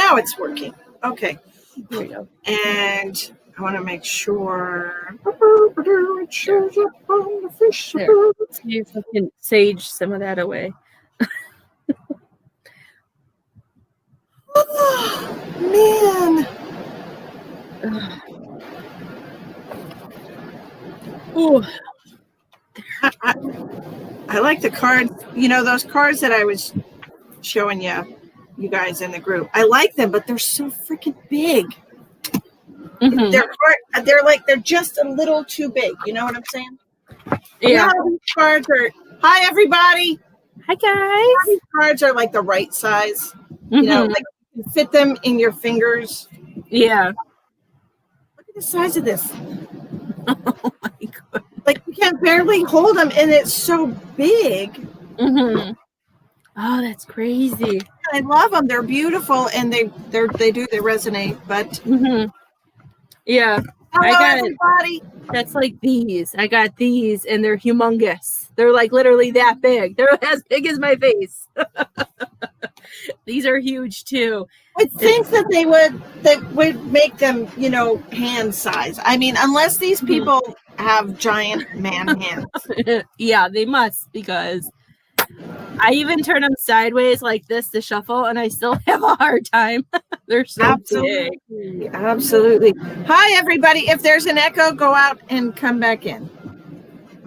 now it's working. Okay. Here we go. And I want to make sure it shows up on the fish. There. See if I can sage some of that away. Oh, man. Ooh. I like the cards. You know, those cards that I was showing you guys in the group. I like them, but they're so freaking big. Mm-hmm. They're just a little too big. You know what I'm saying? Yeah. These cards are. Hi, everybody. Hi, guys. These cards are like the right size. Mm-hmm. You know, like you can fit them in your fingers. Yeah. Look at the size of this. Oh my god. Like you can barely hold them, and it's so big. Mm-hmm. Oh, that's crazy. I love them. They're beautiful, and they resonate. But Mm-hmm. Yeah. hello, everybody. That's like these. I got these, and they're humongous. They're like literally that big. They're as big as my face. These are huge too. I think that they would make them, you know, hand size. I mean, unless these people have giant man hands. Yeah, they must, because I even turn them sideways like this to shuffle, and I still have a hard time. They're so big. Absolutely. Hi, everybody. If there's an echo, go out and come back in.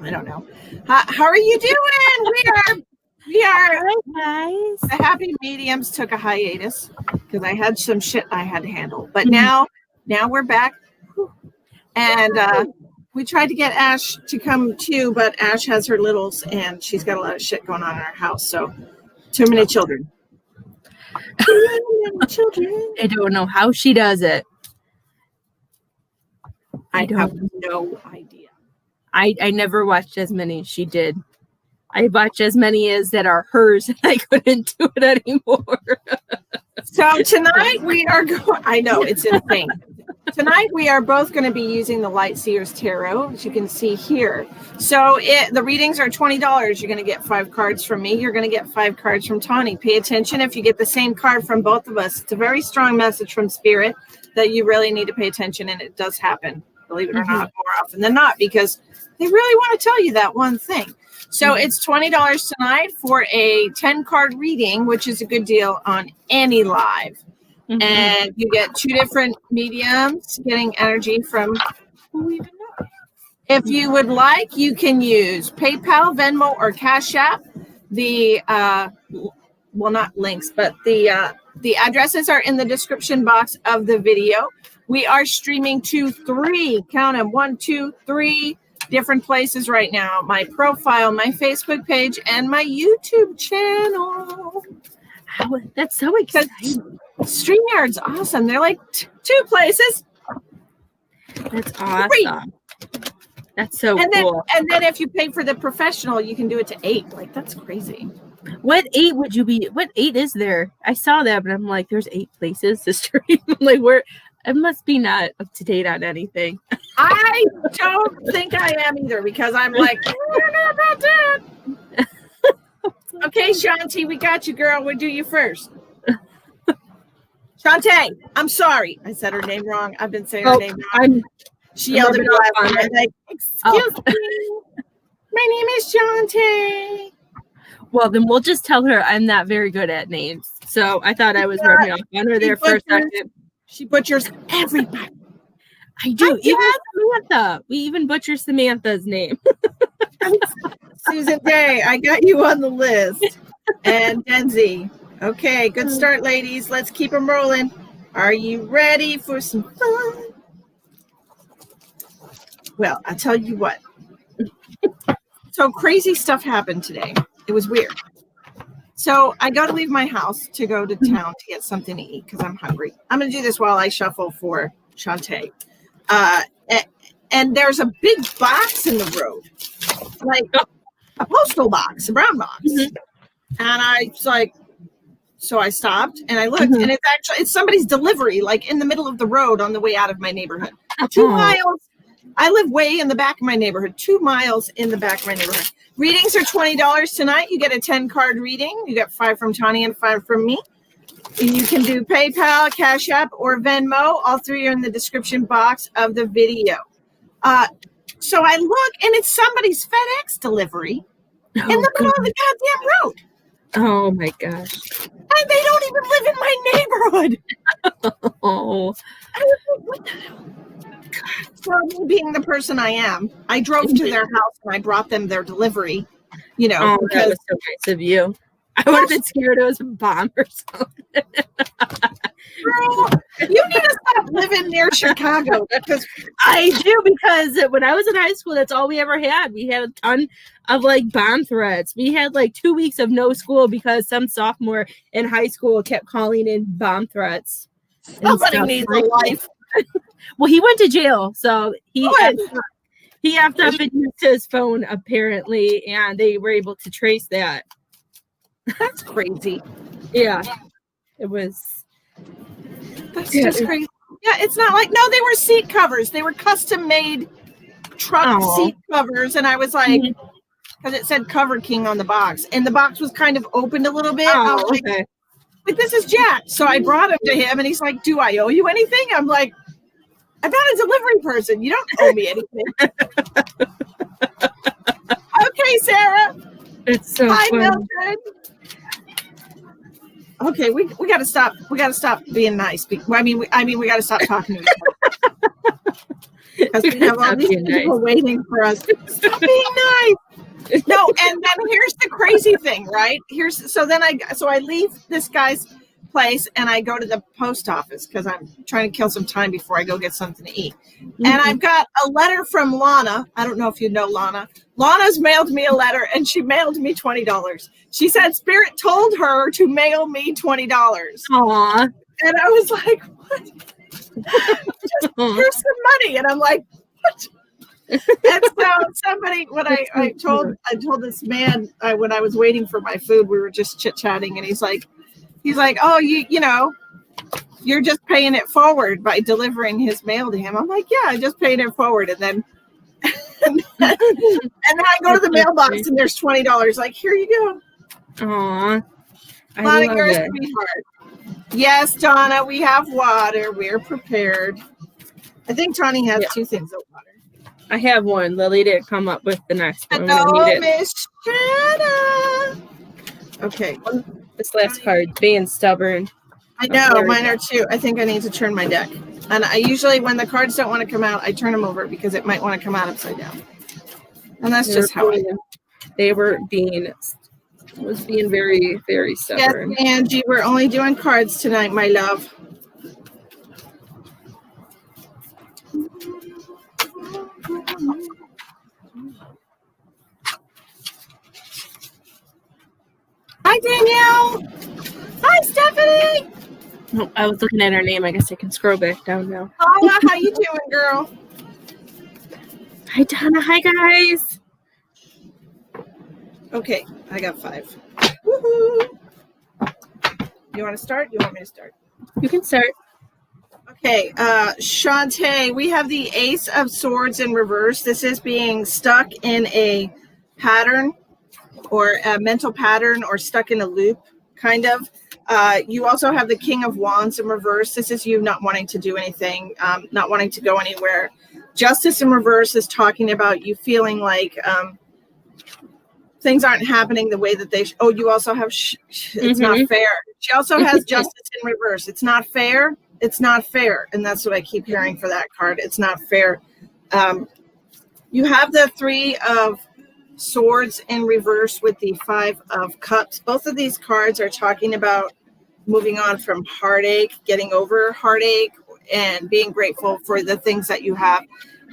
I don't know. How are you doing? We are. Hi, guys. The Happy Mediums took a hiatus because I had some shit I had to handle. But now we're back. And we tried to get Ash to come too, but Ash has her littles and she's got a lot of shit going on in her house. So too many children. I don't know how she does it. I have no idea. I never watched as many as she did. I watched as many as that are hers, and I couldn't do it anymore. So tonight we are going. I know, it's insane. Tonight we are both going to be using the Light Seers Tarot, as you can see here. So the readings are $20. You're going to get 5 cards from me. You're going to get 5 cards from Tawny. Pay attention if you get the same card from both of us. It's a very strong message from Spirit that you really need to pay attention, and it does happen, believe it or not, more often than not, because they really want to tell you that one thing. So it's $20 tonight for a 10-card reading, which is a good deal on any live. And you get 2 different mediums getting energy from who even knows. If you would like, you can use PayPal, Venmo, or Cash App. The well, not links, but the addresses are in the description box of the video. We are streaming to 3, count them, 1, 2, 3 different places right now. My profile, my Facebook page, and my YouTube channel. That's so exciting. StreamYard's awesome. They're like 2 places. That's awesome. Great. That's so cool. And then if you pay for the professional, you can do it to 8. Like, that's crazy. What 8 would you be? What 8 is there? I saw that, but I'm like, there's 8 places to stream. Like, where? I must be not up to date on anything. I don't think I am either, because I'm like, I don't know about that. Okay, Shanti, we got you, girl. We'll do you first. Shantae, I'm sorry. I said her name wrong. I've been saying her name wrong. She yelled at me last time. I was like, excuse me. My name is Shantae. Well, then we'll just tell her I'm not very good at names. So I thought I was rubbing off on her there for a second. She butchers everybody. I do. Even Samantha. We even butcher Samantha's name. Susan Day, I got you on the list. And Denzi. Okay, good start, ladies. Let's keep them rolling. Are you ready for some fun? Well, I'll tell you what. So crazy stuff happened today. It was weird. So I got to leave my house to go to town to get something to eat because I'm hungry. I'm going to do this while I shuffle for Shantae. And there's a big box in the road, like a postal box, a brown box. And I was like, so I stopped and I looked, and it's somebody's delivery, like in the middle of the road on the way out of my neighborhood. 2 miles. I live way in the back of my neighborhood, 2 miles in the back of my neighborhood. Readings are $20 tonight. You get a 10-card reading. You get 5 from Tawny and 5 from me. You can do PayPal, Cash App, or Venmo. All three are in the description box of the video. So I look, and it's somebody's FedEx delivery in the middle of the goddamn road. Oh my gosh. And they don't even live in my neighborhood. Oh. I was like, what the hell? So me being the person I am, I drove to their house and I brought them their delivery. You know, Oh, that because was so nice of you. I would have been scared it was a bomb or something. girl, you need to stop living near Chicago because I do, because when I was in high school, that's all we ever had. We had a ton of like bomb threats. We had like 2 weeks of no school because some sophomore in high school kept calling in bomb threats. somebody needs a life. Well, he went to jail, so he effed up and used his phone apparently, and they were able to trace that. That's crazy. Yeah, it was. That's just crazy. Yeah, it's not like, no, they were seat covers. They were custom made truck seat covers. And I was like, because it said Cover King on the box. And the box was kind of opened a little bit. I was like, this is Jack. So I brought him to him and he's like, do I owe you anything? I'm like, I'm not a delivery person. You don't owe me anything. Okay, Sarah. It's so Hi, funny. Mildred. Okay, we got to stop. We got to stop being nice. I mean, we got to stop talking to each other because we have all these people waiting for us. Stop being nice. No, and then here's the crazy thing, right? So I leave this guy's place and I go to the post office because I'm trying to kill some time before I go get something to eat. And I've got a letter from Lana. I don't know if you know Lana. Lana's mailed me a letter and she mailed me $20. She said Spirit told her to mail me $20. Aw. And I was like, what? Just, here's some money. And I'm like, what? And so somebody, when I told this man when I was waiting for my food, we were just chit-chatting and he's like, oh, you know, you're just paying it forward by delivering his mail to him. I'm like, yeah, I'm just paying it forward. And then and then I go to the mailbox and there's $20. Like, here you go. Aw. I Lana, love you're a it. sweetheart. Yes, Donna, we have water. We're prepared. I think Tawny has 2 things of water. I have one. Lily didn't come up with the next one. Hello, Miss Shanna. Okay. This last card, being stubborn. I know, mine are too. I think I need to turn my deck. And I usually, when the cards don't want to come out, I turn them over because it might want to come out upside down. And that's just how I am. They were being very, very stubborn. Yes, Angie, we're only doing cards tonight, my love. Hi, Danielle. Hi, Stephanie. Oh, I was looking at her name. I guess I can scroll back down now. Paula, how you doing, girl? Hi, Donna. Hi, guys. Okay, I got 5. Woohoo! You want to start? You want me to start? You can start. Okay, Shantae, we have the Ace of Swords in reverse. This is being stuck in a pattern or a mental pattern or stuck in a loop, kind of. You also have the King of Wands in reverse. This is you not wanting to do anything, not wanting to go anywhere. Justice in reverse is talking about you feeling like things aren't happening the way that they oh, you also have it's not fair. She also has Justice in reverse. It's not fair. It's not fair. And that's what I keep hearing for that card. It's not fair. You have the 3 of Swords in reverse with the 5 of Cups. Both of these cards are talking about moving on from heartache, getting over heartache, and being grateful for the things that you have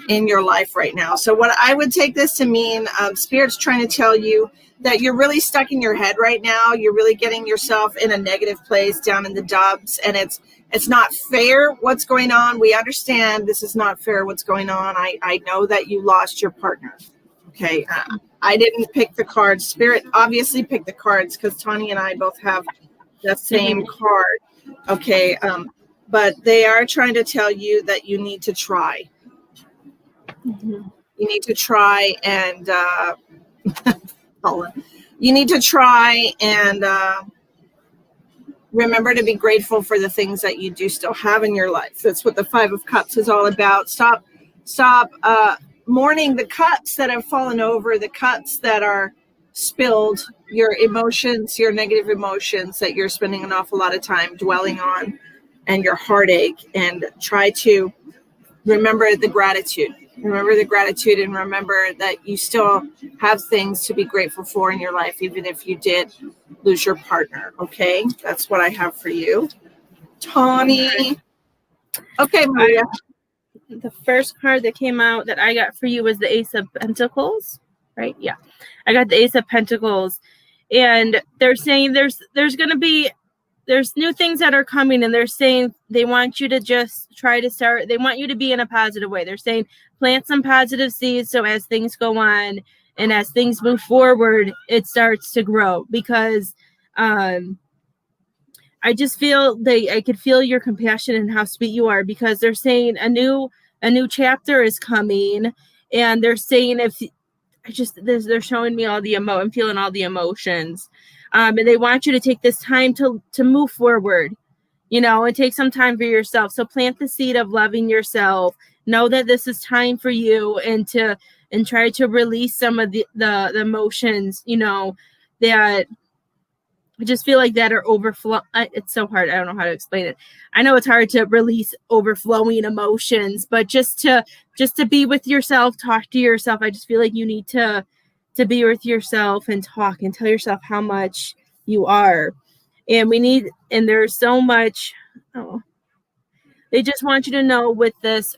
in your life right now. So what I would take this to mean, Spirit's trying to tell you that you're really stuck in your head right now. You're really getting yourself in a negative place down in the dumps, and it's not fair what's going on. We understand this is not fair what's going on. I know that you lost your partner. Okay. I didn't pick the cards. Spirit obviously picked the cards because Tawny and I both have the same card. Okay. But they are trying to tell you that you need to try. You need to try and you need to try and remember to be grateful for the things that you do still have in your life. That's what the Five of Cups is all about. Stop mourning the cups that have fallen over, the cups that are spilled, your emotions, your negative emotions that you're spending an awful lot of time dwelling on, and your heartache, and try to remember the gratitude. Remember the gratitude, and remember that you still have things to be grateful for in your life, even if you did lose your partner. Okay, that's what I have for you, Tawny. Okay, Maria. The first card that came out that I got for you was the Ace of Pentacles, right? Yeah, I got the Ace of Pentacles, and they're saying there's new things that are coming, and they're saying they want you to just try to start. They want you to be in a positive way. They're saying plant some positive seeds, so as things go on and as things move forward, it starts to grow. Because I just feel I could feel your compassion and how sweet you are, because they're saying a new chapter is coming, and they're saying they're showing me all the I'm feeling all the emotions, and they want you to take this time to move forward, and take some time for yourself. So plant the seed of loving yourself. Know that this is time for you, and try to release some of the emotions, that I just feel like that are overflow. It's so hard. I don't know how to explain it. I know it's hard to release overflowing emotions, but just to be with yourself, talk to yourself. I just feel like you need to be with yourself and talk and tell yourself how much you are. And there's so much. They just want you to know with this,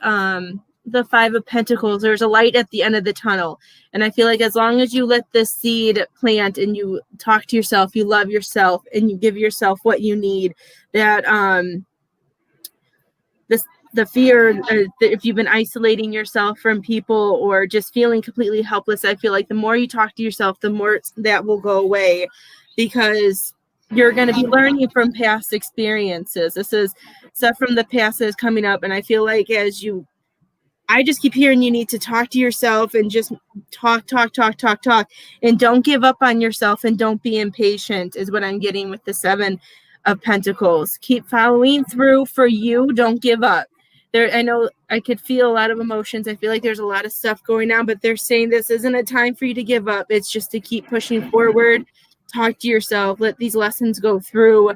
the Five of Pentacles, there's a light at the end of the tunnel. And I feel like as long as you let this seed plant and you talk to yourself, you love yourself, and you give yourself what you need, that the fear, if you've been isolating yourself from people or just feeling completely helpless, I feel like the more you talk to yourself, the more that will go away, because you're going to be learning from past experiences. This is stuff from the past that is coming up. And I feel like I just keep hearing you need to talk to yourself and just talk, and don't give up on yourself, and don't be impatient is what I'm getting with the Seven of Pentacles. Keep following through for you. Don't give up. I know I could feel a lot of emotions. I feel like there's a lot of stuff going on, but they're saying this isn't a time for you to give up. It's just to keep pushing forward. Talk to yourself. Let these lessons go through.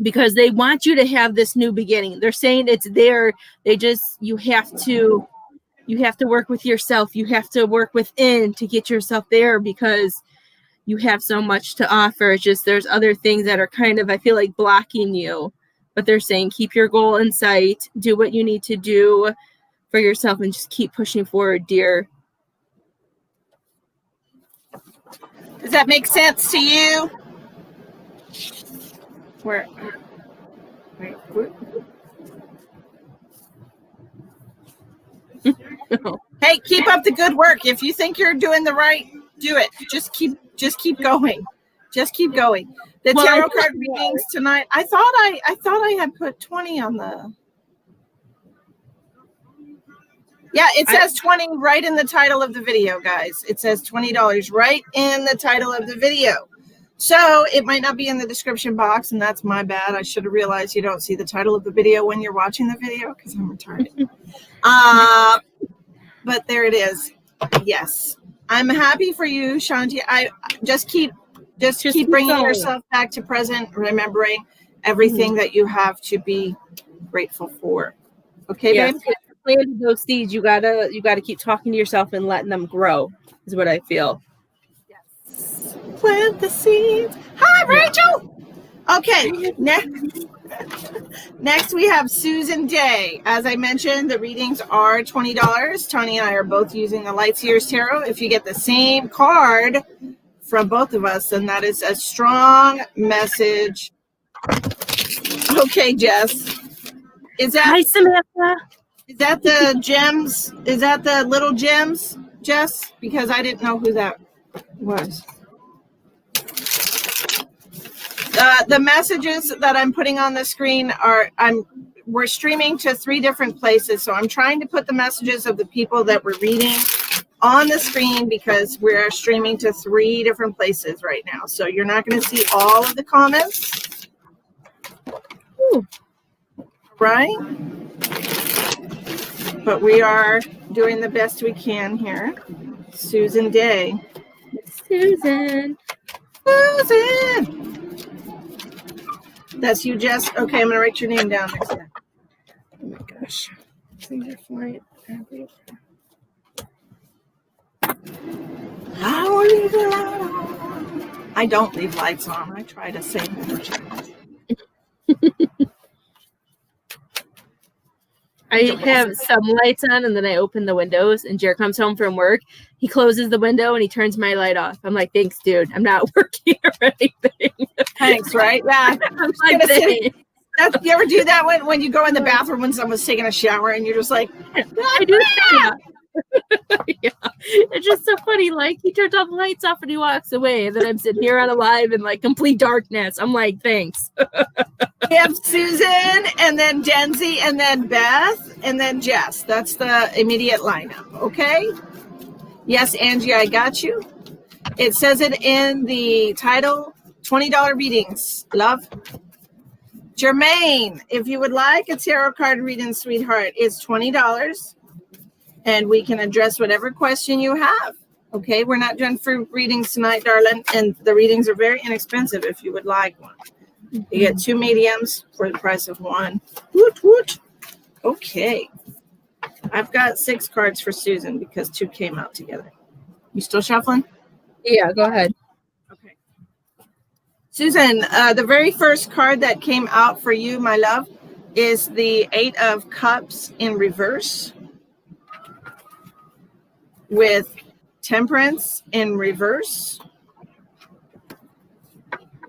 Because they want you to have this new beginning. They're saying it's there. You have to work with yourself. You have to work within to get yourself there, because you have so much to offer. It's just there's other things that are kind of, I feel like, blocking you. But they're saying keep your goal in sight. Do what you need to do for yourself, and just keep pushing forward, dear. Does that make sense to you? Where? Hey, keep up the good work. If you think you're doing the right, do it. Just keep going. Just keep going. The tarot card readings tonight. I thought I had put 20 on the. Yeah, it says 20 right in the title of the video, guys. It says $20 right in the title of the video. So it might not be in the description box, and that's my bad. I should have realized you don't see the title of the video when you're watching the video, because I'm retarded. But there it is. Yes, I'm happy for you, Shanti. I just keep bringing yourself back to present, remembering everything that you have to be grateful for. Okay, babe. Planting those seeds, you gotta keep talking to yourself and letting them grow. Is what I feel. Plant the seeds. Hi, Rachel. Okay, next we have Susan Day. As I mentioned, the readings are $20. Tony and I are both using the Light Seers Tarot. If you get the same card from both of us, then that is a strong message. Okay, Jess. Hi, Samantha. Is that the gems? Is that the little gems, Jess? Because I didn't know who that was. The messages that I'm putting on the screen we're streaming to 3 different places, so I'm trying to put the messages of the people that we're reading on the screen because we're streaming to 3 different places right now. So you're not going to see all of the comments. Ooh. Right? But we are doing the best we can here. Susan Day. Susan. Susan! That's you, Jess? Okay, I'm going to write your name down next time. Oh my gosh. Things are flying everywhere. I will leave the light on. I don't leave lights on. I try to save energy. I have some lights on and then I open the windows and Jared comes home from work. He closes the window and he turns my light off. I'm like, thanks, dude. I'm not working or anything. Thanks, right? Yeah. I'm like, thanks. You ever do that when you go in the bathroom when someone's taking a shower and you're just like, I do that. Yeah. It's just so funny. Like, he turned all the lights off and he walks away. And then I'm sitting here on a live in like complete darkness. I'm like, thanks. We have Susan and then Denzi and then Beth and then Jess. That's the immediate lineup. Okay. Yes, Angie, I got you. It says it in the title, $20 readings. Love. Jermaine, if you would like a tarot card reading, sweetheart, it's $20. And we can address whatever question you have. Okay, we're not doing free readings tonight, darling. And the readings are very inexpensive if you would like one. You get 2 mediums for the price of 1. Woot, woot. Okay. I've got 6 cards for Susan because 2 came out together. You still shuffling? Yeah, go ahead. Okay. Susan, the very first card that came out for you, my love, is the 8 of Cups in reverse with Temperance in reverse,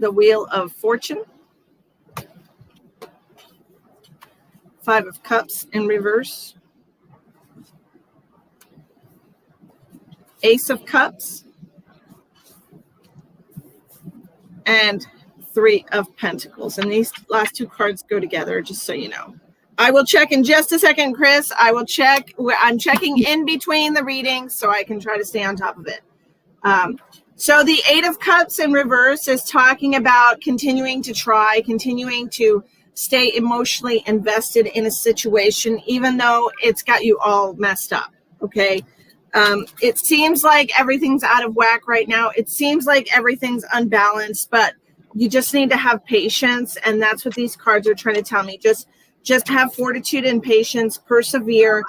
the Wheel of Fortune, 5 of Cups in reverse, Ace of Cups, and 3 of Pentacles. And these last 2 cards go together, just so you know. I will check in just a second, Chris. I will check. I'm checking in between the readings so I can try to stay on top of it. So the 8 of Cups in reverse is talking about continuing to try, continuing to stay emotionally invested in a situation, even though it's got you all messed up. Okay. It seems like everything's out of whack right now. It seems like everything's unbalanced, but you just need to have patience. And that's what these cards are trying to tell me. Just have fortitude and patience, persevere.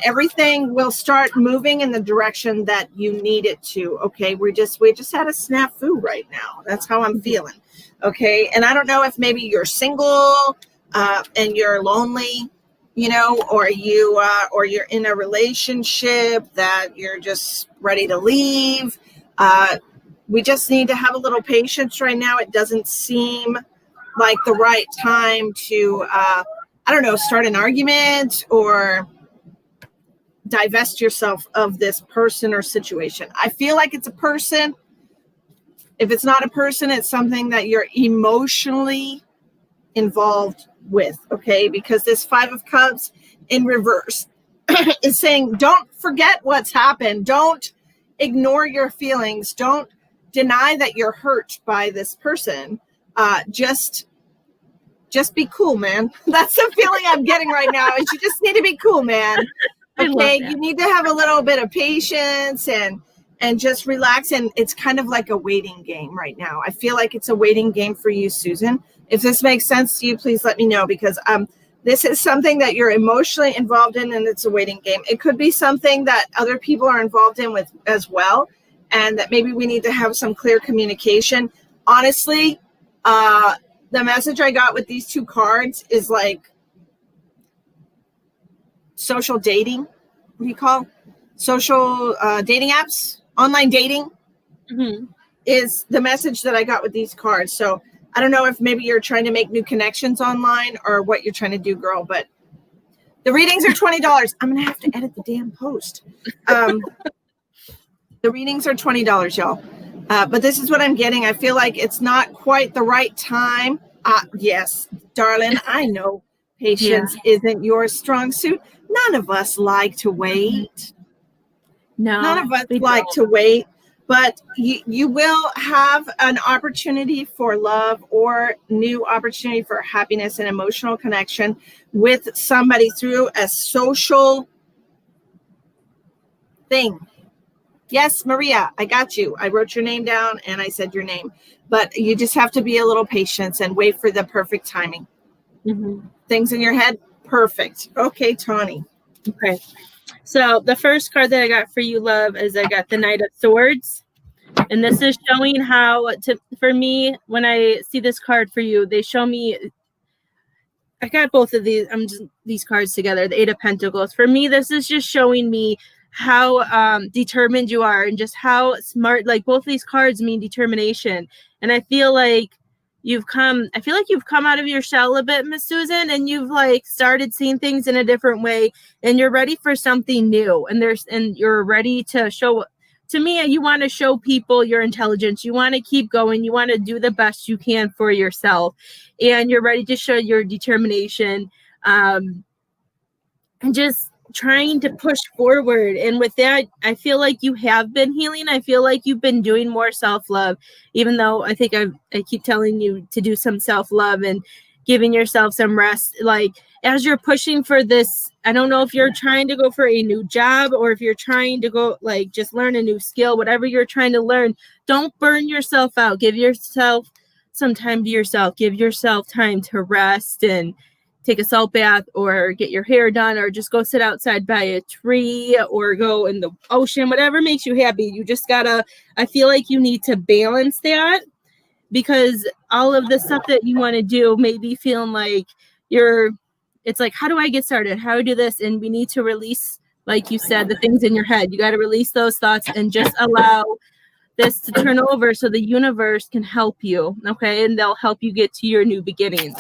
Everything will start moving in the direction that you need it to. Okay. We just had a snafu right now. That's how I'm feeling. Okay. And I don't know if maybe you're single, and you're lonely, you know, or you're in a relationship that you're just ready to leave. We just need to have a little patience right now. It doesn't seem like the right time to, I don't know, start an argument or divest yourself of this person or situation. I feel like it's a person. If it's not a person, it's something that you're emotionally involved with, okay? Because this 5 of Cups in reverse is saying, don't forget what's happened. Don't ignore your feelings. Don't deny that you're hurt by this person. Just be cool, man. That's the feeling I'm getting right now. Is you just need to be cool, man. Okay, you need to have a little bit of patience and just relax. And it's kind of like a waiting game right now. I feel like it's a waiting game for you, Susan. If this makes sense to you, please let me know, because this is something that you're emotionally involved in, and it's a waiting game. It could be something that other people are involved in with as well, and that maybe we need to have some clear communication. Honestly, the message I got with these 2 cards is like social dating. What do you call social dating apps? Online dating is the message that I got with these cards. So I don't know if maybe you're trying to make new connections online or what you're trying to do, girl, but the readings are $20. I'm going to have to edit the damn post. The readings are $20, y'all. But this is what I'm getting. I feel like it's not quite the right time. Yes, darling, I know patience isn't your strong suit. None of us like to wait. No, None of us we like don't. to wait, but you will have an opportunity for love or new opportunity for happiness and emotional connection with somebody through a social thing. Yes, Maria, I got you. I wrote your name down and I said your name, but you just have to be a little patient and wait for the perfect timing. Mhm. Things in your head, perfect. Okay, Tawny. Okay. So the first card that I got for you, love, is I got the Knight of Swords. And this is showing how for me, when I see this card for you, they show me, I got both of these cards together, the Eight of Pentacles. For me, this is just showing me how determined you are and just how smart, like both of these cards mean determination. And I feel like you've come out of your shell a bit, Miss Susan, and you've like started seeing things in a different way, and you're ready for something new, and you're ready to show. To me, you want to show people your intelligence. You want to keep going. You want to do the best you can for yourself, and you're ready to show your determination, and just trying to push forward. And with that, I feel like you have been healing. I feel like you've been doing more self-love, even though I think I keep telling you to do some self-love and giving yourself some rest. Like as you're pushing for this, I don't know if you're trying to go for a new job or if you're trying to go like just learn a new skill, whatever you're trying to learn, don't burn yourself out. Give yourself some time to yourself. Give yourself time to rest and take a salt bath or get your hair done or just go sit outside by a tree or go in the ocean, whatever makes you happy. You just gotta, I feel like you need to balance that, because all of the stuff that you want to do may be feeling like it's like, how do I get started? How do I do this? And we need to release, like you said, the things in your head. You got to release those thoughts and just allow this to turn over so the universe can help you. Okay. And they'll help you get to your new beginnings.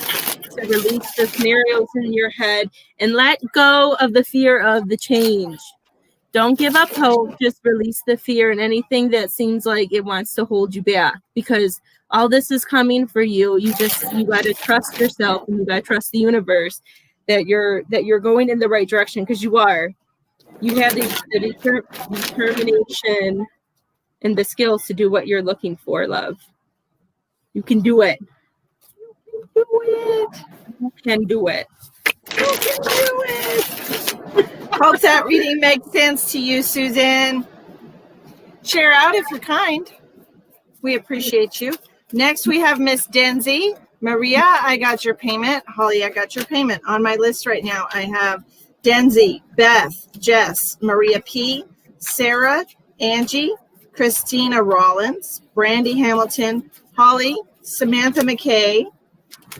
To release the scenarios in your head and let go of the fear of the change. Don't give up hope. Just release the fear and anything that seems like it wants to hold you back, because all this is coming for you. You got to trust yourself and you got to trust the universe that you're going in the right direction, because you are. You have the determination and the skills to do what you're looking for, love. You can do it. Do it. You can do it. You can do it. Hope that reading makes sense to you, Susan. Share out if you're kind. We appreciate you. Next, we have Miss Denzi. Maria, I got your payment. Holly, I got your payment. On my list right now, I have Denzi, Beth, Jess, Maria P., Sarah, Angie, Christina Rollins, Brandy Hamilton, Holly, Samantha McKay,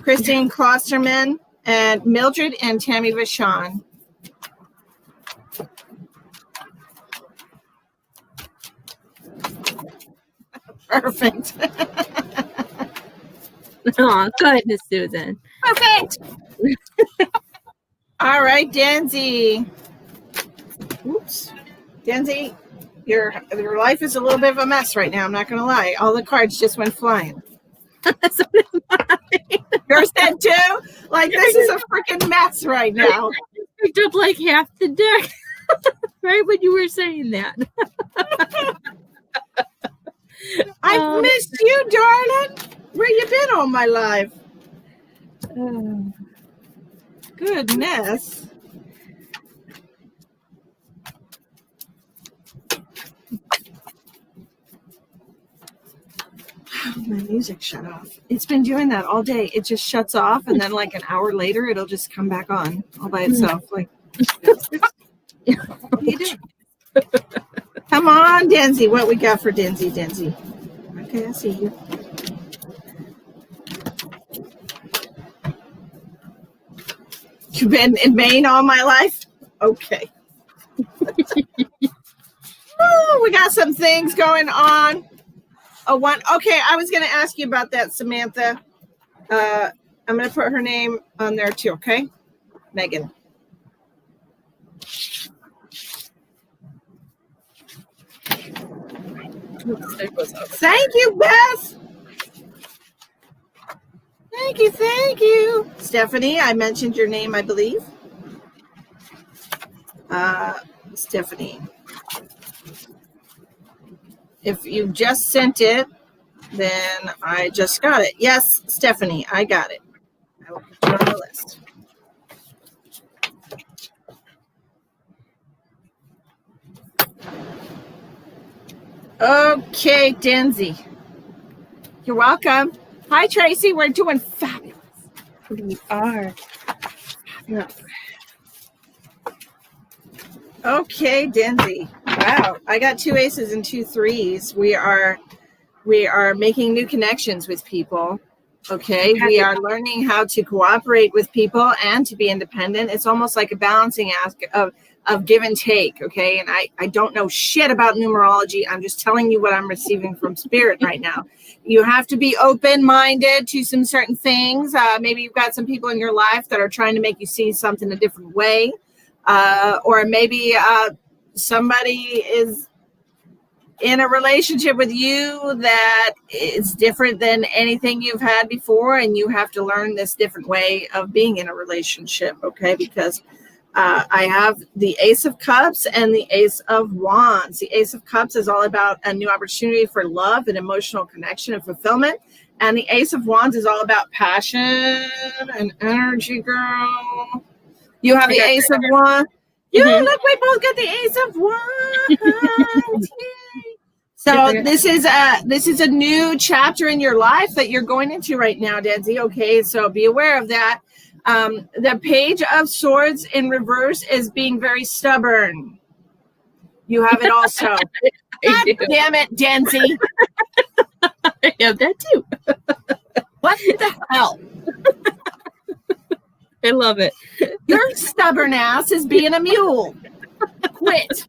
Christine Klosterman, and Mildred and Tammy Vachon. Perfect. Oh, goodness, Susan. Perfect. All right, Denzi. Oops. Denzi, your life is a little bit of a mess right now. I'm not going to lie. All the cards just went flying. So did mine. Yours did too? Like, this is a freaking mess right now. I picked up like half the deck right when you were saying that. I've missed you, darling. Where you been all my life? Goodness. My music shut off. It's been doing that all day. It just shuts off, and then like an hour later, it'll just come back on all by itself. Like, what are you doing? Come on, Denzi. What we got for Denzi? Okay, I see you. You've been in Maine all my life? Okay. Oh, we got some things going on. Okay, I was going to ask you about that, Samantha. I'm going to put her name on there too, okay? Megan. Thank you, Beth. Thank you. Stephanie, I mentioned your name, I believe. Stephanie. If you just sent it, then I just got it. Yes, Stephanie, I got it. I will put it on the list. Okay, Denzi. You're welcome. Hi, Tracy. We're doing fabulous. We are. Yeah. Okay, Denzi. Wow, I got 2 aces and 2 threes. We are making new connections with people. Okay, we are learning how to cooperate with people and to be independent. It's almost like a balancing act of give and take. Okay, and I don't know shit about numerology. I'm just telling you what I'm receiving from spirit right now. You have to be open-minded to some certain things. Maybe you've got some people in your life that are trying to make you see something a different way. Or maybe somebody is in a relationship with you that is different than anything you've had before, and you have to learn this different way of being in a relationship, okay? Because I have the Ace of Cups and the Ace of Wands. The Ace of Cups is all about a new opportunity for love and emotional connection and fulfillment. And the Ace of Wands is all about passion and energy, girl. You have the Ace of Wands. You look, we both got the Ace of Wands. So this is a new chapter in your life that you're going into right now, Denzi. Okay, so be aware of that. The Page of Swords in reverse is being very stubborn. You have it also. God damn it, Denzi. I have that too. What the hell? I love it. Your stubborn ass is being a mule. Quit.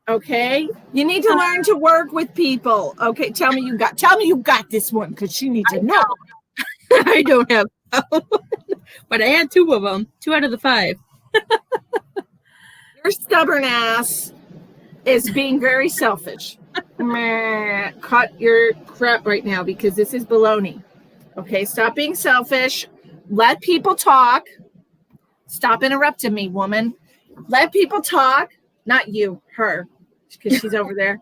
Okay, you need to learn to work with people. Okay, tell me you got this one, because she needs to know. I don't have, but I had 2 of them. 2 out of the 5. Your stubborn ass is being very selfish. Cut your crap right now, because this is baloney. Okay, stop being selfish. Let people talk. Stop interrupting me, woman. Let people talk. Not you, her, because she's over there.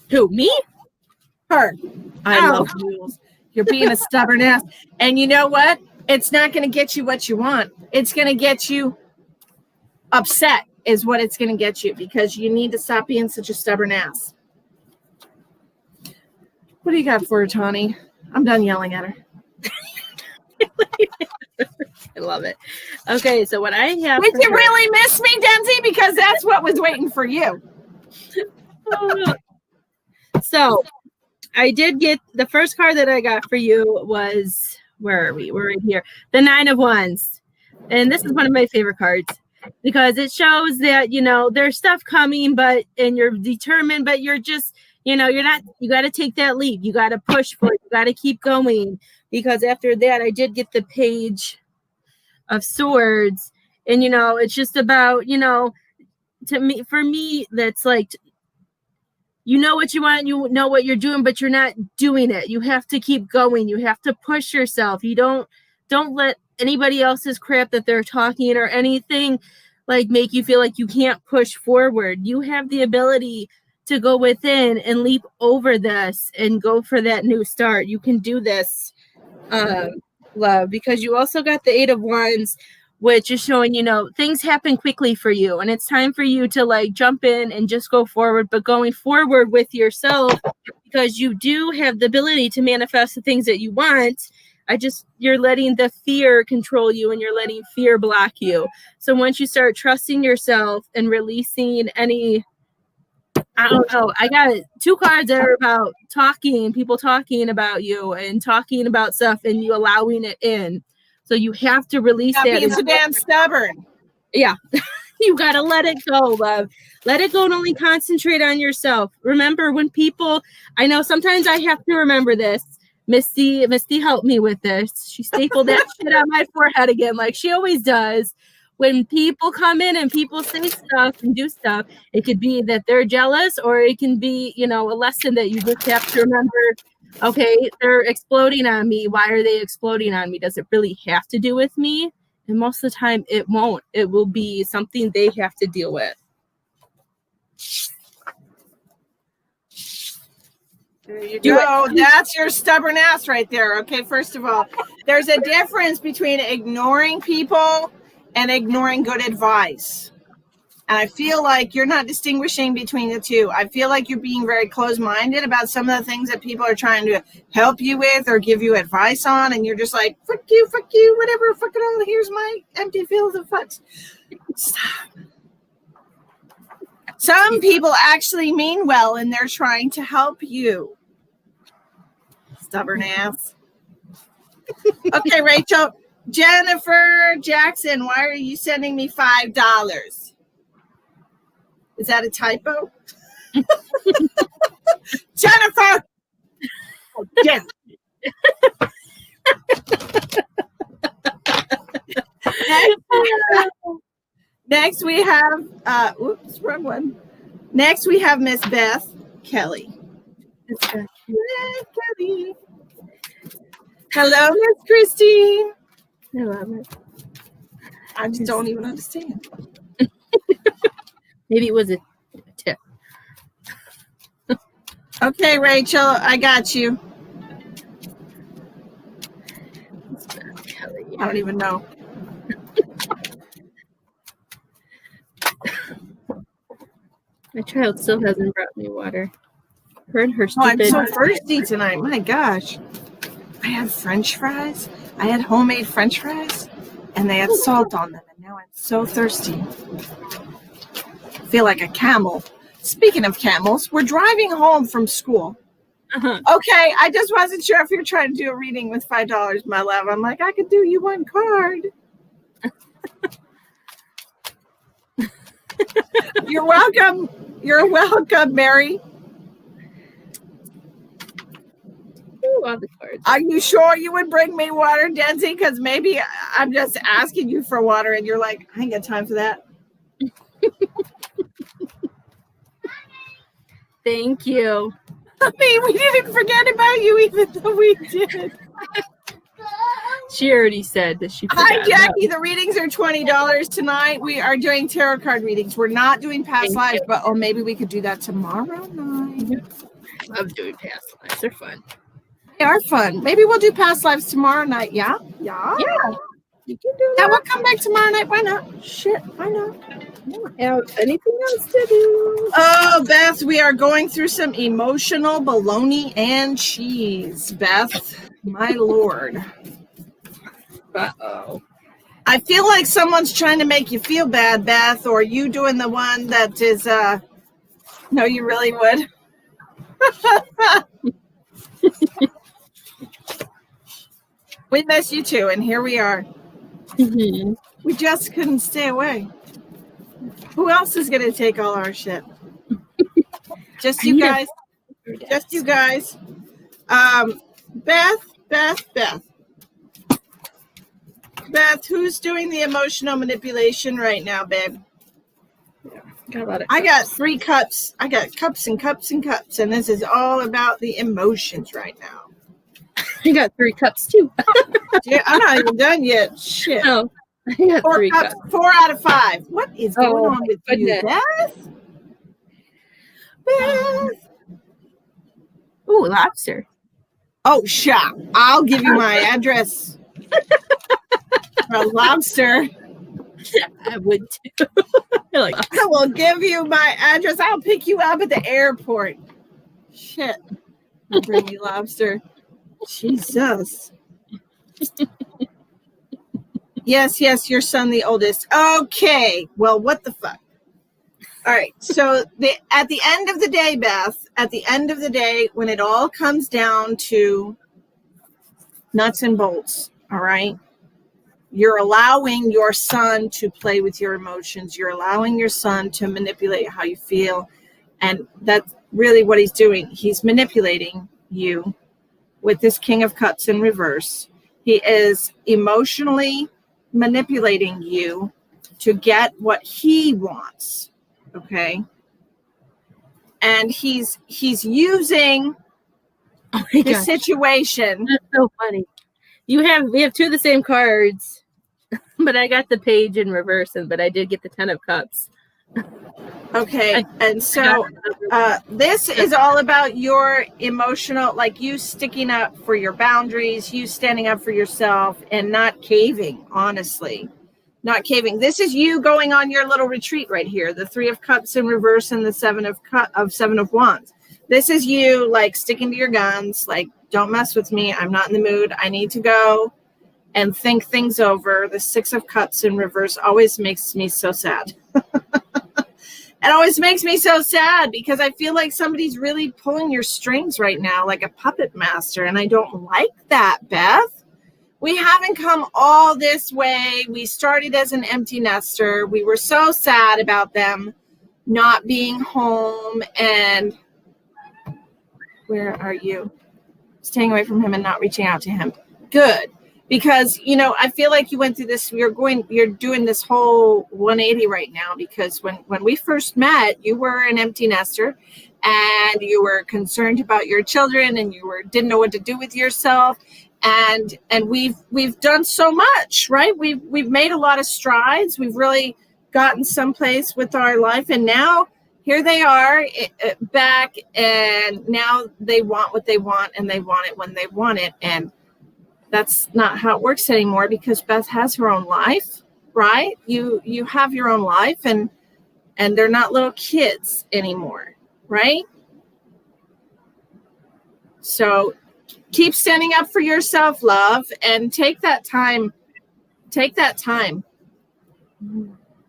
Who, me? Her. I love rules. You're being a stubborn ass. And you know what? It's not going to get you what you want. It's going to get you upset is what it's going to get you, because you need to stop being such a stubborn ass. What do you got for her, Tawny? I'm done yelling at her. I love it. Okay, so what I have. Did you really miss me, Denzi? Because that's what was waiting for you. So I did get the first card that I got for you was, where are we? We're right here. The 9 of Wands. And this is one of my favorite cards, because it shows that, you know, there's stuff coming, and you're determined, but you're just, you know, you're not, you got to take that leap. You got to push for it. You got to keep going, because after that, I did get the Page of Swords, and, you know, it's just about, you know, for me, that's like, you know what you want, you know what you're doing, but you're not doing it. You have to keep going. You have to push yourself. You don't let anybody else's crap that they're talking or anything like make you feel like you can't push forward. You have the ability to go within and leap over this and go for that new start. You can do this, love, because you also got the 8 of Wands, which is showing, you know, things happen quickly for you, and it's time for you to like jump in and just go forward, but going forward with yourself, because you do have the ability to manifest the things that you want. You're letting the fear control you, and you're letting fear block you. So once you start trusting yourself and releasing any, I don't know, I got 2 cards that are about people talking about you and talking about stuff, and you allowing it in. So you have to release that. Being so damn stubborn. Yeah. You got to let it go, love. Let it go and only concentrate on yourself. Remember, when people, I know sometimes I have to remember this. Misty helped me with this. She stapled that shit on my forehead again, like she always does. When people come in and people say stuff and do stuff, it could be that they're jealous, or it can be, you know, a lesson that you just have to remember. Okay, they're exploding on me. Why are they exploding on me? Does it really have to do with me? And most of the time it won't. It will be something they have to deal with. There you go. That's your stubborn ass right there. Okay, first of all, there's a difference between ignoring people and ignoring good advice. And I feel like you're not distinguishing between the two. I feel like you're being very close-minded about some of the things that people are trying to help you with or give you advice on. And you're just like, fuck you, whatever, fuck it all. Here's my empty field of fucks. Stop. Some people actually mean well and they're trying to help you. Stubborn ass. Okay, Rachel. Jennifer Jackson, why are you sending me $5? Is that a typo? Jennifer! Oh, Jen. Next we have, oops, wrong one. Next we have Miss Beth Kelly. Beth Kelly. Hello, Miss Christine. Hello. I just don't even understand. Maybe it was a tip. Okay, Rachel, I got you. I don't even know. My child still hasn't brought me water. Her and her Oh, I'm stupid. so thirsty tonight. My gosh. I had French fries. I had homemade French fries, and they had salt on them, and now I'm so thirsty. I feel like a camel. Speaking of camels, we're driving home from school. Uh-huh. Okay, I just wasn't sure if you're trying to do a reading with $5, my love. I'm like, I could do you one card. You're welcome. You're welcome, Mary. Ooh, all the cards. Are you sure you would bring me water, Denzi? Because maybe I'm just asking you for water and you're like, I ain't got time for that. Thank you. I mean, we didn't forget about you even though we did. She already said that she forgot. Hi, Jackie. The readings are $20 tonight. We are doing tarot card readings. We're not doing past lives, but maybe we could do that tomorrow night. I love doing past lives. They're fun. They are fun. Maybe we'll do past lives tomorrow night. Yeah? Yeah. You can do that. We'll come back tomorrow night. Why not? Shit, why not? I don't have anything else to do. Oh, Beth, we are going through some emotional bologna and cheese. Beth, my lord. Uh-oh. I feel like someone's trying to make you feel bad, Beth, or you doing the one that is, no, you really would. We miss you too, and here we are. Mm-hmm. We just couldn't stay away. Who else is going to take all our shit? Just you guys. Just you guys. Beth. Beth, who's doing the emotional manipulation right now, babe? I got 3 cups. I got cups and cups and cups, and this is all about the emotions right now. I got 3 cups too. Yeah, I'm not even done yet. Shit. No, I got 4 3 cups. cups. 4 out of 5. What is going on with you, Beth? Beth. Ooh, lobster. Oh, shop. I'll give you my address. For a lobster. I would too. I will give you my address. I'll pick you up at the airport. Shit. I'll bring you lobster. Jesus. Yes, your son, the oldest. Okay. Well, what the fuck? All right. So at the end of the day, Beth, at the end of the day, when it all comes down to nuts and bolts, all right, you're allowing your son to play with your emotions. You're allowing your son to manipulate how you feel. And that's really what he's doing. He's manipulating you with this King of Cups in reverse. He is emotionally manipulating you to get what he wants. Okay. And he's using the situation. That's so funny. We have 2 of the same cards. but I got the page in reverse, but I did get the 10 of Cups. Okay, and so this is all about your emotional, like you sticking up for your boundaries, you standing up for yourself and not caving, honestly. Not caving. This is you going on your little retreat right here, the 3 of Cups in reverse and the 7 of Wands. This is you like sticking to your guns, like don't mess with me. I'm not in the mood. I need to go and think things over. The 6 of Cups in reverse always makes me so sad. It always makes me so sad because I feel like somebody's really pulling your strings right now, like a puppet master. And I don't like that, Beth. We haven't come all this way. We started as an empty nester. We were so sad about them not being home. And where are you? Staying away from him and not reaching out to him. Good. Because, you know, I feel like you went through this, you're doing this whole 180 right now, because when we first met, you were an empty nester and you were concerned about your children and didn't know what to do with yourself. And we've done so much, right? We've made a lot of strides. We've really gotten someplace with our life. And now here they are back, and now they want what they want and they want it when they want it. And that's not how it works anymore, because Beth has her own life, right? You have your own life, and they're not little kids anymore, right? So keep standing up for yourself, love, and take that time. Take that time.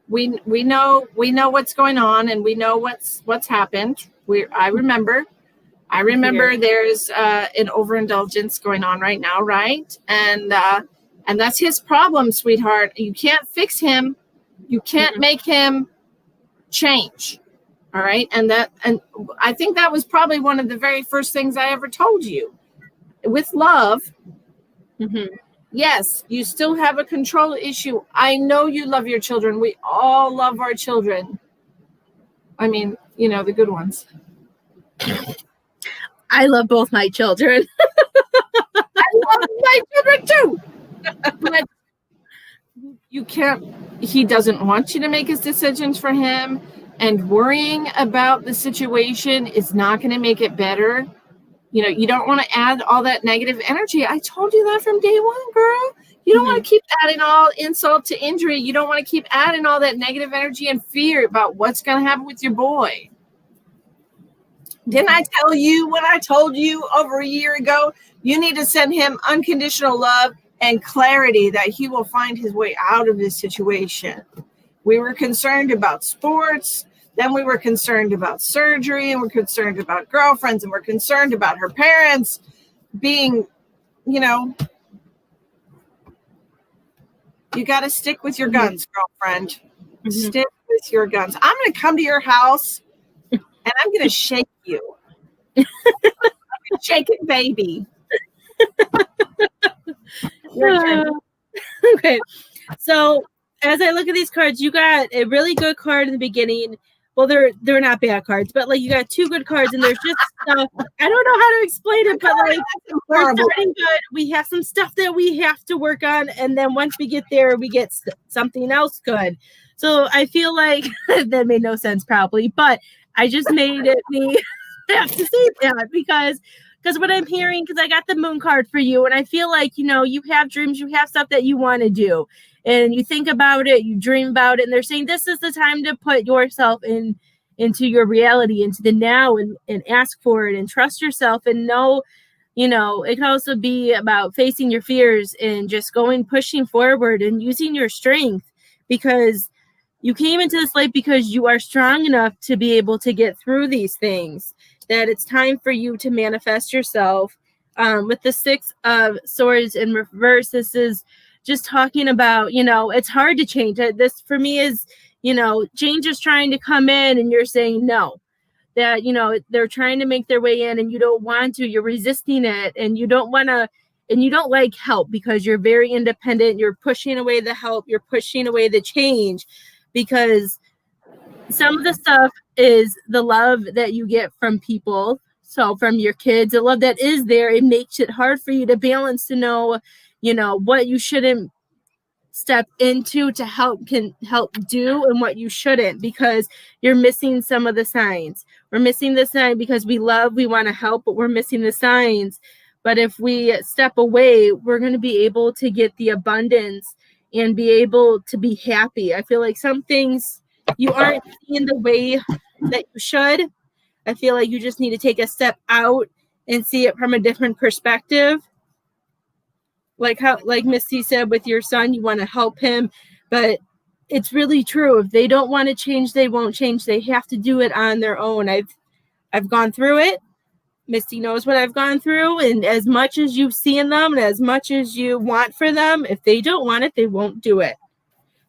We know what's going on, and we know what's happened. I remember there's an overindulgence going on right now, right? And that's his problem, sweetheart. You can't fix him. You can't make him change. All right. And I think that was probably one of the very first things I ever told you. With love, yes, you still have a control issue. I know you love your children. We all love our children. I mean, you know, the good ones. I love both my children. I love my children too. But you can't, he doesn't want you to make his decisions for him, and worrying about the situation is not going to make it better. You know, you don't want to add all that negative energy. I told you that from day one, girl. You don't want to keep adding all insult to injury. You don't want to keep adding all that negative energy and fear about what's going to happen with your boy. Didn't I tell you when I told you over a year ago, you need to send him unconditional love and clarity that he will find his way out of this situation. We were concerned about sports. Then we were concerned about surgery, and we're concerned about girlfriends, and we're concerned about her parents being, you know, you got to stick with your guns, girlfriend. Stick with your guns. I'm going to come to your house and I'm going to shake you. Shake it, baby. Okay. So as I look at these cards, you got a really good card in the beginning. Well, they're not bad cards, but like you got 2 good cards, and there's just stuff. I don't know how to explain it, but like we're starting good. We have some stuff that we have to work on, and then once we get there, we get something else good. So I feel like that made no sense probably, but I just made it me have to say that because what I'm hearing, because I got the moon card for you, and I feel like, you know, you have dreams, you have stuff that you want to do, and you think about it, you dream about it, and they're saying this is the time to put yourself into your reality, into the now, and ask for it and trust yourself and know, you know, it can also be about facing your fears and just pushing forward and using your strength, because you came into this life because you are strong enough to be able to get through these things, that it's time for you to manifest yourself. With the 6 of Swords in reverse, this is just talking about, you know, it's hard to change. This for me is, you know, change is trying to come in and you're saying no. That, you know, they're trying to make their way in and you don't want to, you're resisting it, and you don't want to, and you don't like help because you're very independent. You're pushing away the help. You're pushing away the change, because some of the stuff is the love that you get from people. So from your kids, the love that is there, it makes it hard for you to balance, to know, you know, what you shouldn't step into to can help do and what you shouldn't, because you're missing some of the signs. We're missing the sign because we want to help, but we're missing the signs. But if we step away, we're going to be able to get the abundance and be able to be happy. I feel like some things you aren't seeing the way that you should. I feel like you just need to take a step out and see it from a different perspective. Like Misty said with your son, you want to help him, but it's really true. If they don't want to change, they won't change. They have to do it on their own. I've gone through it. Misty knows what I've gone through, and as much as you've seen them and as much as you want for them, if they don't want it, they won't do it.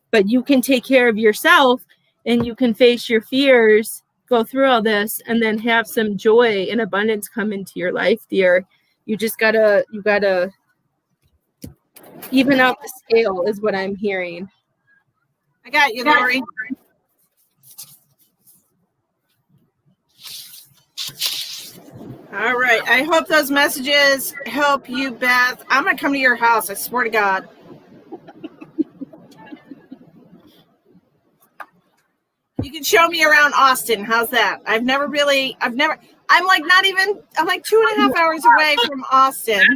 But you can take care of yourself and you can face your fears, go through all this, and then have some joy and abundance come into your life, dear. You gotta even out the scale is what I'm hearing. I got you, Lori. All right. I hope those messages help you, Beth. I'm going to come to your house. I swear to God. You can show me around Austin. How's that? I'm like 2.5 hours away from Austin.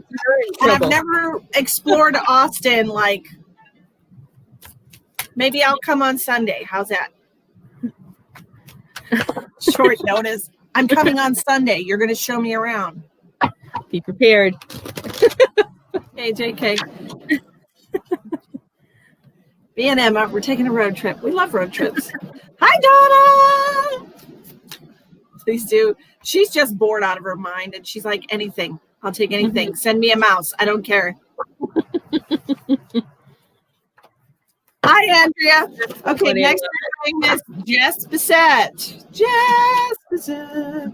And I've never explored Austin. Like, maybe I'll come on Sunday. How's that? Short notice. I'm coming on Sunday. You're going to show me around. Be prepared. Hey, JK. B and Emma, we're taking a road trip. We love road trips. Hi, Donna. Please do. She's just bored out of her mind, and she's like, anything. I'll take anything. Send me a mouse. I don't care. Hi, Andrea. Okay, next we're doing Miss Jess Bissett. Jess Bissett.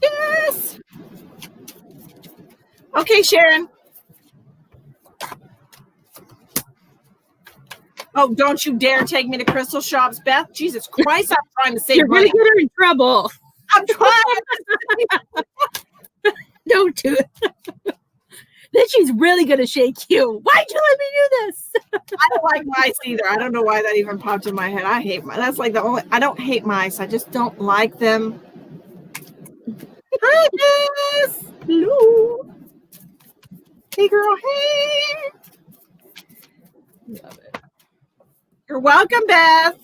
Yes. Okay, Sharon. Oh, don't you dare take me to Crystal Shops, Beth. Jesus Christ, I'm trying to save You're money. going to get her in trouble. I'm trying. Don't do it. Then she's really going to shake you. Why'd you let me do this? I don't like mice either. I don't know why that even popped in my head. I hate mice. That's like the only. I don't hate mice. I just don't like them. Hi, Jess. Hello. Hey, girl. Hey. Love it. You're welcome, Beth.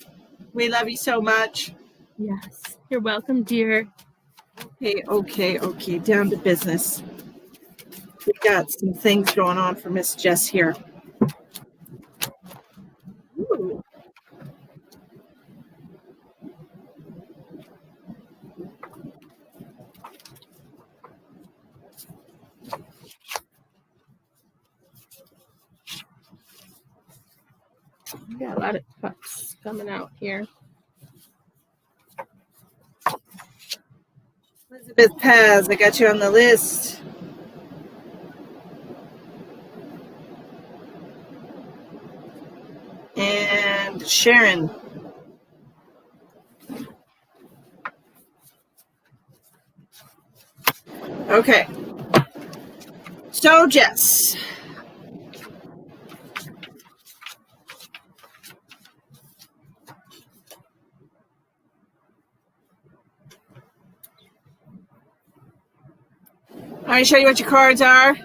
We love you so much. Yes. You're welcome, dear. Okay. Down to business. We got some things going on for Miss Jess here. Ooh. We got a lot of cups coming out here. Elizabeth Paz, I got you on the list. And Sharon. Okay. So, Jess. All right, show you what your cards are.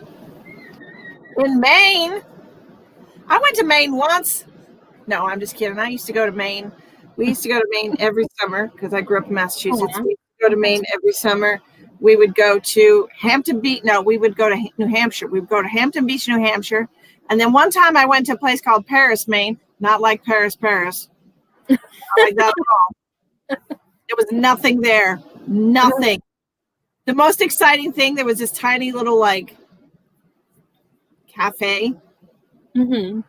In Maine. I went to Maine once. No, I'm just kidding. I used to go to Maine. We used to go to Maine every summer because I grew up in Massachusetts. We used to go to Maine every summer. We would go to Hampton Beach. No, we would go to New Hampshire. We would go to Hampton Beach, New Hampshire. And then one time I went to a place called Paris, Maine. Not like Paris. Not like that at all. There was nothing there. Nothing. The most exciting thing, there was this tiny little like cafe. Mm-hmm.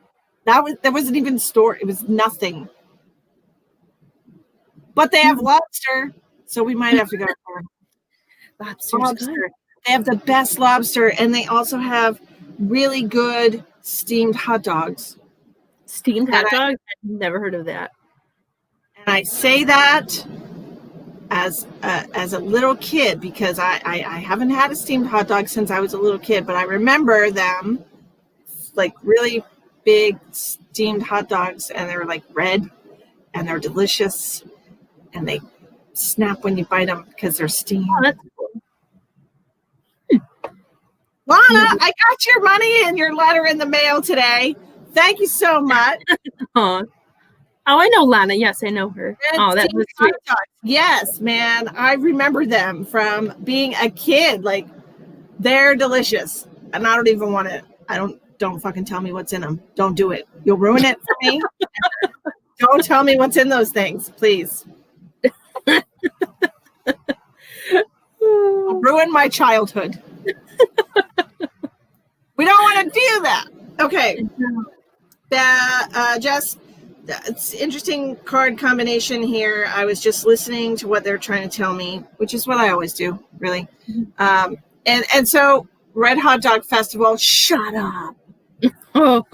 There wasn't even a store. It was nothing. But they have lobster, so we might have to go there. Lobster. They have the best lobster, and they also have really good steamed hot dogs. Steamed hot dogs? I've never heard of that. And I say that as a little kid, because I haven't had a steamed hot dog since I was a little kid, but I remember them like really big steamed hot dogs, and they're like red, and they're delicious, and they snap when you bite them because they're steamed. Oh, that's cool. Lana, I got your money and your letter in the mail today. Thank you so much. Oh, I know Lana. Yes, I know her. Oh, that was sweet. Yes, man. I remember them from being a kid. Like, they're delicious. And I don't even want to, don't fucking tell me what's in them. Don't do it. You'll ruin it for me. Don't tell me what's in those things, please. You'll ruin my childhood. We don't want to do that. Okay. Jess, it's interesting card combination here. I was just listening to what they're trying to tell me, which is what I always do, really. And so Red Hot Dog Festival, shut up. Oh.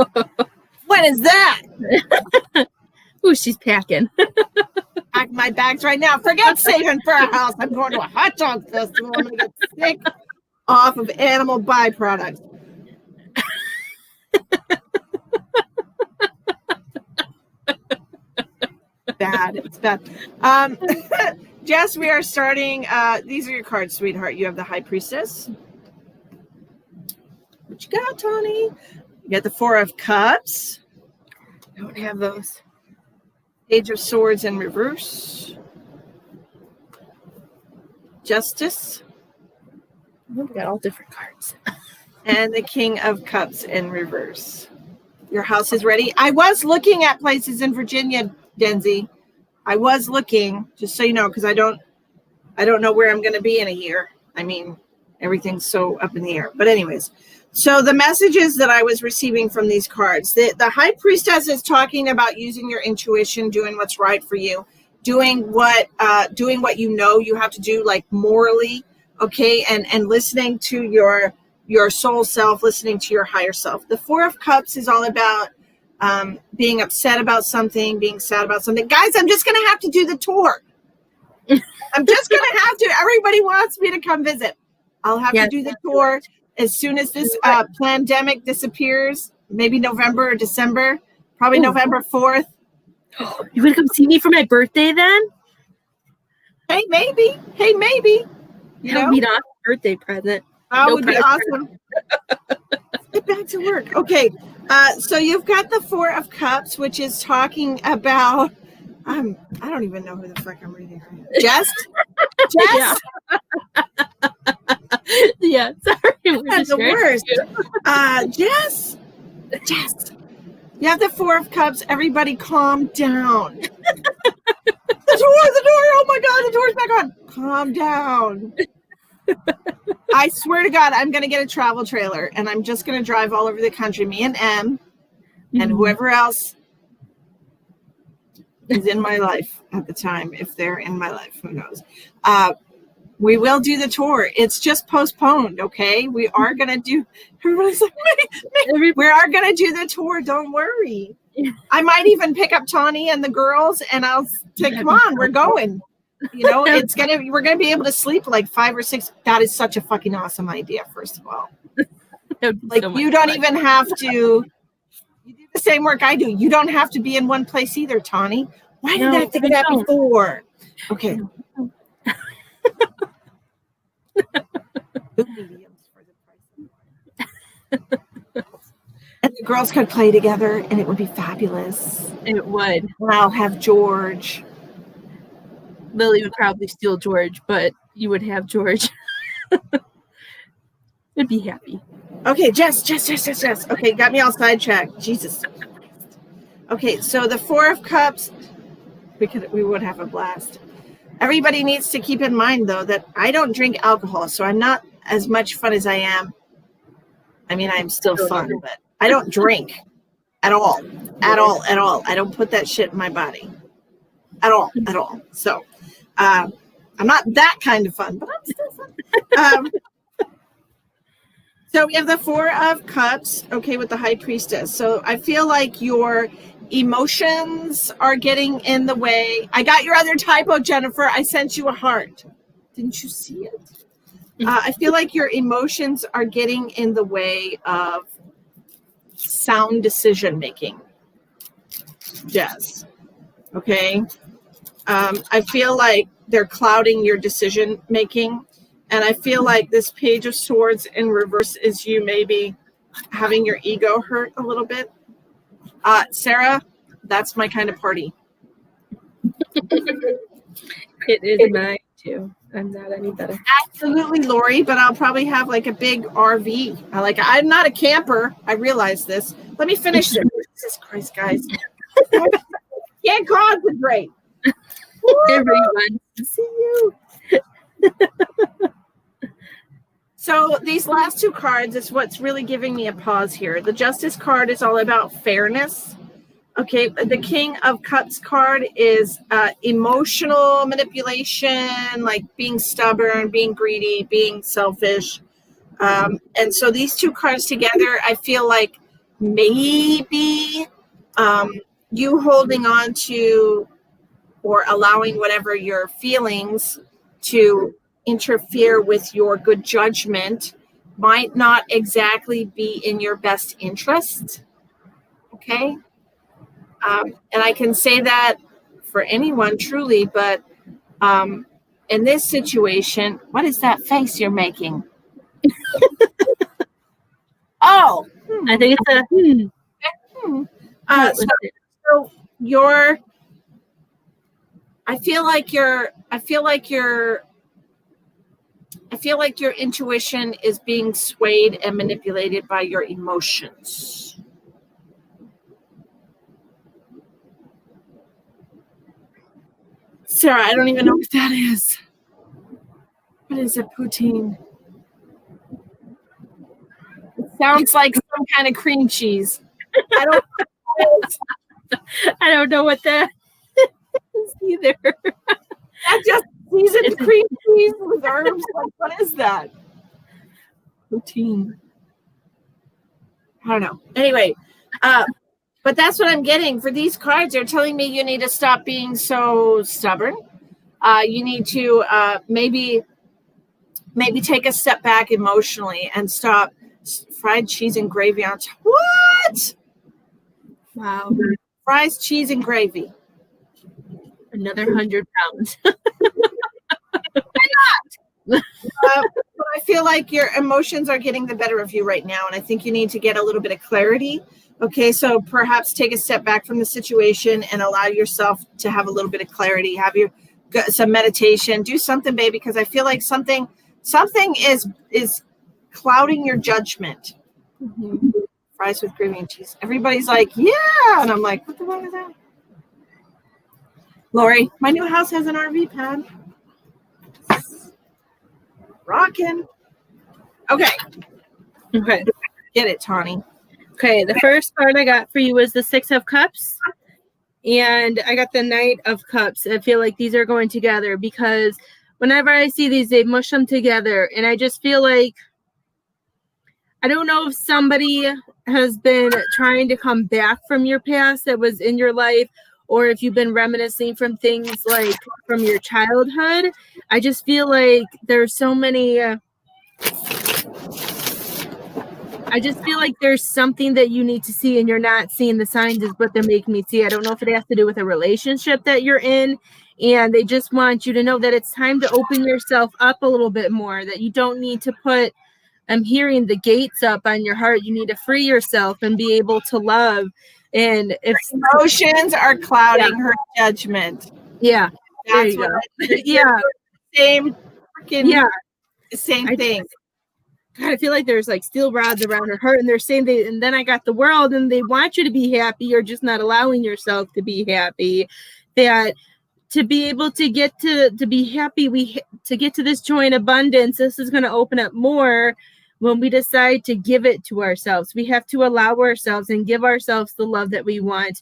When is that? Ooh, she's packing. Pack my bags right now. Forget saving for a house. I'm going to a hot dog festival. I'm going to get sick off of animal byproducts. Bad. It's bad. Jess, we are starting. These are your cards, sweetheart. You have the High Priestess. What you got, Tony? You got the Four of Cups. I don't have those. Page of Swords in reverse. Justice. We got all different cards. And the King of Cups in reverse. Your house is ready. I was looking at places in Virginia, Denzi. I was looking, just so you know, because I don't know where I'm going to be in a year. I mean, everything's so up in the air. But anyways, so the messages that I was receiving from these cards, the High Priestess is talking about using your intuition, doing what's right for you, doing what you know you have to do, like morally, okay, and listening to your soul self, listening to your higher self. The Four of Cups is all about being upset about something, being sad about something. Guys, I'm just going to have to do the tour. I'm just going to have to. Everybody wants me to come visit. I'll have to do the tour as soon as this pandemic disappears, maybe November or December, probably November 4th. You want to come see me for my birthday then? Hey, maybe. You know? Be an awesome birthday present. That would be awesome. Let's get back to work. Okay. So you've got the Four of Cups, which is talking about, I don't even know who the fuck I'm reading right now. Jess? Jess? Yeah, sorry. That's the worst. Jess? You have the Four of Cups. Everybody calm down. The door. Oh my God, the door's back on. Calm down. I swear to God, I'm going to get a travel trailer and I'm just going to drive all over the country, me and Em and whoever else is in my life at the time. If they're in my life, who knows? We will do the tour. It's just postponed, okay? We are going to do, everybody's like, we are going to do the tour. Don't worry. I might even pick up Tawny and the girls and I'll say, come on, we're going. You know, we're gonna be able to sleep like 5 or 6. That is such a fucking awesome idea, first of all. Like so you don't even have to, you do the same work I do. You don't have to be in one place either, Tawny. Why did I think of that before? Okay. And the girls could play together and it would be fabulous. It would. And I'll have George. Lily would probably steal George, but you would have George. Would be happy. Okay, Jess. Okay, got me all sidetracked. Jesus. Okay, so the Four of Cups, we would have a blast. Everybody needs to keep in mind, though, that I don't drink alcohol, so I'm not as much fun as I am. I mean, I'm still fun, but I don't drink at all. I don't put that shit in my body. At all. So, I'm not that kind of fun, but I'm still fun. So we have the Four of Cups, okay, with the High Priestess. So I feel like you're emotions are getting in the way. I got your other typo, Jennifer. I sent you a heart. Didn't you see it? I feel like your emotions are getting in the way of sound decision making. Yes. Okay. I feel like they're clouding your decision making. And I feel like this Page of Swords in reverse is you maybe having your ego hurt a little bit. Sarah, that's my kind of party. It is mine too. I'm not any better. Absolutely, Lori, but I'll probably have like a big RV. I'm not a camper. I realize this. Let me finish this. Jesus Christ, guys. Can't concentrate. Everyone, see you. So these last two cards is what's really giving me a pause here. The Justice card is all about fairness. Okay, the King of Cups card is emotional manipulation, like being stubborn, being greedy, being selfish. And so these two cards together, I feel like maybe you holding on to or allowing whatever your feelings to interfere with your good judgment might not exactly be in your best interest. Okay. And I can say that for anyone truly, but in this situation, what is that face you're making? Oh, I think it's a so you're, I feel like your intuition is being swayed and manipulated by your emotions. Sarah, I don't even know what that is. What is a poutine? It sounds like some kind of cream cheese. I don't know what that is either. That just seasoned cream cheese with herbs. Like, what is that? Poutine. I don't know. Anyway, but that's what I'm getting for these cards. They're telling me you need to stop being so stubborn. You need to maybe take a step back emotionally and stop fried cheese and gravy on top. What? Wow. Fries, cheese, and gravy. Another 100 pounds. But I feel like your emotions are getting the better of you right now, and I think you need to get a little bit of clarity. Okay, so perhaps take a step back from the situation and allow yourself to have a little bit of clarity. Have some meditation, do something, baby, because I feel like something is clouding your judgment. Mm-hmm. Fries with gravy and cheese. Everybody's like, yeah, and I'm like, what the hell is that? Lori, my new house has an RV pad. Rockin'. Okay. Get it, Tawny. Okay, the first card I got for you was the Six of Cups. And I got the Knight of Cups. I feel like these are going together because whenever I see these, they mush them together. And I just feel like, I don't know if somebody has been trying to come back from your past that was in your life, or if you've been reminiscing from things like from your childhood. I just feel like there's so many, I just feel like there's something that you need to see and you're not seeing the signs is what they're making me see. I don't know if it has to do with a relationship that you're in, and they just want you to know that it's time to open yourself up a little bit more, that you don't need to put, I'm hearing the gates up on your heart. You need to free yourself and be able to love. And if emotions are clouding her judgment. Yeah. That's what same thing. God, I feel like there's like steel rods around her heart, and they're saying and then I got the world, and they want you to be happy. You're just not allowing yourself to be happy. That to be able to get to be happy, to get to this joy and abundance, this is going to open up more when we decide to give it to ourselves. We have to allow ourselves and give ourselves the love that we want.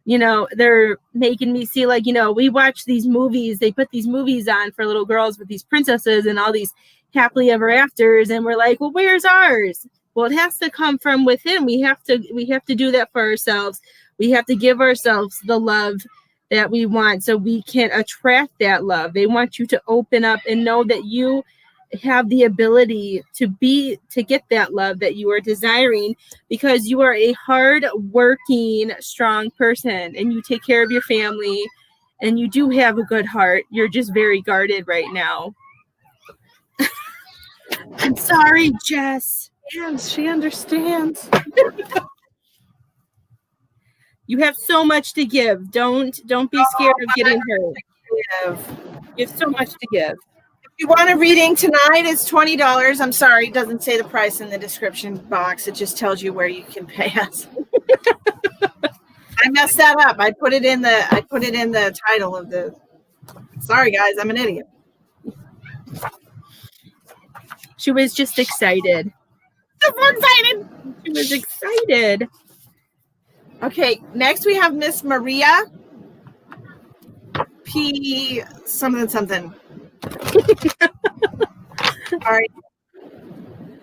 You know, they're making me see, like, you know, we watch these movies, they put these movies on for little girls with these princesses and all these happily ever afters, and we're like, well, where's ours? Well, it has to come from within. We have to do that for ourselves. We have to give ourselves the love that we want so we can attract that love. They want you to open up and know that you have the ability to get that love that you are desiring, because you are a hard working, strong person and you take care of your family and you do have a good heart. You're just very guarded right now. I'm sorry, Jess. Yes, she understands. You have so much to give. Don't be scared of getting hurt. You have so much to give. If you want a reading tonight, it's $20. I'm sorry, it doesn't say the price in the description box. It just tells you where you can pay us. I messed that up. I put it in the title of the. Sorry, guys, I'm an idiot. She was just excited. She was excited. Okay, next we have Miss Maria P. something. Sorry.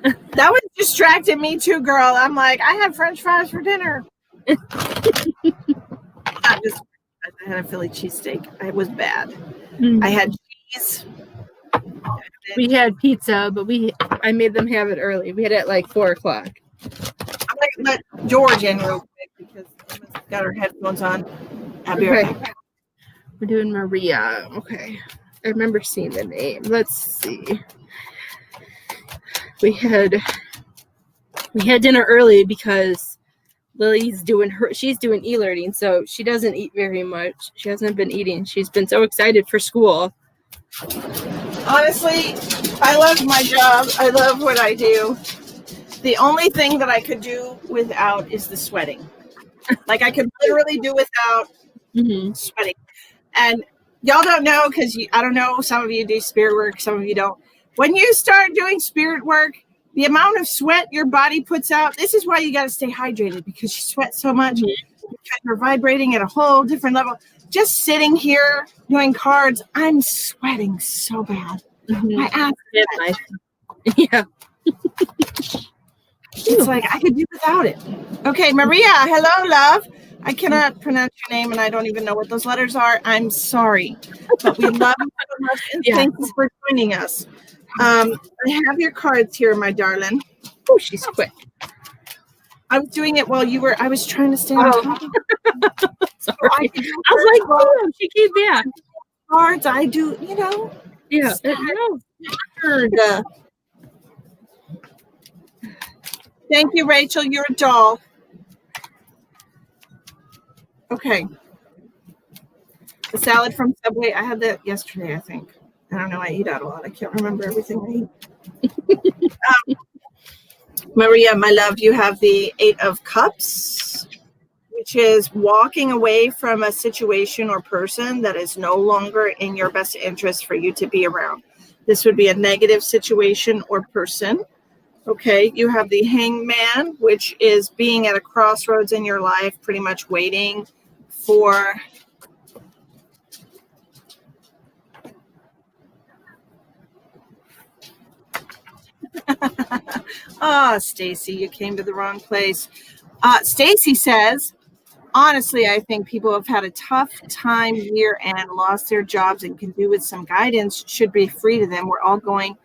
That was distracting me too, girl. I'm like, I had French fries for dinner. I had a Philly cheesesteak. It was bad. Mm. I had cheese. We had pizza, but I made them have it early. We had it at like 4:00. I'm going to let George in real quick because Emma's got her headphones on. I'll be right back. We're doing Maria. Okay. I remember seeing the name. Let's see. We had dinner early because Lily's she's doing e-learning, so she doesn't eat very much. She hasn't been eating. She's been so excited for school. Honestly, I love my job. I love what I do. The only thing that I could do without is the sweating. Like I could literally do without sweating. And y'all don't know because I don't know, some of you do spirit work, some of you don't. When you start doing spirit work, the amount of sweat your body puts out, this is why you got to stay hydrated, because you sweat so much. Because you're vibrating at a whole different level. Just sitting here doing cards, I'm sweating so bad. My ass. Yeah. It's like I could do without it. Okay, Maria, hello, love. I cannot pronounce your name, and I don't even know what those letters are. I'm sorry, but we love you so much, and thank you for joining us. I have your cards here, my darling. Oh, she's quick. I was doing it while I was trying to stay on top of it. Sorry. I was like, oh, she came back. Cards, I do, you know. Yeah. Thank you, Rachel. You're a doll. Okay. The salad from Subway. I had that yesterday, I think. I don't know. I eat out a lot. I can't remember everything I eat. Maria, my love, you have the 8 of Cups, which is walking away from a situation or person that is no longer in your best interest for you to be around. This would be a negative situation or person. Okay, you have the Hangman, which is being at a crossroads in your life, pretty much waiting for Stacy, you came to the wrong place. Stacy says, honestly, I think people have had a tough time year and lost their jobs and can do with some guidance should be free to them. We're all going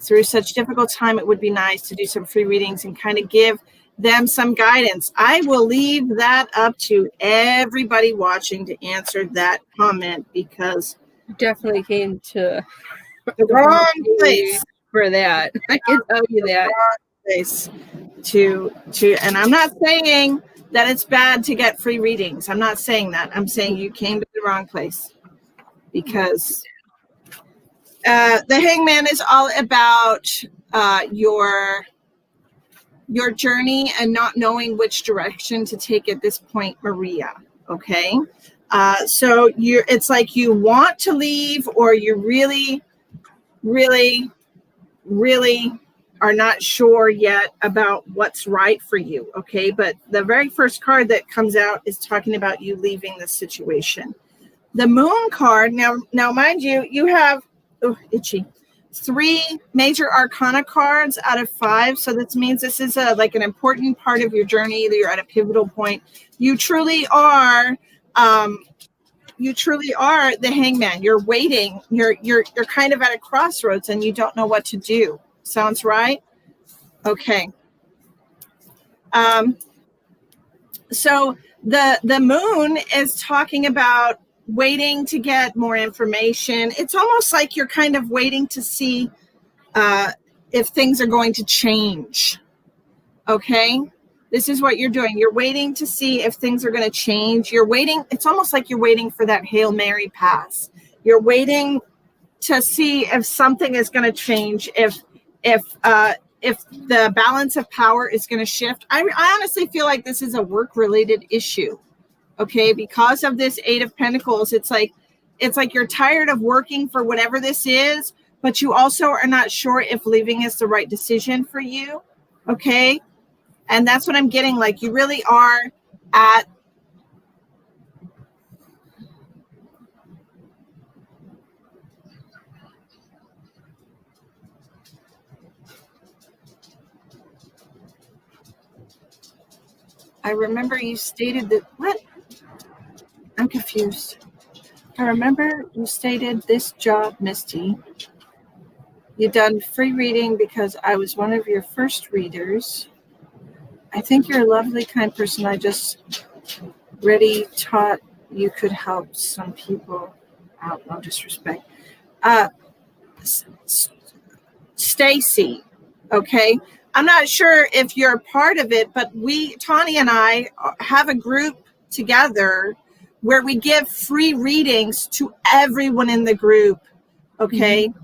through such difficult time. It would be nice to do some free readings and kind of give them some guidance. I will leave that up to everybody watching to answer that comment, because definitely came to the wrong place for that. I can tell you that. Place and I'm not saying that it's bad to get free readings. I'm not saying that. I'm saying you came to the wrong place, because the Hangman is all about your journey and not knowing which direction to take at this point, Maria. Okay, so it's like you want to leave, or you really are not sure yet about what's right for you. Okay, but the very first card that comes out is talking about you leaving the situation. The Moon card, now mind you, you have itchy 3 major arcana cards out of 5. So this means this is like an important part of your journey, that you're at a pivotal point. You truly are the hangman. You're waiting. You're kind of at a crossroads and you don't know what to do. Sounds right? Okay. So the moon is talking about waiting to get more information. It's almost like you're kind of waiting to see if things are going to change. Okay? This is what you're doing. You're waiting to see if things are going to change. You're waiting. It's almost like you're waiting for that Hail Mary pass. You're waiting to see if something is going to change, if the balance of power is going to shift. I honestly feel like this is a work-related issue. Okay, because of this 8 of Pentacles, it's like you're tired of working for whatever this is, but you also are not sure if leaving is the right decision for you. Okay, and that's what I'm getting. Like, you really are at I remember you stated that, what? I'm confused. I remember you stated this job, Misty. You done free reading because I was one of your first readers. I think you're a lovely, kind person. I just really taught you could help some people out. No disrespect. Stacy, okay? I'm not sure if you're a part of it, but Tawny and I have a group together where we give free readings to everyone in the group, okay? Mm-hmm.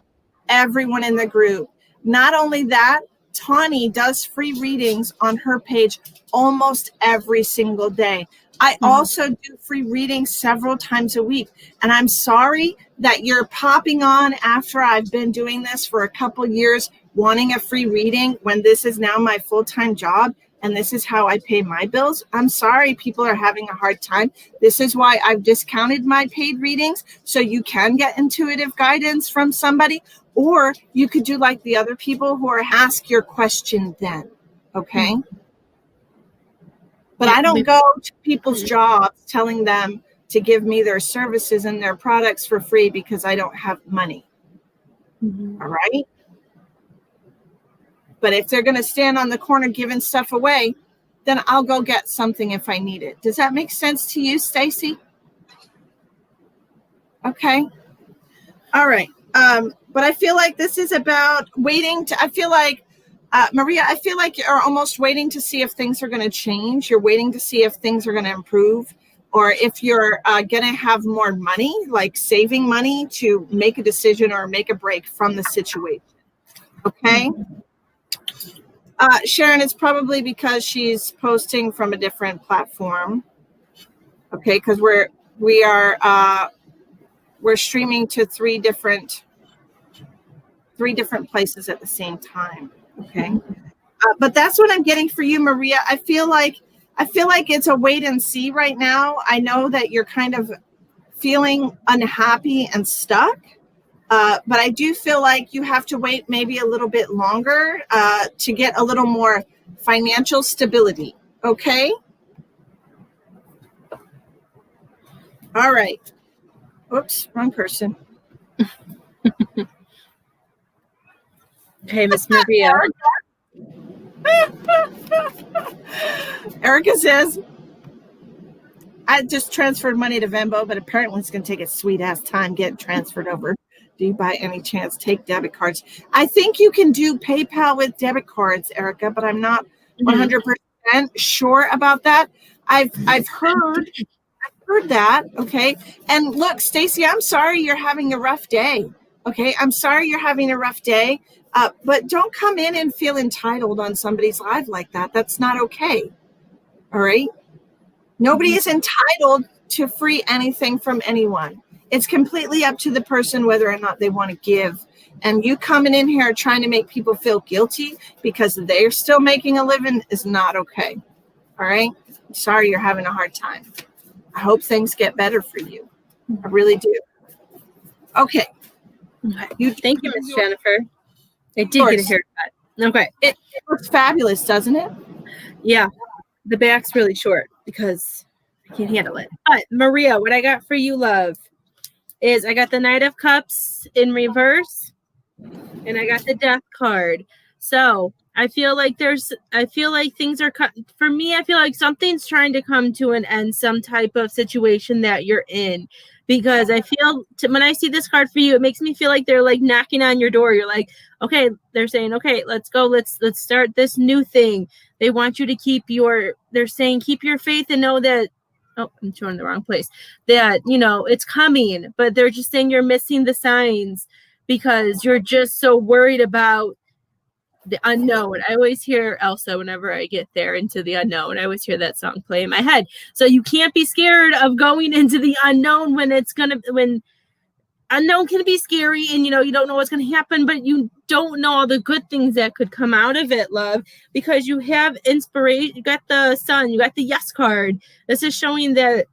Everyone in the group. Not only that, Tawny does free readings on her page almost every single day. I also do free readings several times a week. And I'm sorry that you're popping on after I've been doing this for a couple years, wanting a free reading when this is now my full-time job and this is how I pay my bills. I'm sorry people are having a hard time. This is why I've discounted my paid readings, so you can get intuitive guidance from somebody, or you could do like the other people who are ask your question then, okay? Mm-hmm. But I don't go to people's jobs telling them to give me their services and their products for free because I don't have money. Mm-hmm. All right? But if they're going to stand on the corner giving stuff away, then I'll go get something if I need it. Does that make sense to you, Stacy? Okay. All right. But I feel like this is about waiting to, I feel like, Maria, I feel like you're almost waiting to see if things are going to change. You're waiting to see if things are going to improve, or if you're going to have more money, like saving money to make a decision or make a break from the situation. Okay. Sharon, it's probably because she's posting from a different platform. Okay. Because we're streaming to three different places at the same time. Okay. But that's what I'm getting for you, Maria. I feel like it's a wait and see right now. I know that you're kind of feeling unhappy and stuck, but I do feel like you have to wait maybe a little bit longer to get a little more financial stability. Okay. All right. Oops, wrong person. Hey, Miss Maria. Erica says, I just transferred money to Venmo, but apparently it's going to take a sweet ass time getting transferred over. Do you by any chance take debit cards? I think you can do PayPal with debit cards, Erica, but I'm not 100% sure about that. I've heard that. Okay. And look, Stacy, I'm sorry you're having a rough day. Okay. I'm sorry you're having a rough day. But don't come in and feel entitled on somebody's life like that. That's not okay. All right. Nobody is entitled to free anything from anyone. It's completely up to the person whether or not they want to give. And you coming in here trying to make people feel guilty because they're still making a living is not okay. All right. Sorry you're having a hard time. I hope things get better for you. I really do. Okay. Thank you, Miss Jennifer. I did get a haircut. Okay. It looks fabulous, doesn't it? Yeah. The back's really short because I can't handle it. But Maria, what I got for you, love, is I got the Knight of Cups in reverse and I got the Death card. So I feel like things are for me. I feel like something's trying to come to an end, some type of situation that you're in, because I feel when I see this card for you, it makes me feel like they're like knocking on your door. You're like, okay, they're saying, okay, let's go. Let's start this new thing. They want you to keep your faith and know that, oh, I'm showing the wrong place, that, it's coming, but they're just saying you're missing the signs because you're just so worried about the unknown. I always hear Elsa whenever I get there into the unknown. I always hear that song play in my head. So you can't be scared of going into the unknown when unknown can be scary and you don't know what's going to happen, but you don't know all the good things that could come out of it, love, because you have inspiration. You got the sun, you got the yes card. This is showing that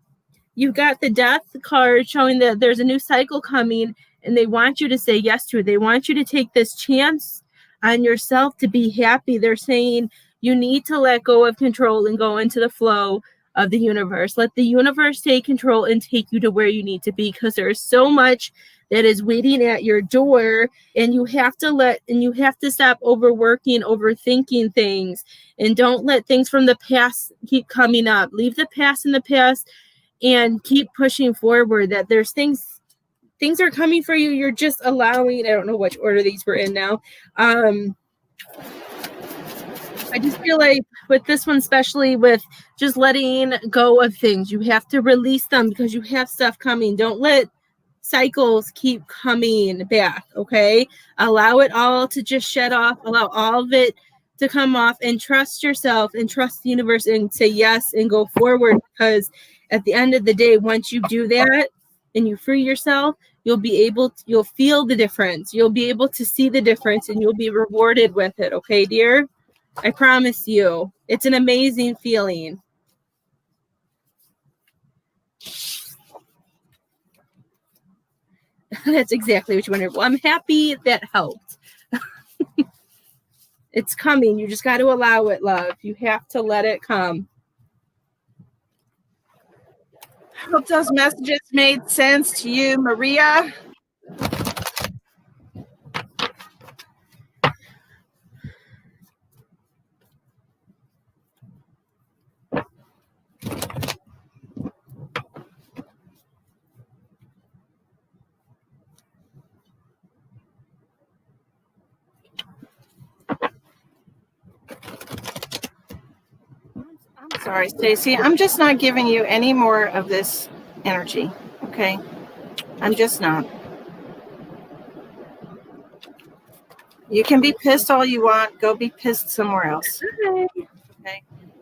you got the death card, showing that there's a new cycle coming and they want you to say yes to it. They want you to take this chance on yourself to be happy. They're saying you need to let go of control and go into the flow of the universe. Let the universe take control and take you to where you need to be, because there is so much that is waiting at your door, and you have to stop overworking, overthinking things, and don't let things from the past keep coming up. Leave the past in the past and keep pushing forward. That there's things are coming for you. You're just allowing, I don't know which order these were in now. I just feel like with this one, especially with just letting go of things, you have to release them because you have stuff coming. Don't let cycles keep coming back, okay? Allow it all to just shed off. Allow all of it to come off and trust yourself and trust the universe and say yes and go forward, because at the end of the day, once you do that and you free yourself, you'll feel the difference. You'll be able to see the difference and you'll be rewarded with it. Okay, dear? I promise you. It's an amazing feeling. That's exactly what you wanted. Well, I'm happy that helped. It's coming. You just got to allow it, love. You have to let it come. Hope those messages made sense to you, Maria. I'm sorry, Stacy. I'm just not giving you any more of this energy, okay? I'm just not. You can be pissed all you want. Go be pissed somewhere else. Okay?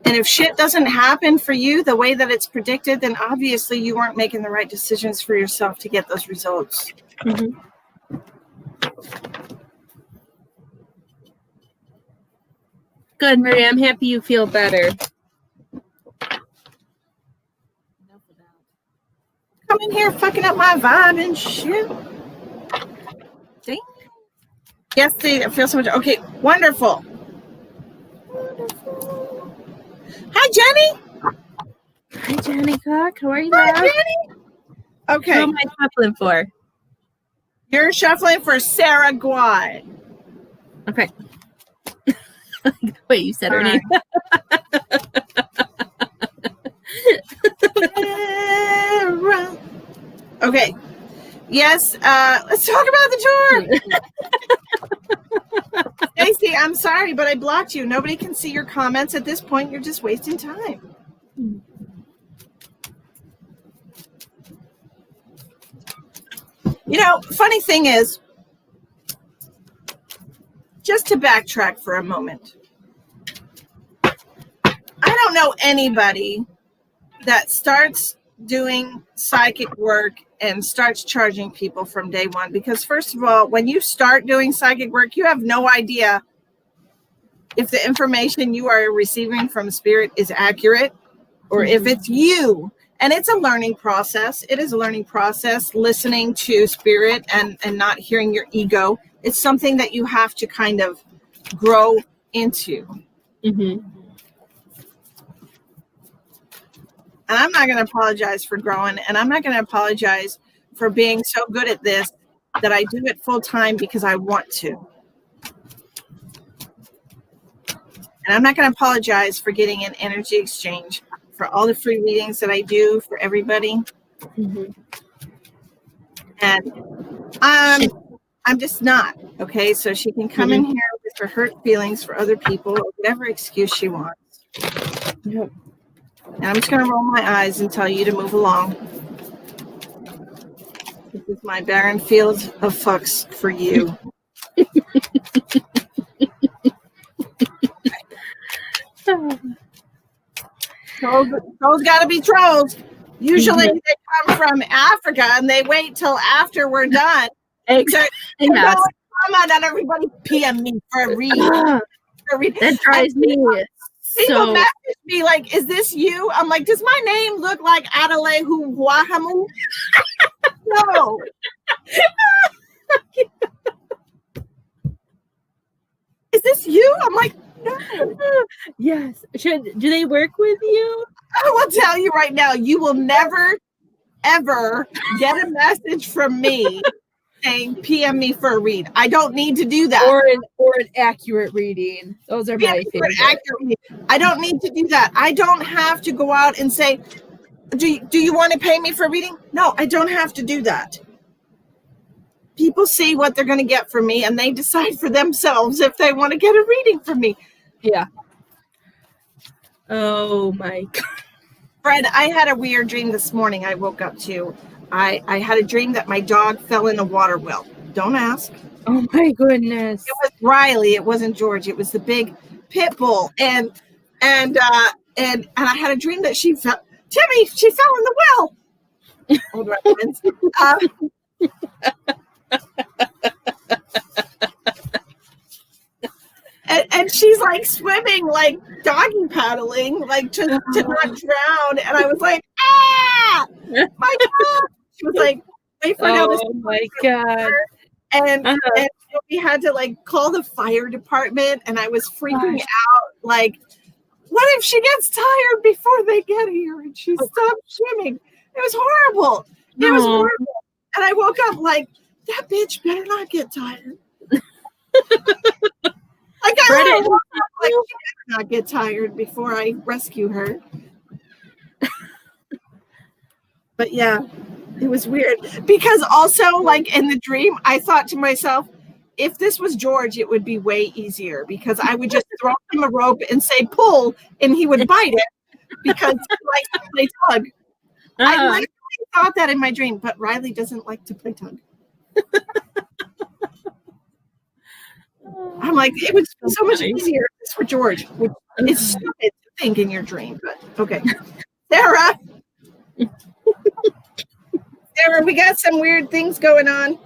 And if shit doesn't happen for you the way that it's predicted, then obviously you weren't making the right decisions for yourself to get those results. Mm-hmm. Good, Maria. I'm happy you feel better. Come in here fucking up my vibe and shit. See? Yes, see, I feel so much. Okay, wonderful. Hi, Jenny. Hi, Jenny Cook. How are you? Hi, Jenny. Okay. Who am I shuffling for? You're shuffling for Sarah Guai. Okay. Wait, you said her name. Okay. Yes. Let's talk about the tour. Stacey, I'm sorry, but I blocked you. Nobody can see your comments at this point. You're just wasting time. Funny thing is, just to backtrack for a moment, I don't know anybody that starts doing psychic work and starts charging people from day one, because first of all, when you start doing psychic work, you have no idea if the information you are receiving from spirit is accurate or if it's you And it's a learning process. It is a learning process, listening to spirit and not hearing your ego. It's something that you have to kind of grow into. Mm-hmm. And I'm not going to apologize for growing, and I'm not going to apologize for being so good at this that I do it full time because I want to. And I'm not going to apologize for getting an energy exchange for all the free readings that I do for everybody. Mm-hmm. And I'm just not. Okay, so she can come in here with her hurt feelings for other people or whatever excuse she wants. Yep. And I'm just going to roll my eyes and tell you to move along. This is my barren field of fucks for you. Trolls got to be trolls. Usually they come from Africa and they wait till after we're done. Exactly. Come on, not everybody PM me for a read. That drives me. People message me like, "Is this you?" I'm like, "Does my name look like Adelehu Wahamu?" No. Is this you? I'm like, no. Yes. Do they work with you? I will tell you right now, you will never, ever get a message from me saying PM me for a read. I don't need to do that. Or an accurate reading. Those are my favorite. I don't need to do that. I don't have to go out and say, do you want to pay me for a reading? No, I don't have to do that. People see what they're going to get from me and they decide for themselves if they want to get a reading from me. Yeah. Oh my God. Fred, I had a weird dream this morning. I woke up to. I had a dream that my dog fell in a water well. Don't ask. Oh my goodness. It was Riley. It wasn't George. It was the big pit bull. And I had a dream that she fell. Timmy, she fell in the well. Old reference. And she's like swimming, like doggy paddling, like to not drown. And I was like, ah, my God. She was like, wait for now. Oh my God. And we had to like call the fire department. And I was freaking out. Like, what if she gets tired before they get here and she stops swimming? It was horrible. It was horrible. And I woke up like, that bitch better not get tired. Like, she better not get tired before I rescue her. But yeah, it was weird. Because also, like in the dream, I thought to myself, if this was George, it would be way easier because I would just throw him a rope and say pull, and he would bite it because he likes to play tug. I literally thought that in my dream, but Riley doesn't like to play tug. I'm like, it was so much easier if this were George. Which it's stupid to think in your dream, but okay. Sarah, we got some weird things going on.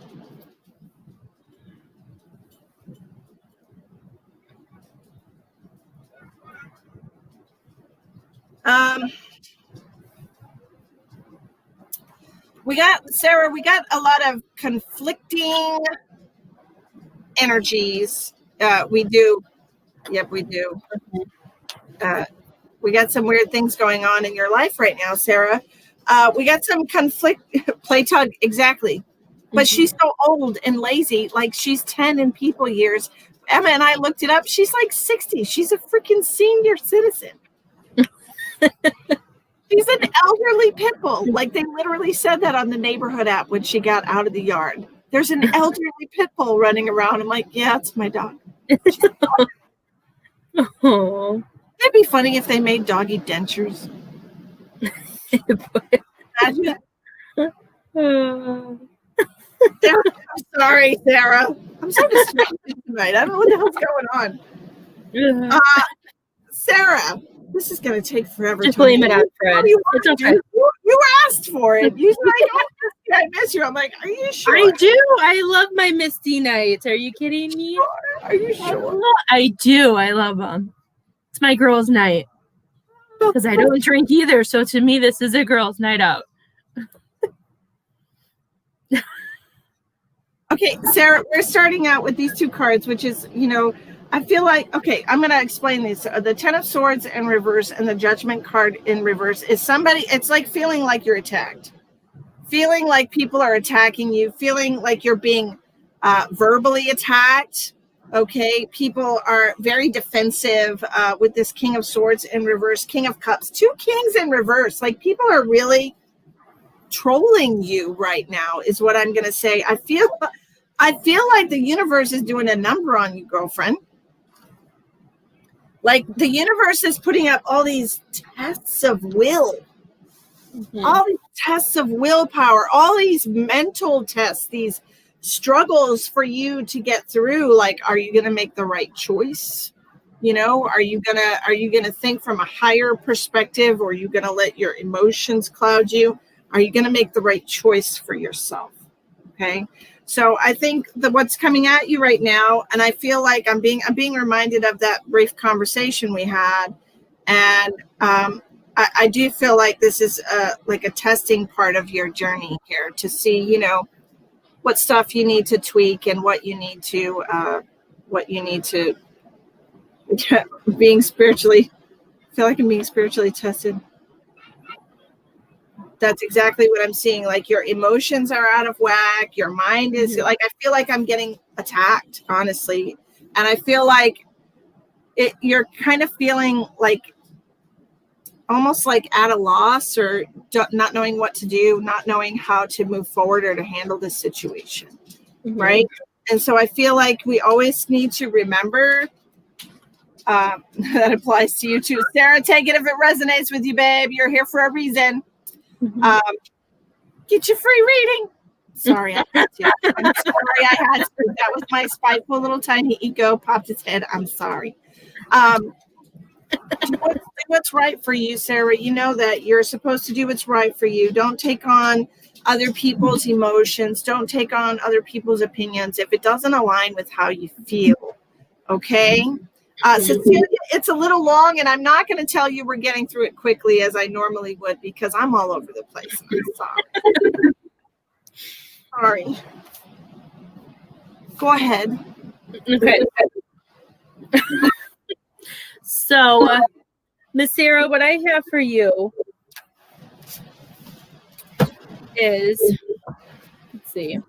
We got a lot of conflicting energies. We do. Yep, we do. We got some weird things going on in your life right now, Sarah. We got some conflict. Play tug, exactly. But she's so old and lazy. Like she's 10 in people years. Emma and I looked it up. She's like 60. She's a freaking senior citizen. She's an elderly pit bull. Like they literally said that on the neighborhood app when she got out of the yard. There's an elderly pit bull running around. I'm like, yeah, it's my dog. Oh. It'd be funny if they made doggy dentures. Imagine. Sarah, I'm sorry, Sarah. I'm so distracted tonight. I don't know what the hell's going on. Sarah, this is going to take forever. Just blame it on Fred. It's okay. You asked for it. You said, I miss you. I'm like, are you sure? I do. I love my Misty nights. Are you kidding me? Are you sure? I do. I love them. It's my girls' night. because I don't drink either. So to me, this is a girls' night out. Okay, Sarah, we're starting out with these two cards, which is, I feel like, okay, I'm going to explain these. The Ten of Swords in reverse and the Judgment card in reverse is somebody, it's like feeling like you're attacked, feeling like people are attacking you, feeling like you're being verbally attacked. Okay, people are very defensive with this King of Swords in reverse, King of Cups, two kings in reverse. Like people are really trolling you right now is what I'm going to say. I feel like the universe is doing a number on you, girlfriend. Like the universe is putting up all these tests of will, all these tests of willpower, all these mental tests, these struggles for you to get through. Like, are you going to make the right choice? Are you going to think from a higher perspective, or are you going to let your emotions cloud you? Are you going to make the right choice for yourself? Okay. So I think that what's coming at you right now, and I feel like I'm being reminded of that brief conversation we had, and I do feel like this is like a testing part of your journey here to see, what stuff you need to tweak and what you need to being spiritually. I feel like I'm being spiritually tested. That's exactly what I'm seeing. Like your emotions are out of whack. Your mind is like, I feel like I'm getting attacked, honestly. And I feel like you're kind of feeling like almost like at a loss, or not knowing what to do, not knowing how to move forward or to handle this situation. Right. And so I feel like we always need to remember that applies to you too. Sarah, take it if it resonates with you, babe. You're here for a reason. Get your free reading. Sorry, I had to. I'm sorry, I had to. That was my spiteful little tiny ego popped its head. I'm sorry. Do what's right for you, Sarah. You know that you're supposed to do what's right for you. Don't take on other people's emotions. Don't take on other people's opinions if it doesn't align with how you feel. Okay? Cecilia, it's a little long, and I'm not going to tell you we're getting through it quickly as I normally would, because I'm all over the place. I'm sorry. Go ahead. Okay. So, Miss Sarah, what I have for you is, let's see.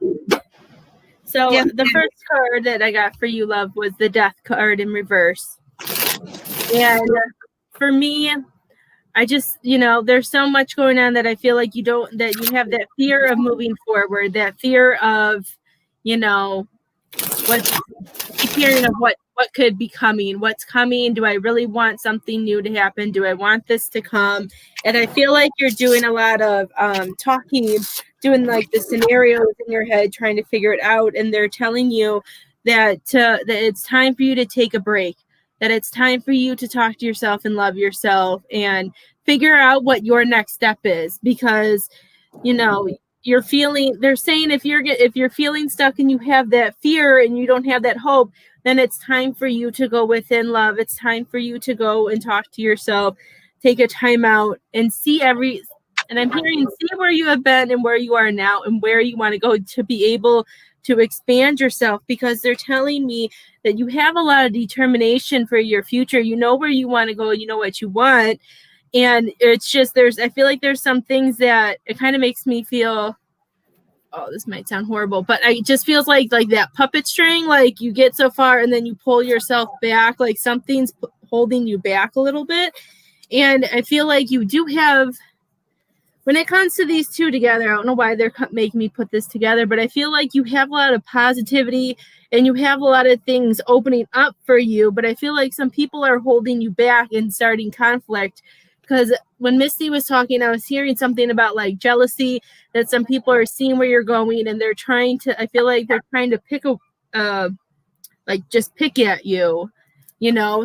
So the first card that I got for you, love, was the Death card in reverse. And for me, I just, there's so much going on that I feel like you have that fear of moving forward, that fear of, keep hearing of what could be coming, what's coming. Do I really want something new to happen? Do I want this to come? And I feel like you're doing a lot of talking, doing like the scenarios in your head, trying to figure it out. And they're telling you that it's time for you to take a break, that it's time for you to talk to yourself and love yourself and figure out what your next step is, because, they're saying if you're feeling stuck and you have that fear and you don't have that hope, then it's time for you to go within, love. It's time for you to go and talk to yourself, take a time out and and I'm hearing, see where you have been and where you are now and where you want to go to be able to expand yourself, because they're telling me that you have a lot of determination for your future. You know where you want to go, you know what you want. And it's just, I feel like there's some things that it kind of makes me feel, oh, this might sound horrible, but it just feels like that puppet string, like you get so far and then you pull yourself back, like something's holding you back a little bit. And I feel like you do have, when it comes to these two together, I don't know why they're making me put this together, but I feel like you have a lot of positivity and you have a lot of things opening up for you. But I feel like some people are holding you back and starting conflict, because when Misty was talking, I was hearing something about like jealousy, that some people are seeing where you're going and I feel like they're trying to pick just pick at you.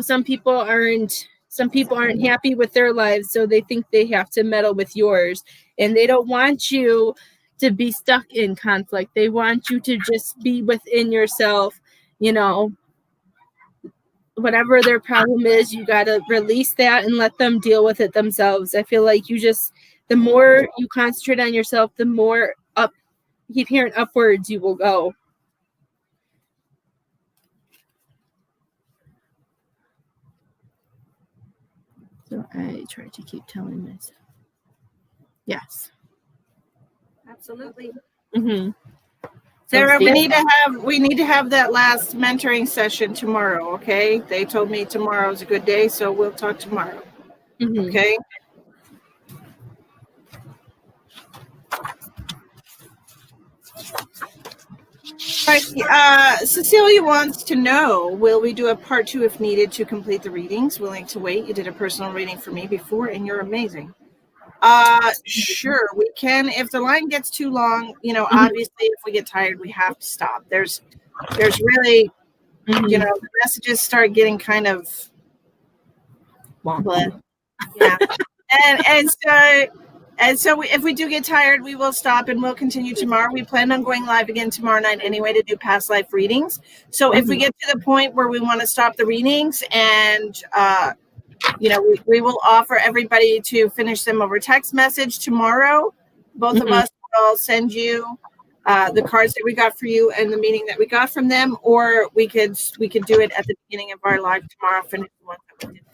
Some people aren't happy with their lives, so they think they have to meddle with yours, and they don't want you to be stuck in conflict. They want you to just be within yourself, whatever their problem is, you got to release that and let them deal with it themselves. I feel like the more you concentrate on yourself, the more up, keep hearing upwards you will go. So I try to keep telling myself. Yes. Absolutely. Mm-hmm. Sarah, we need to have that last mentoring session tomorrow, okay? They told me tomorrow is a good day, so we'll talk tomorrow. Mm-hmm. Okay? Cecilia wants to know, will we do a part 2 if needed to complete the readings? Willing to wait. You did a personal reading for me before, and you're amazing. Sure, we can. If the line gets too long, obviously, if we get tired, we have to stop. There's really, the messages start getting kind of, yeah. And so if we do get tired, we will stop and we'll continue tomorrow. We plan on going live again tomorrow night anyway to do past life readings. So if we get to the point where we want to stop the readings and, we will offer everybody to finish them over text message tomorrow. Both of us will send you the cards that we got for you and the meaning that we got from them, or we could do it at the beginning of our live tomorrow. Finish the one that we did.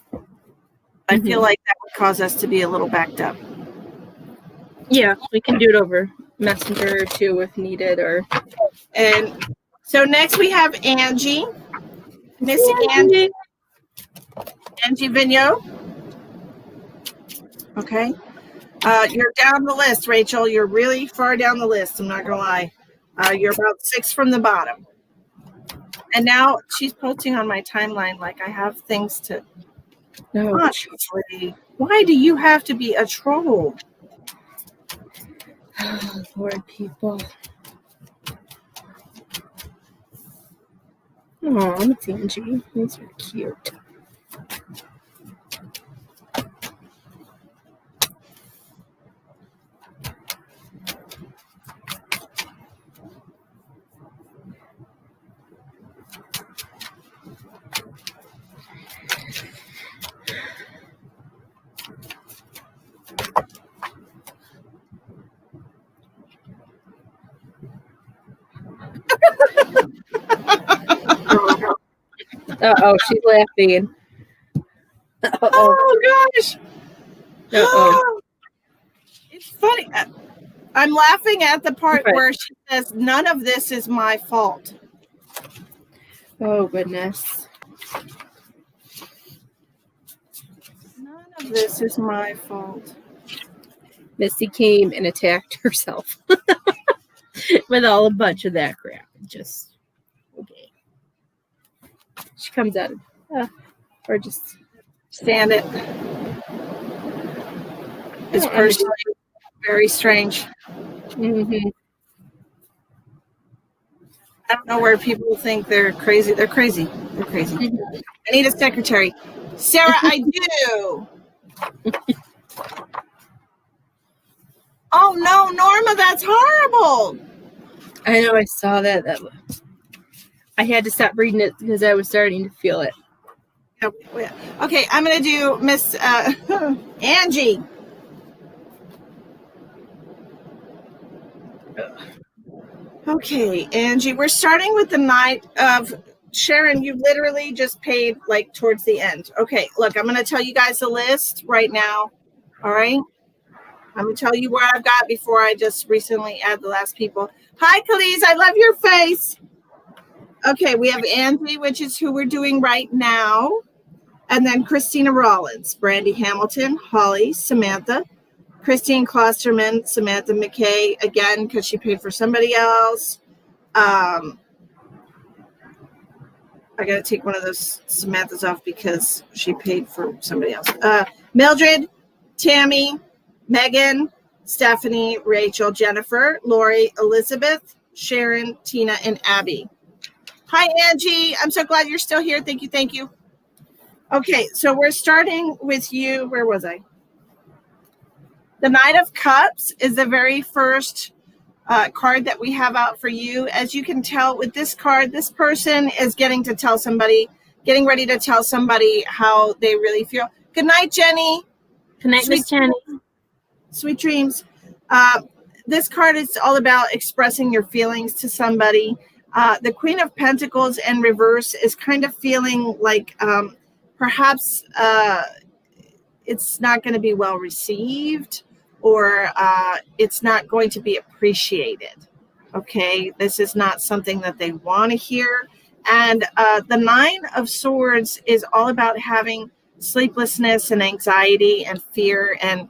I feel like that would cause us to be a little backed up. Yeah, we can do it over Messenger too if needed. And so next we have Angie. Miss Angie Vigneault. Okay. You're down the list, Rachel. You're really far down the list. I'm not going to lie. You're about 6 from the bottom. And now she's posting on my timeline like I have things to... No. Why do you have to be a troll? Oh, Lord, people. Oh, it's Angie. These are cute. Uh-oh, she's laughing. Oh gosh. Uh-oh. It's funny. I'm laughing at the part where she says, none of this is my fault. Oh, goodness. None of this is my fault. Misty came and attacked herself with a bunch of that crap. Just, okay. She comes out of, or just stand it. It's personally very strange. Mm-hmm. I don't know where people think they're crazy. They're crazy. They're crazy. Mm-hmm. I need a secretary. Sarah, I do. Oh no, Norma, that's horrible. I know, I saw that. I had to stop reading it because I was starting to feel it. Okay, I'm going to do Miss Angie. Okay, Angie, we're starting with the night of Sharon. You literally just paid like towards the end. Okay, look, I'm going to tell you guys the list right now. All right. I'm going to tell you where I've got before I just recently add the last people. Hi, Khalees. I love your face. Okay, we have Angie, which is who we're doing right now. And then Christina Rollins, Brandy Hamilton, Holly, Samantha, Christine Klosterman, Samantha McKay, again, because she paid for somebody else. I got to take one of those Samanthas off because she paid for somebody else. Mildred, Tammy, Megan, Stephanie, Rachel, Jennifer, Lori, Elizabeth, Sharon, Tina, and Abby. Hi, Angie. I'm so glad you're still here. Thank you. Thank you. Okay, so we're starting with you. Where was I? The Knight of Cups is the very first card that we have out for you. As you can tell with this card, this person is getting to tell somebody getting ready to tell somebody how they really feel. Good night, Jenny. Good night, Miss Jenny. Sweet dreams. This card is all about expressing your feelings to somebody. The Queen of Pentacles in reverse is kind of feeling like perhaps it's not going to be well received, or it's not going to be appreciated. Okay, this is not something that they want to hear. And the Nine of Swords is all about having sleeplessness and anxiety and fear, and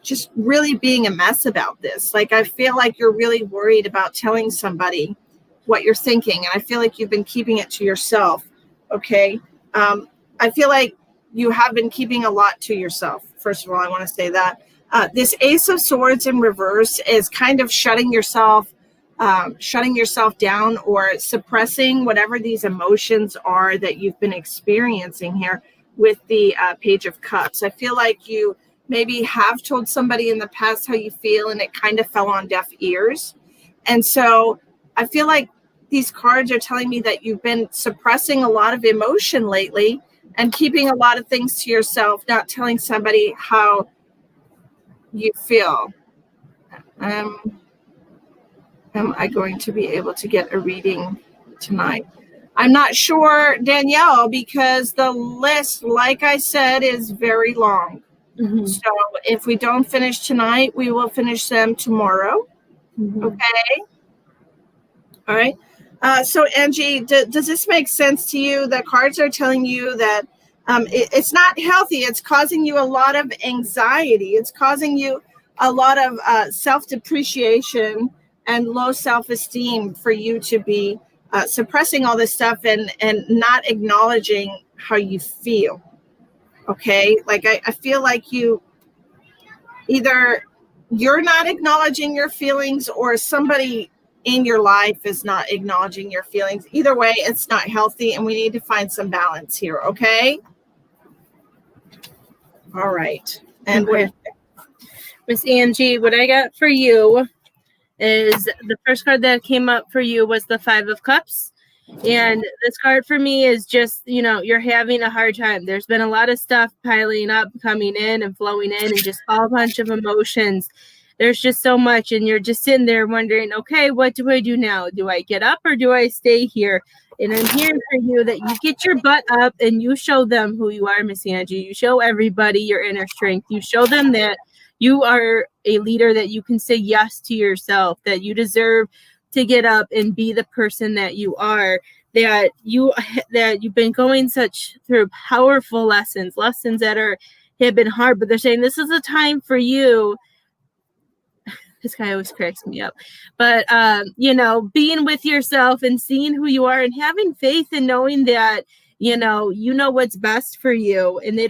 just really being a mess about this. Like, I feel like you're really worried about telling somebody what you're thinking, and I feel like you've been keeping it to yourself. Okay, I feel like you have been keeping a lot to yourself. First of all, I want to say that this Ace of Swords in reverse is kind of shutting yourself down, or suppressing whatever these emotions are that you've been experiencing here with the Page of Cups. I feel like you maybe have told somebody in the past how you feel, and it kind of fell on deaf ears. And so I feel like these cards are telling me that you've been suppressing a lot of emotion lately and keeping a lot of things to yourself, not telling somebody how you feel. Am I going to be able to get a reading tonight? I'm not sure, Danielle, because the list, like I said, is very long. Mm-hmm. So if we don't finish tonight, we will finish them tomorrow. Mm-hmm. Okay. All right. So Angie, does this make sense to you? The cards are telling you that it's not healthy. It's causing you a lot of anxiety. It's causing you a lot of self-depreciation and low self-esteem for you to be suppressing all this stuff and not acknowledging how you feel. Okay, like I feel like you're not acknowledging your feelings, or somebody in your life is not acknowledging your feelings. Either way, it's not healthy, and we need to find some balance here. Okay. All right. And Okay. Miss Angie, what I got for you is the first card that came up for you was the Five of Cups. And this card for me is just, you're having a hard time. There's been a lot of stuff piling up, coming in and flowing in, and just all a bunch of emotions. There's just so much, and you're just sitting there wondering, okay, what do I do now? Do I get up or do I stay here? And I'm hearing for you that you get your butt up and you show them who you are, Miss Angie. You show everybody your inner strength. You show them that you are a leader, that you can say yes to yourself, that you deserve to get up and be the person that you are, that you've been going through powerful lessons that have been hard, but they're saying this is a time for you. This guy always cracks me up, but being with yourself and seeing who you are and having faith and knowing that you know what's best for you, and they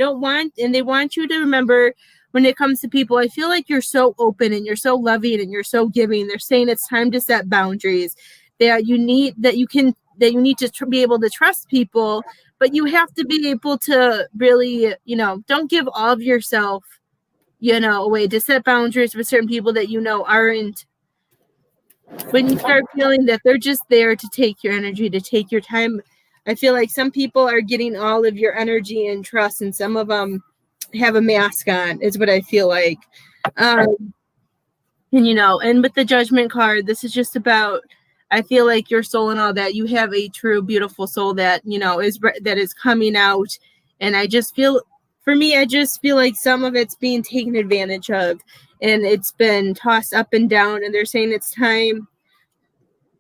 want you to remember. When it comes to people, I feel like you're so open and you're so loving and you're so giving. They're saying it's time to set boundaries, that you need to be able to trust people, but you have to be able to really, don't give all of yourself, away, to set boundaries with certain people that aren't. When you start feeling that they're just there to take your energy, to take your time, I feel like some people are getting all of your energy and trust, and some of them have a mask on, is what I feel like. And with the Judgment card, this is just about, I feel like your soul and all that. You have a true, beautiful soul that, that is coming out. And I just feel like some of it's being taken advantage of, and it's been tossed up and down, and they're saying it's time,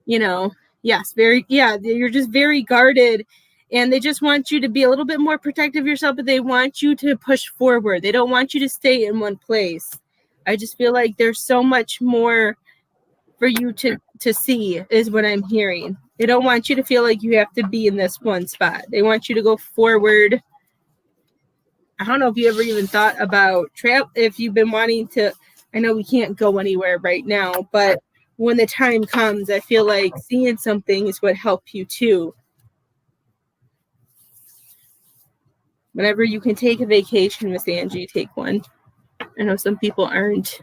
you're just very guarded. And they just want you to be a little bit more protective of yourself, but they want you to push forward. They don't want you to stay in one place. I just feel like there's so much more for you to see, is what I'm hearing. They don't want you to feel like you have to be in this one spot. They want you to go forward. I don't know if you ever even thought about travel, if you've been wanting to. I know we can't go anywhere right now, but when the time comes, I feel like seeing something is what helps you too. Whenever you can take a vacation, Miss Angie, take one. I know some people aren't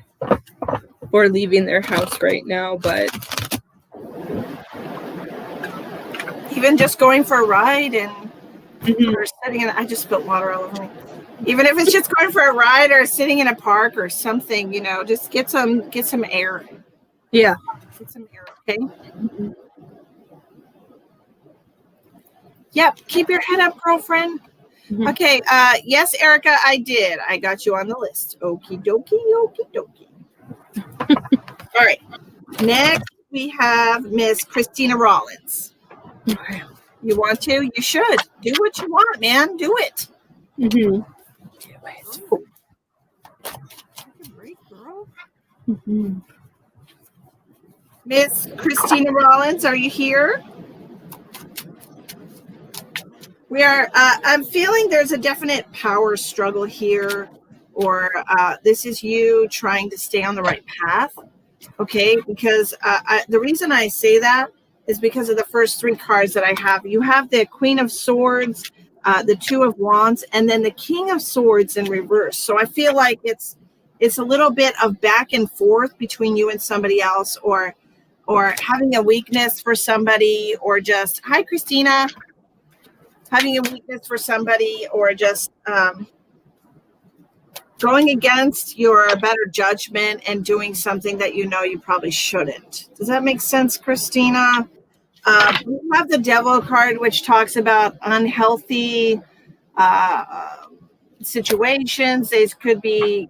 or leaving their house right now, but even just going for a ride and or sitting in, I just spilled water all over me. Even if it's just going for a ride or sitting in a park or something, just get some air. Yeah. Get some air, okay? Yep. Keep your head up, girlfriend. Mhm. Okay. Yes, Erica, I did. I got you on the list. Okie dokie, okie dokie. All right. Next, we have Miss Christina Rollins. Okay. You want to? You should. Do what you want, man. Do it. Mm-hmm. Take a break, girl. Mm-hmm. Miss Christina Rollins, are you here? We are. I'm feeling there's a definite power struggle here, or this is you trying to stay on the right path. Okay, because the reason I say that is because of the first three cards that I have. You have the Queen of Swords, the Two of Wands, and then the King of Swords in reverse. So I feel like it's a little bit of back and forth between you and somebody else, or having a weakness for somebody, or just, hi, Christina, having a weakness for somebody, or just going against your better judgment and doing something that you probably shouldn't. Does that make sense, Christina? We have the Devil card, which talks about unhealthy situations. These could be,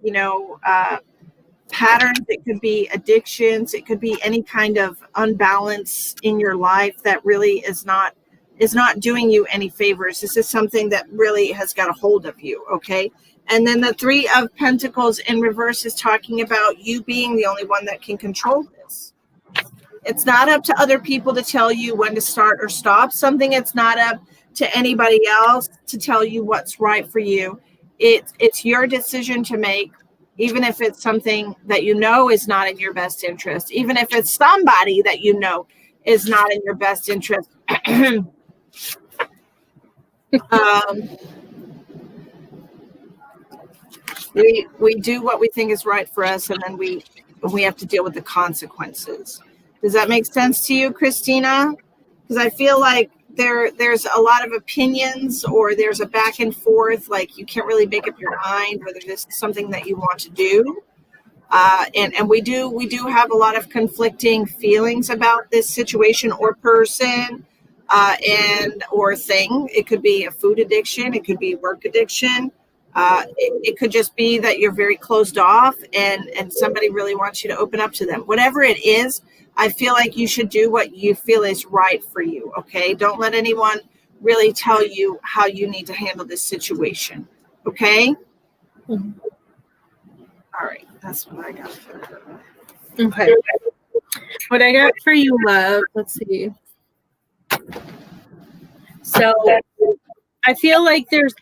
patterns. It could be addictions. It could be any kind of unbalance in your life that really is not doing you any favors. This is something that really has got a hold of you. Okay. And then the Three of Pentacles in reverse is talking about you being the only one that can control this. It's not up to other people to tell you when to start or stop something. It's not up to anybody else to tell you what's right for you. It's your decision to make, even if it's something that is not in your best interest, even if it's somebody that is not in your best interest. We do what we think is right for us, and then we have to deal with the consequences. Does that make sense to you, Christina? Because I feel like there's a lot of opinions, or there's a back and forth, like you can't really make up your mind whether this is something that you want to do. And we do have a lot of conflicting feelings about this situation or person, or thing. It could be a food addiction. It could be work addiction. It could just be that you're very closed off, and somebody really wants you to open up to them. Whatever it is, I feel like you should do what you feel is right for you. Okay. Don't let anyone really tell you how you need to handle this situation. Okay. Mm-hmm. All right. That's what I got for her. Okay. What I got for you, love, let's see. So I feel like there's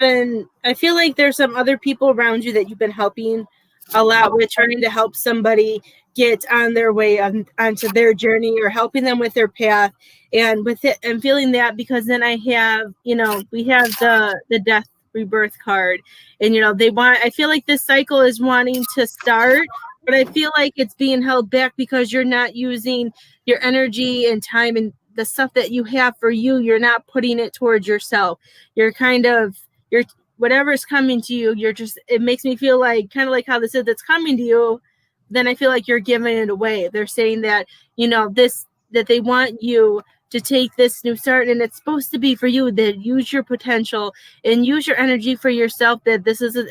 some other people around you that you've been helping a lot with, trying to help somebody get on their way onto their journey, or helping them with their path. And with it, I'm feeling that because then I have, we have the death rebirth card, and I feel like this cycle is wanting to start, but I feel like it's being held back because you're not using your energy and time, and the stuff that you have for you, you're not putting it towards yourself. You're whatever's coming to you, it makes me feel like, kind of like how this is, that's coming to you, then I feel like you're giving it away. They're saying that, that they want you to take this new start, and it's supposed to be for you, that use your potential and use your energy for yourself. That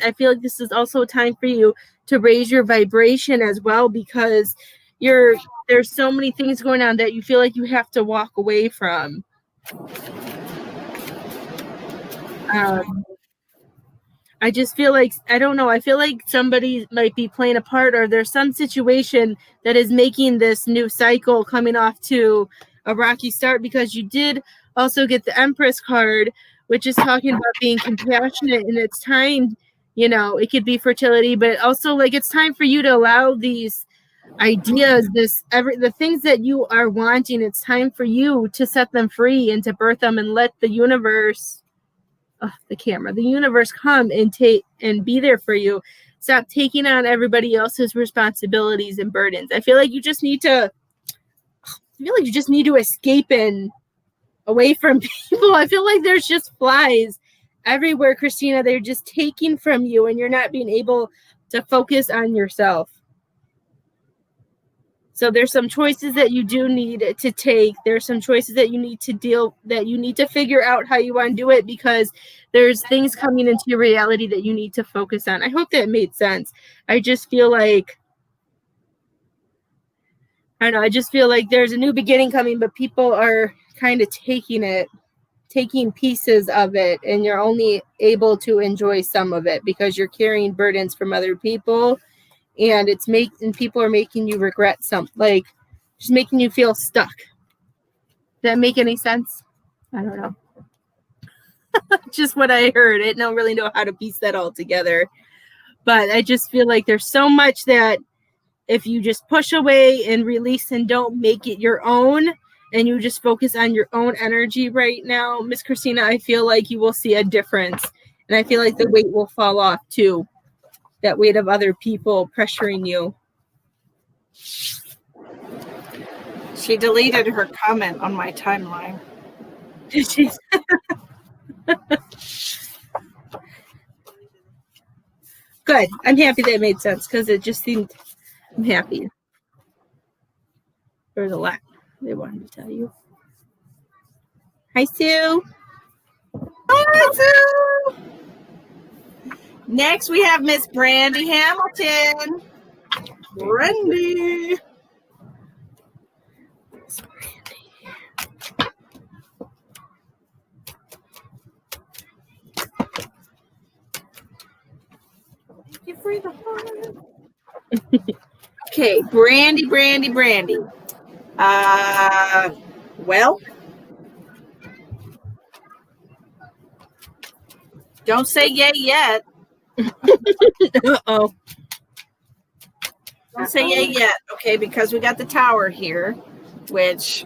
I feel like this is also a time for you to raise your vibration as well, because there's so many things going on that you feel like you have to walk away from. I just feel like, I don't know, I feel like somebody might be playing a part, or there's some situation that is making this new cycle coming off to a rocky start, because you did also get the Empress card, which is talking about being compassionate, and it's time, it could be fertility, but also like it's time for you to allow these ideas, the things that you are wanting, it's time for you to set them free and to birth them, and let the universe, the universe come and take and be there for you. Stop taking on everybody else's responsibilities and burdens. I feel like you just need to escape and away from people. I feel like there's just flies everywhere, Christina. They're just taking from you, and you're not being able to focus on yourself. So there's some choices that you do need to take. There's some choices that you need to figure out how you want to do it, because there's things coming into your reality that you need to focus on. I hope that made sense. I just feel like, I don't know, I just feel like there's a new beginning coming, but people are kind of taking pieces of it, and you're only able to enjoy some of it because you're carrying burdens from other people. And people are making you regret like just making you feel stuck. Does that make any sense? I don't know. Just what I heard. I don't really know how to piece that all together. But I just feel like there's so much that if you just push away and release and don't make it your own, and you just focus on your own energy right now, Miss Christina, I feel like you will see a difference. And I feel like the weight will fall off too. That weight of other people pressuring you. She deleted her comment on my timeline. Good. I'm happy that made sense, because it just seemed, I'm happy. There's a lot they wanted to tell you. Hi, Sue. Hi, Sue. Next, we have Miss Brandy Hamilton. Brandy. Thank you for the heart. Okay, Brandy. Well, don't say yay yet. Uh-oh. Don't say yay yet, okay, because we got the Tower here, which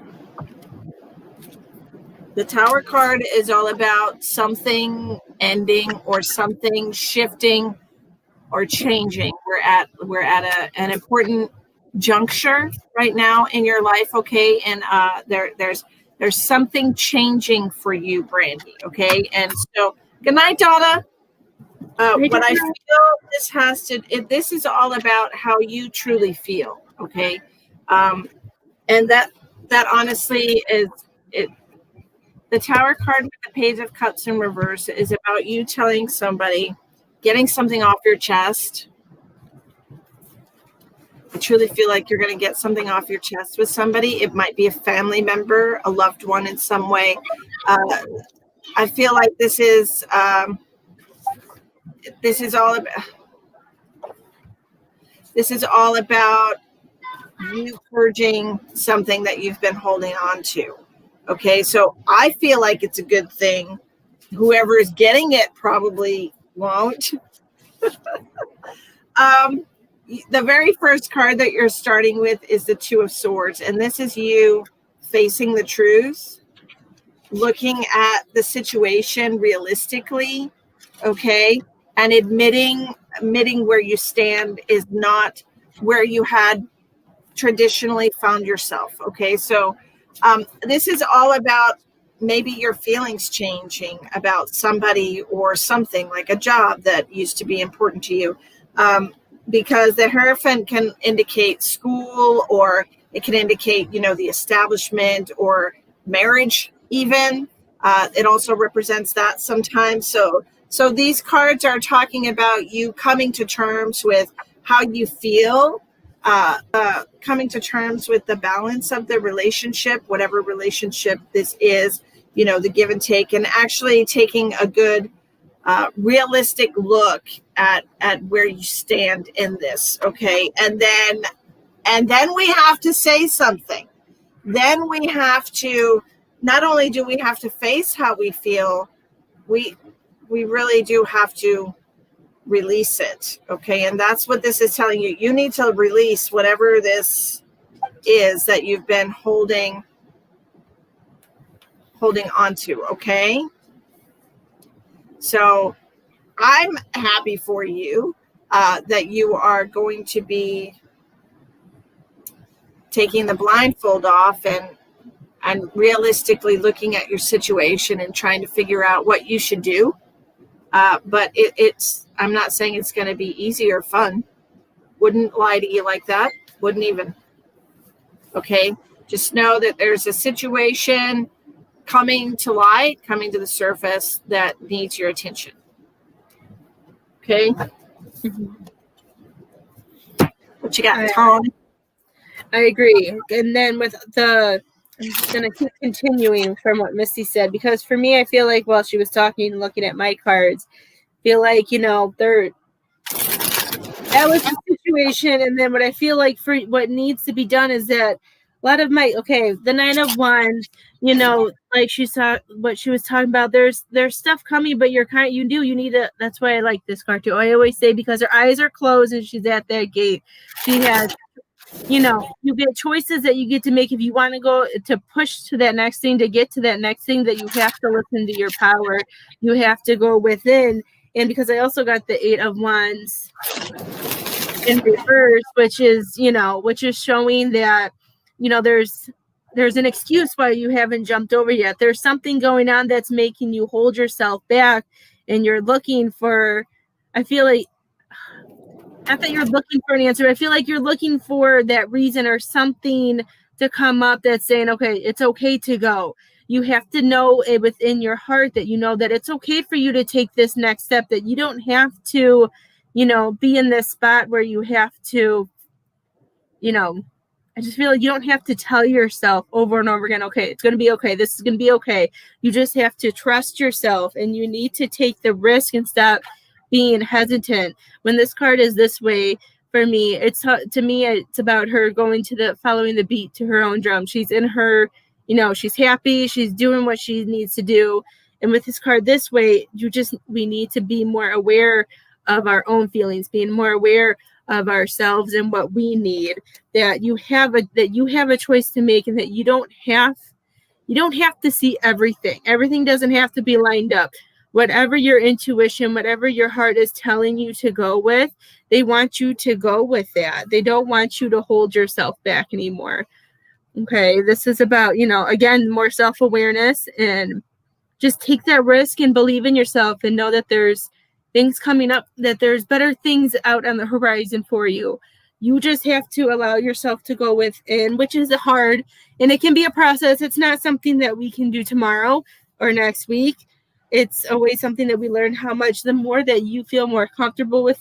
the Tower card is all about something ending or something shifting or changing. We're at an important juncture right now in your life, okay, and there's something changing for you, Brandy, okay, and so good night, Donna. What I feel this is all about how you truly feel, okay? And that honestly is it. The Tower card with the Page of Cups in reverse is about you telling somebody, getting something off your chest. I truly feel like you're going to get something off your chest with somebody. It might be a family member, a loved one in some way. I feel like this is all about you purging something that you've been holding on to. Okay, so I feel like it's a good thing. Whoever is getting it probably won't. The very first card that you're starting with is the Two of Swords, and this is you facing the truth, looking at the situation realistically, okay, and admitting where you stand is not where you had traditionally found yourself, okay? So this is all about maybe your feelings changing about somebody or something, like a job that used to be important to you, because the Hierophant can indicate school, or it can indicate, the establishment or marriage even. It also represents that sometimes. So these cards are talking about you coming to terms with how you feel, coming to terms with the balance of the relationship, whatever relationship this is, the give and take, and actually taking a good realistic look at where you stand in this, okay? And then we have to say something. Then we have to, not only do we have to face how we feel, we really do have to release it, okay? And that's what this is telling you. You need to release whatever this is that you've been holding onto, okay? So I'm happy for you that you are going to be taking the blindfold off and realistically looking at your situation and trying to figure out what you should do, But it's, I'm not saying it's going to be easy or fun. Wouldn't lie to you like that. Wouldn't even. Okay. Just know that there's a situation coming to light, coming to the surface that needs your attention. Okay. What you got, Tom? I agree. And then with I'm just going to keep continuing from what Misty said, because for me, I feel like while she was talking and looking at my cards, I feel like, that was the situation. And then what I feel like for what needs to be done is that a lot of the Nine of Wands, like what she was talking about, there's stuff coming, but you need to, that's why I like this card too. I always say, because her eyes are closed and she's at that gate, she has, you get choices that you get to make if you want to go to push to that next thing, to get to that next thing, that you have to listen to your power. You have to go within. And because I also got the Eight of Wands in reverse, which is showing that, there's an excuse why you haven't jumped over yet. There's something going on that's making you hold yourself back, and you're looking for, I feel like, not that you're looking for an answer, I feel like you're looking for that reason or something to come up that's saying, okay, it's okay to go. You have to know it within your heart that that it's okay for you to take this next step, that you don't have to, be in this spot where you have to, I just feel like you don't have to tell yourself over and over again, okay, it's going to be okay. This is going to be okay. You just have to trust yourself, and you need to take the risk and stop being hesitant. When this card is this way, for me, it's about her going following the beat to her own drum. She's in her, she's happy. She's doing what she needs to do. And with this card this way, we need to be more aware of our own feelings, being more aware of ourselves and what we need, that you have a choice to make, and that you don't have to see everything. Everything doesn't have to be lined up. Whatever your intuition, whatever your heart is telling you to go with, they want you to go with that. They don't want you to hold yourself back anymore. Okay, this is about, again, more self-awareness, and just take that risk and believe in yourself, and know that there's things coming up, that there's better things out on the horizon for you. You just have to allow yourself to go within, which is hard, and it can be a process. It's not something that we can do tomorrow or next week. It's always something that we learn, how much the more that you feel more comfortable with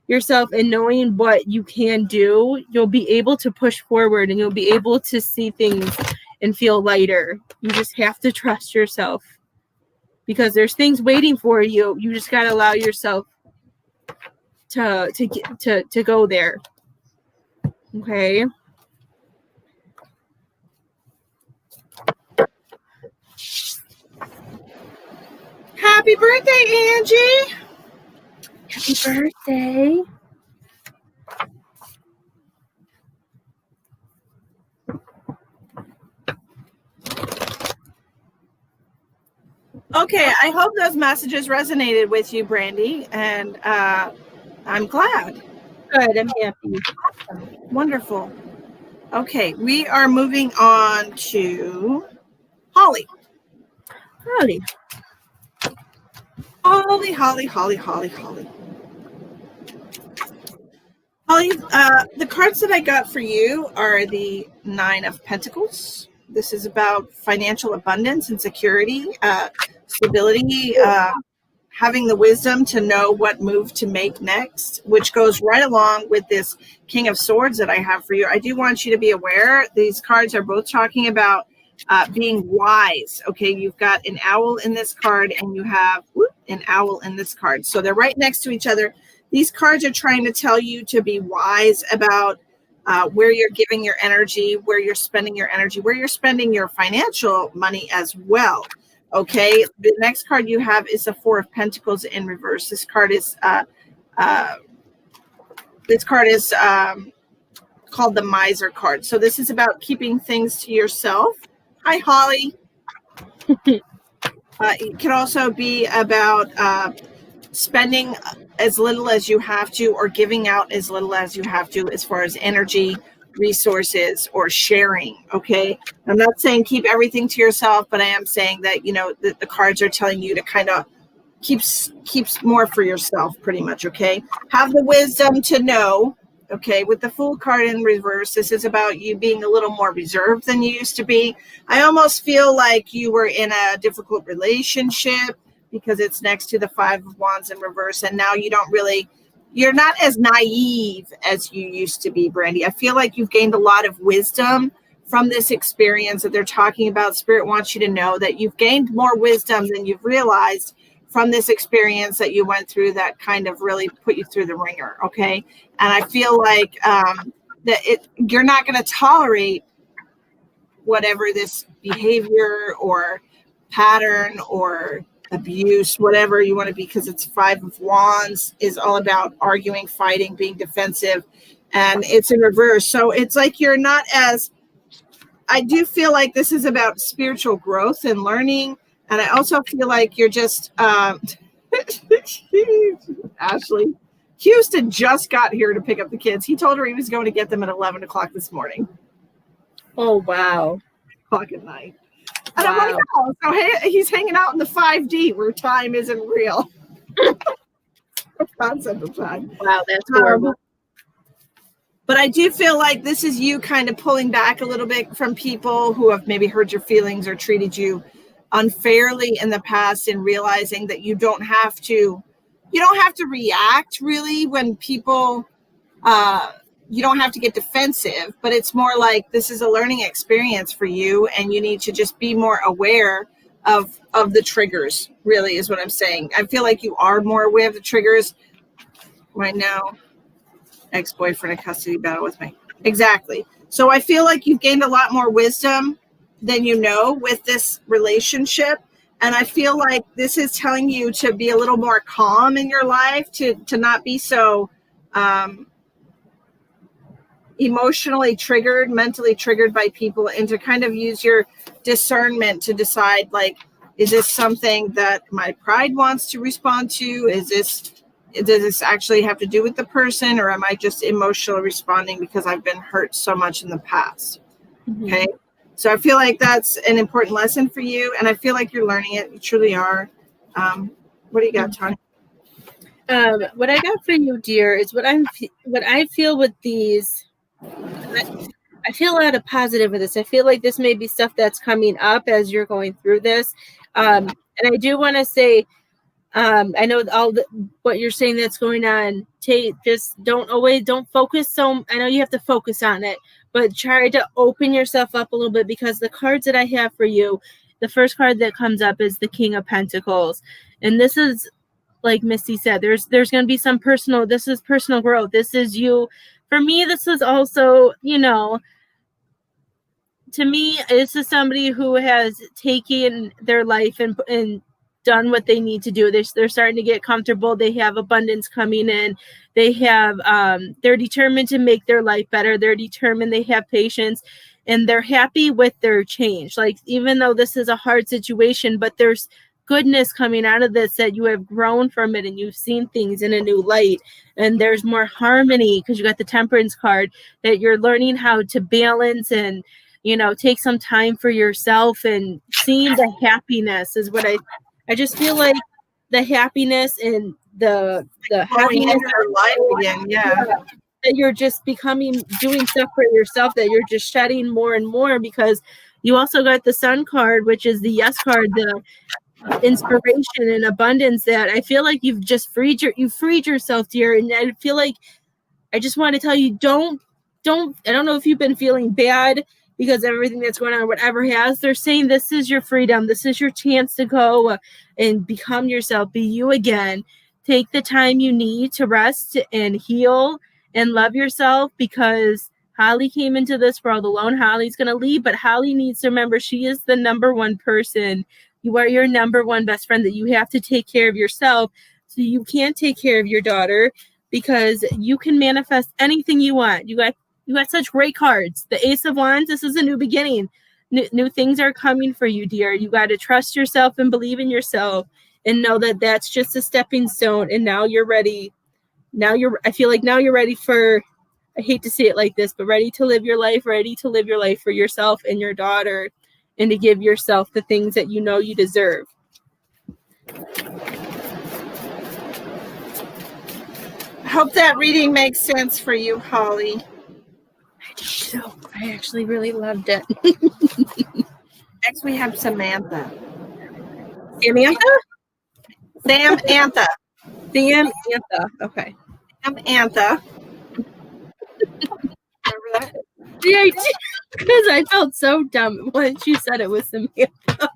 yourself and knowing what you can do, you'll be able to push forward, and you'll be able to see things and feel lighter. You just have to trust yourself, because there's things waiting for you. You just got to allow yourself to go there. Okay. Happy birthday, Angie. Happy birthday. Okay, I hope those messages resonated with you, Brandy, and I'm glad. Good, I'm happy. Wonderful. Okay, we are moving on to Holly. Holly. Holly. Holly, the cards that I got for you are the Nine of Pentacles. This is about financial abundance and security, stability, having the wisdom to know what move to make next, which goes right along with this King of Swords that I have for you. I do want you to be aware, these cards are both talking about being wise. Okay, you've got an owl in this card, and you have an owl in this card. So they're right next to each other. These cards are trying to tell you to be wise about where you're giving your energy, where you're spending your energy, where you're spending your financial money as well. Okay, the next card you have is the Four of Pentacles in reverse. This card is called the Miser card. So this is about keeping things to yourself. Hi, Holly. It can also be about spending as little as you have to, or giving out as little as you have to, as far as energy, resources, or sharing. Okay, I'm not saying keep everything to yourself, but I am saying that the cards are telling you to kind of keeps more for yourself, pretty much. Okay, have the wisdom to know. Okay, with the Fool card in reverse, this is about you being a little more reserved than you used to be. I almost feel like you were in a difficult relationship because it's next to the Five of Wands in reverse, and now you're not as naive as you used to be, Brandy. I feel like you've gained a lot of wisdom from this experience that they're talking about. Spirit wants you to know that you've gained more wisdom than you've realized from this experience that you went through that kind of really put you through the ringer. Okay. And I feel like you're not going to tolerate whatever this behavior or pattern or abuse, whatever you want to be, because it's Five of Wands is all about arguing, fighting, being defensive, and it's in reverse. So it's like you're not as, I do feel like this is about spiritual growth and learning. And I also feel like you're just, Ashley, Houston just got here to pick up the kids. He told her he was going to get them at 11 o'clock this morning. Oh, wow. O'clock at night. And I'm like, oh, so he's hanging out in the 5D where time isn't real. Concept of time. Wow, that's horrible. But I do feel like this is you kind of pulling back a little bit from people who have maybe hurt your feelings or treated you unfairly in the past, and realizing that you don't have to react really when people you don't have to get defensive, but it's more like this is a learning experience for you, and you need to just be more aware of the triggers, really, is what I'm saying. I feel like you are more aware of the triggers right now. Ex-boyfriend, a custody battle with me. Exactly. So I feel like you've gained a lot more wisdom than you know with this relationship. And I feel like this is telling you to be a little more calm in your life, to not be so emotionally triggered, mentally triggered by people, and to kind of use your discernment to decide, like, is this something that my pride wants to respond to? Does this actually have to do with the person, or am I just emotionally responding because I've been hurt so much in the past? Mm-hmm. Okay. So I feel like that's an important lesson for you, and I feel like you're learning it. You truly are. What do you got, Tanya? What I got for you, dear, is what I feel with these. I feel a lot of positive with this. I feel like this may be stuff that's coming up as you're going through this. And I do want to say, I know what you're saying that's going on. Just don't focus. So I know you have to focus on it, but try to open yourself up a little bit, because the cards that I have for you, the first card that comes up is the King of Pentacles. And this is, like Misty said, there's going to be some this is personal growth. This is you. For me, this is also, to me, this is somebody who has taken their life and done what they need to do. They're starting to get comfortable. They have abundance coming in. They have, they're determined to make their life better. They're determined. They have patience, and they're happy with their change. Like, even though this is a hard situation, but there's goodness coming out of this, that you have grown from it and you've seen things in a new light, and there's more harmony because you got the Temperance card, that you're learning how to balance and take some time for yourself, and seeing the happiness is what I just feel like the happiness and the happiness in your life again. Yeah. That you're just doing stuff for yourself, that you're just shedding more and more, because you also got the Sun card, which is the Yes card, the inspiration and abundance, that I feel like you've just freed yourself, dear. And I feel like I just want to tell you, don't I don't know if you've been feeling bad because of everything that's going on, or whatever they're saying this is your freedom. This is your chance to go and become yourself, be you again. Take the time you need to rest and heal and love yourself, because Holly came into this world alone. Holly's going to leave, but Holly needs to remember she is the number one person. You are your number one best friend, that you have to take care of yourself, so you can't take care of your daughter, because you can manifest anything you want. You got such great cards. The Ace of Wands, this is a new beginning. New things are coming for you, dear. You got to trust yourself and believe in yourself, and know that that's just a stepping stone. And now you're ready. I feel like now you're ready for, I hate to say it like this, but ready to live your life for yourself and your daughter, and to give yourself the things that you know you deserve. Hope that reading makes sense for you, Holly. So I actually really loved it. Next, we have Samantha. Samantha? Samantha. Samantha. Okay. Samantha. Remember that? Yeah, because I felt so dumb when she said it was Samantha.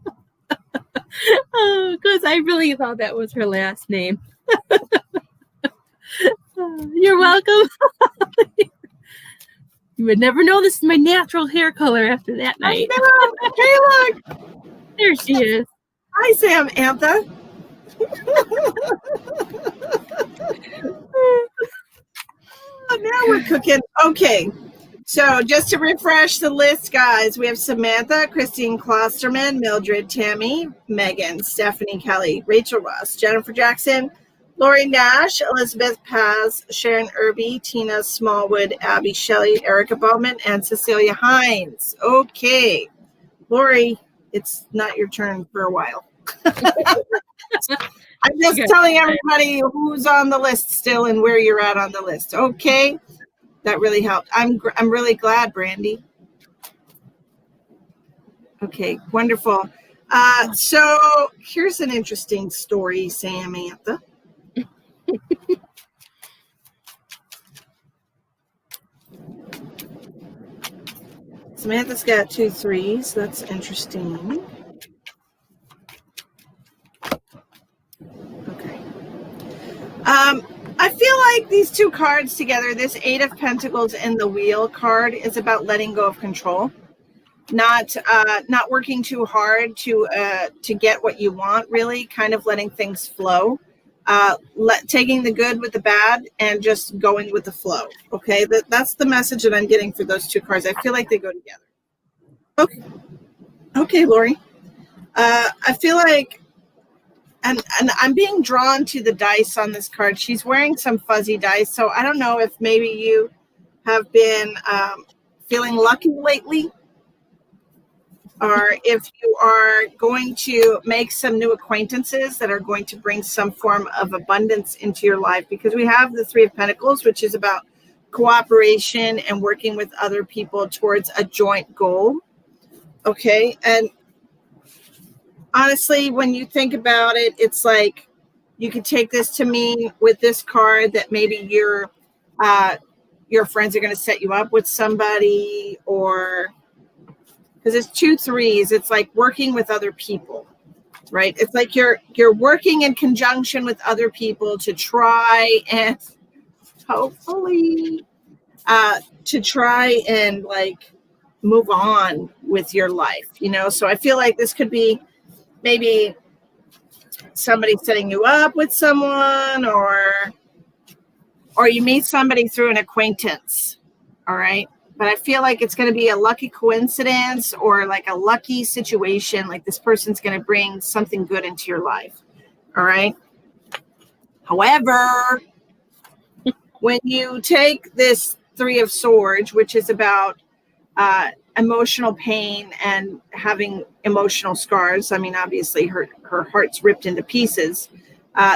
Because I really thought that was her last name. You're welcome. You would never know this is my natural hair color after that night. Hey, look. There she is. Hi, Samantha. Now we're cooking. Okay. So just to refresh the list, guys, we have Samantha, Christine Klosterman, Mildred, Tammy, Megan, Stephanie Kelly, Rachel Ross, Jennifer Jackson, Lori Nash, Elizabeth Paz, Sharon Irby, Tina Smallwood, Abby Shelley, Erica Bowman, and Cecilia Hines. Okay. Lori, it's not your turn for a while. I'm just telling everybody who's on the list still and where you're at on the list. Okay. That really helped. I'm really glad, Brandy. Okay, wonderful. So here's an interesting story, Samantha. Samantha's got 2 3s. That's interesting. Okay. I feel like these 2 cards together, this 8 of Pentacles and the Wheel card, is about letting go of control, not working too hard to get what you want. Really, kind of letting things flow, taking the good with the bad, and just going with the flow. Okay, that's the message that I'm getting for those 2 cards. I feel like they go together. Okay, Lori. I feel like. And I'm being drawn to the dice on this card. She's wearing some fuzzy dice. So I don't know if maybe you have been feeling lucky lately, or if you are going to make some new acquaintances that are going to bring some form of abundance into your life. Because we have the 3 of Pentacles, which is about cooperation and working with other people towards a joint goal. Okay. And honestly, when you think about it, it's like you could take this to mean with this card that maybe your friends are going to set you up with somebody, or because it's 2 3s, it's like working with other people, right? It's like you're working in conjunction with other people to try and hopefully to try and like move on with your life, you know? So I feel like this could be maybe somebody setting you up with someone, or you meet somebody through an acquaintance. All right. But I feel like it's going to be a lucky coincidence or like a lucky situation. Like this person's going to bring something good into your life. All right. However, when you take this 3 of Swords, which is about emotional pain and having emotional scars. I mean, obviously her heart's ripped into pieces.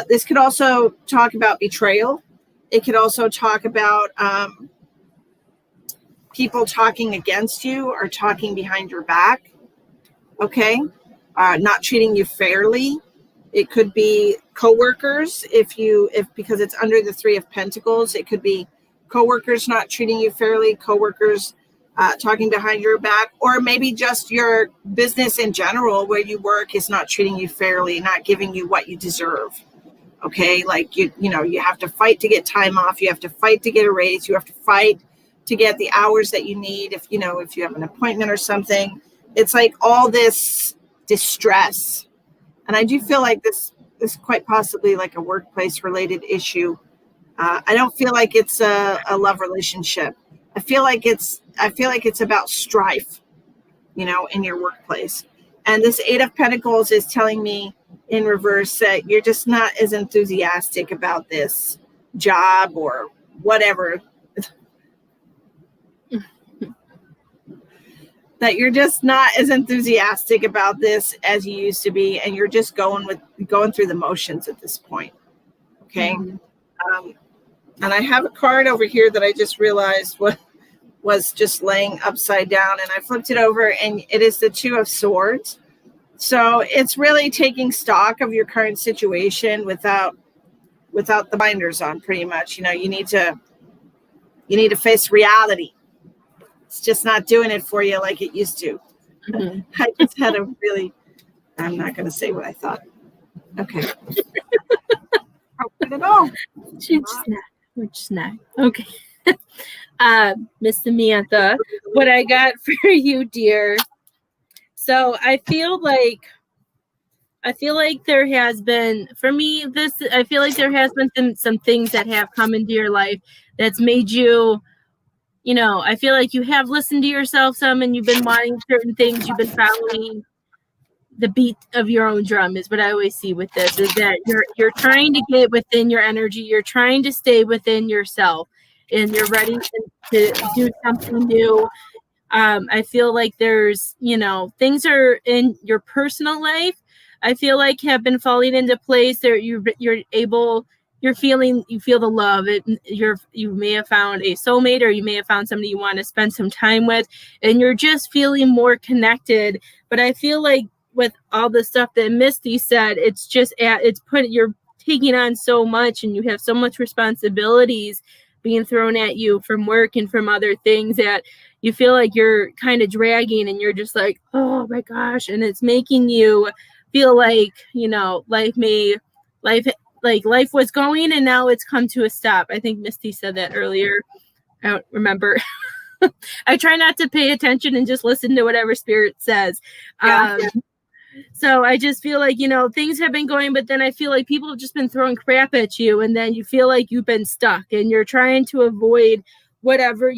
This could also talk about betrayal. It could also talk about people talking against you or talking behind your back. Okay. Not treating you fairly. It could be coworkers. If because it's under the 3 of Pentacles, it could be coworkers not treating you fairly, coworkers talking behind your back, or maybe just your business in general where you work is not treating you fairly, not giving you what you deserve. Okay, like you have to fight to get time off, you have to fight to get a raise, you have to fight to get the hours that you need if you have an appointment or something. It's like all this distress. And I do feel like this is quite possibly like a workplace related issue. I don't feel like it's a love relationship. I feel like it's about strife, in your workplace. And this 8 of Pentacles is telling me in reverse that you're just not as enthusiastic about this job or whatever. That you're just not as enthusiastic about this as you used to be, and you're just going through the motions at this point. Okay. And I have a card over here that I just realized was just laying upside down, and I flipped it over, and it is the Two of Swords. So it's really taking stock of your current situation without the binders on, pretty much. You know, you need to face reality. It's just not doing it for you like it used to. Mhm. I just had a really, I'm not going to say what I thought. Okay. Not at all. We're just not. Okay. Miss Samantha, what I got for you, dear. So I feel like there has been, for me, I feel like there has been some things that have come into your life that's made you, you know, I feel like you have listened to yourself some, and you've been wanting certain things, you've been following the beat of your own drum, is what I always see with this, is that you're trying to get within your energy, you're trying to stay within yourself, and you're ready to do something new. I feel like there's, you know, things are in your personal life, I feel like, have been falling into place. There, you feel the love. You may have found a soulmate, or you may have found somebody you want to spend some time with, and you're just feeling more connected. But I feel like with all the stuff that Misty said, you're taking on so much, and you have so much responsibilities being thrown at you from work and from other things, that you feel like you're kind of dragging, and you're just like, oh my gosh, and it's making you feel like, you know, life was going, and now it's come to a stop. I think Misty said that earlier. I don't remember. I try not to pay attention and just listen to whatever spirit says. Yeah. So I just feel like, you know, things have been going, but then I feel like people have just been throwing crap at you, and then you feel like you've been stuck, and you're trying to avoid whatever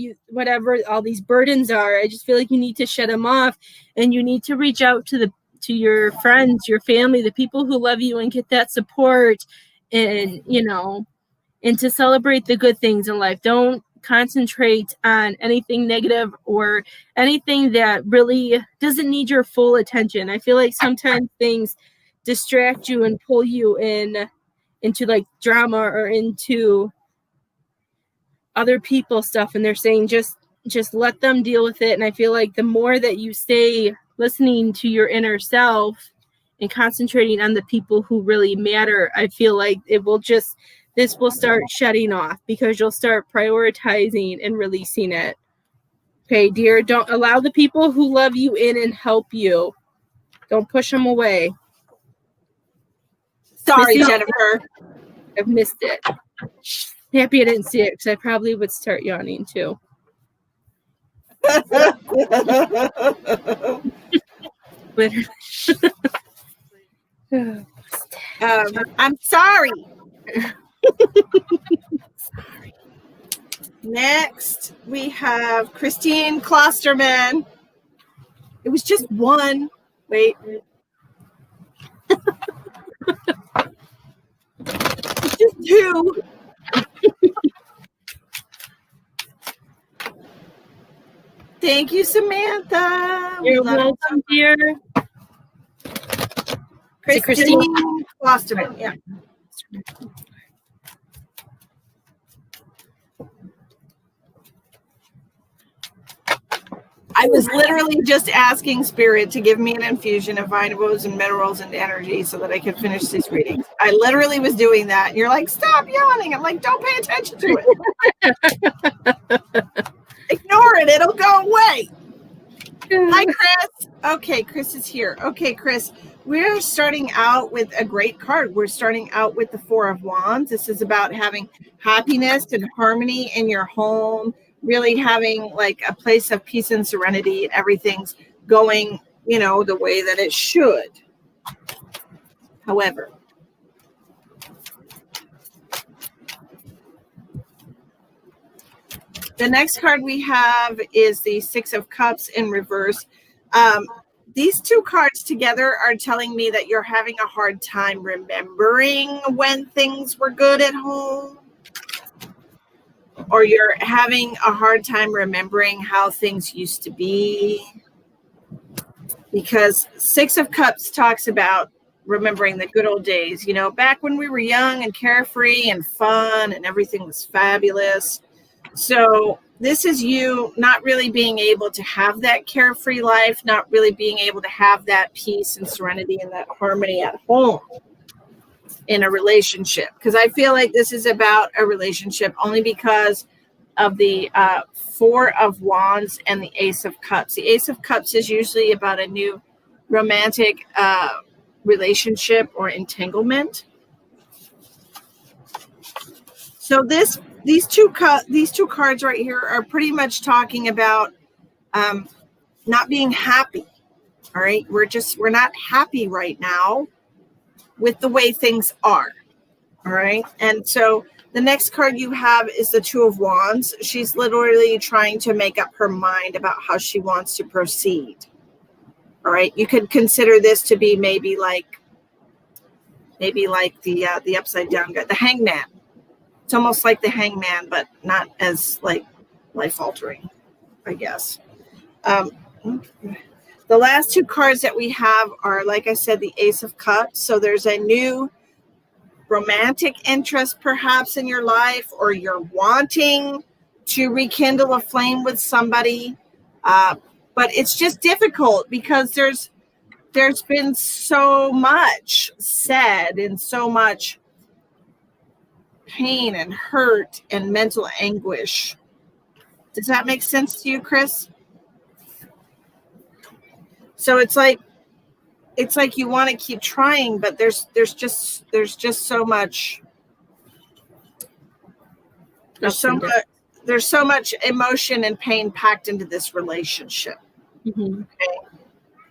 all these burdens are. I just feel like you need to shut them off, and you need to reach out to your friends, your family, the people who love you, and get that support, and, you know, and to celebrate the good things in life. Don't concentrate on anything negative or anything that really doesn't need your full attention. I feel like sometimes things distract you and pull you into like drama or into other people's stuff, and they're saying just let them deal with it. And I feel like the more that you stay listening to your inner self and concentrating on the people who really matter, I feel like this will start shutting off, because you'll start prioritizing and releasing it. Okay, dear, don't allow the people who love you in and help you. Don't push them away. Sorry, Missy, Jennifer. I've missed it. Happy I didn't see it, because I probably would start yawning too. I'm sorry. Next, we have Christine Klosterman. It was just one. Wait. It's just two. Thank you, Samantha. You're welcome, dear. Christine Klosterman. Yeah. I was literally just asking Spirit to give me an infusion of vitamins and minerals and energy so that I could finish these readings. I literally was doing that. And you're like, stop yawning. I'm like, don't pay attention to it. Ignore it. It'll go away. Hi, Chris. Okay, Chris is here. Okay, Chris, we're starting out with a great card. We're starting out with the Four of Wands. This is about having happiness and harmony in your home, really having like a place of peace and serenity, and everything's going, you know, the way that it should. However, the next card we have is the Six of Cups in reverse. These two cards together are telling me that you're having a hard time remembering when things were good at home, or you're having a hard time remembering how things used to be. Because Six of Cups talks about remembering the good old days, you know, back when we were young and carefree and fun and everything was fabulous. So this is you not really being able to have that carefree life, not really being able to have that peace and serenity and that harmony at home in a relationship. Because I feel like this is about a relationship only because of the Four of Wands and the Ace of Cups. The Ace of Cups is usually about a new romantic relationship or entanglement. So these two cards right here are pretty much talking about not being happy. All right, we're not happy right now with the way things are. All right, and so the next card you have is the Two of Wands. She's literally trying to make up her mind about how she wants to proceed. All right, you could consider this to be maybe like the upside down guy, the Hangman. It's almost like the Hangman, but not as like life altering, I guess. The last two cards that we have are, like I said, the Ace of Cups. So there's a new romantic interest perhaps in your life, or you're wanting to rekindle a flame with somebody. But it's just difficult because there's been so much said and so much pain and hurt and mental anguish. Does that make sense to you, Chris? So it's like you want to keep trying, but there's just so much. There's so much emotion and pain packed into this relationship. Mm-hmm. Okay?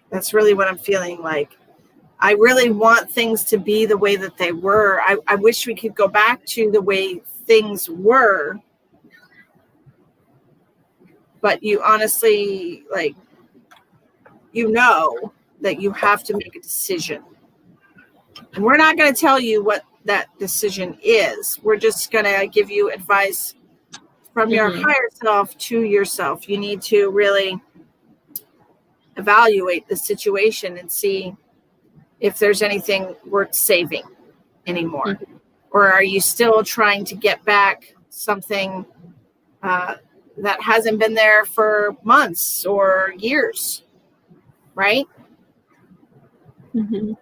That's really what I'm feeling like. I really want things to be the way that they were. I wish we could go back to the way things were. But you honestly, like, you know that you have to make a decision. And we're not going to tell you what that decision is. We're just going to give you advice from your higher self to yourself. You need to really evaluate the situation and see if there's anything worth saving anymore. Mm-hmm. Or are you still trying to get back something that hasn't been there for months or years, right? Mm-hmm.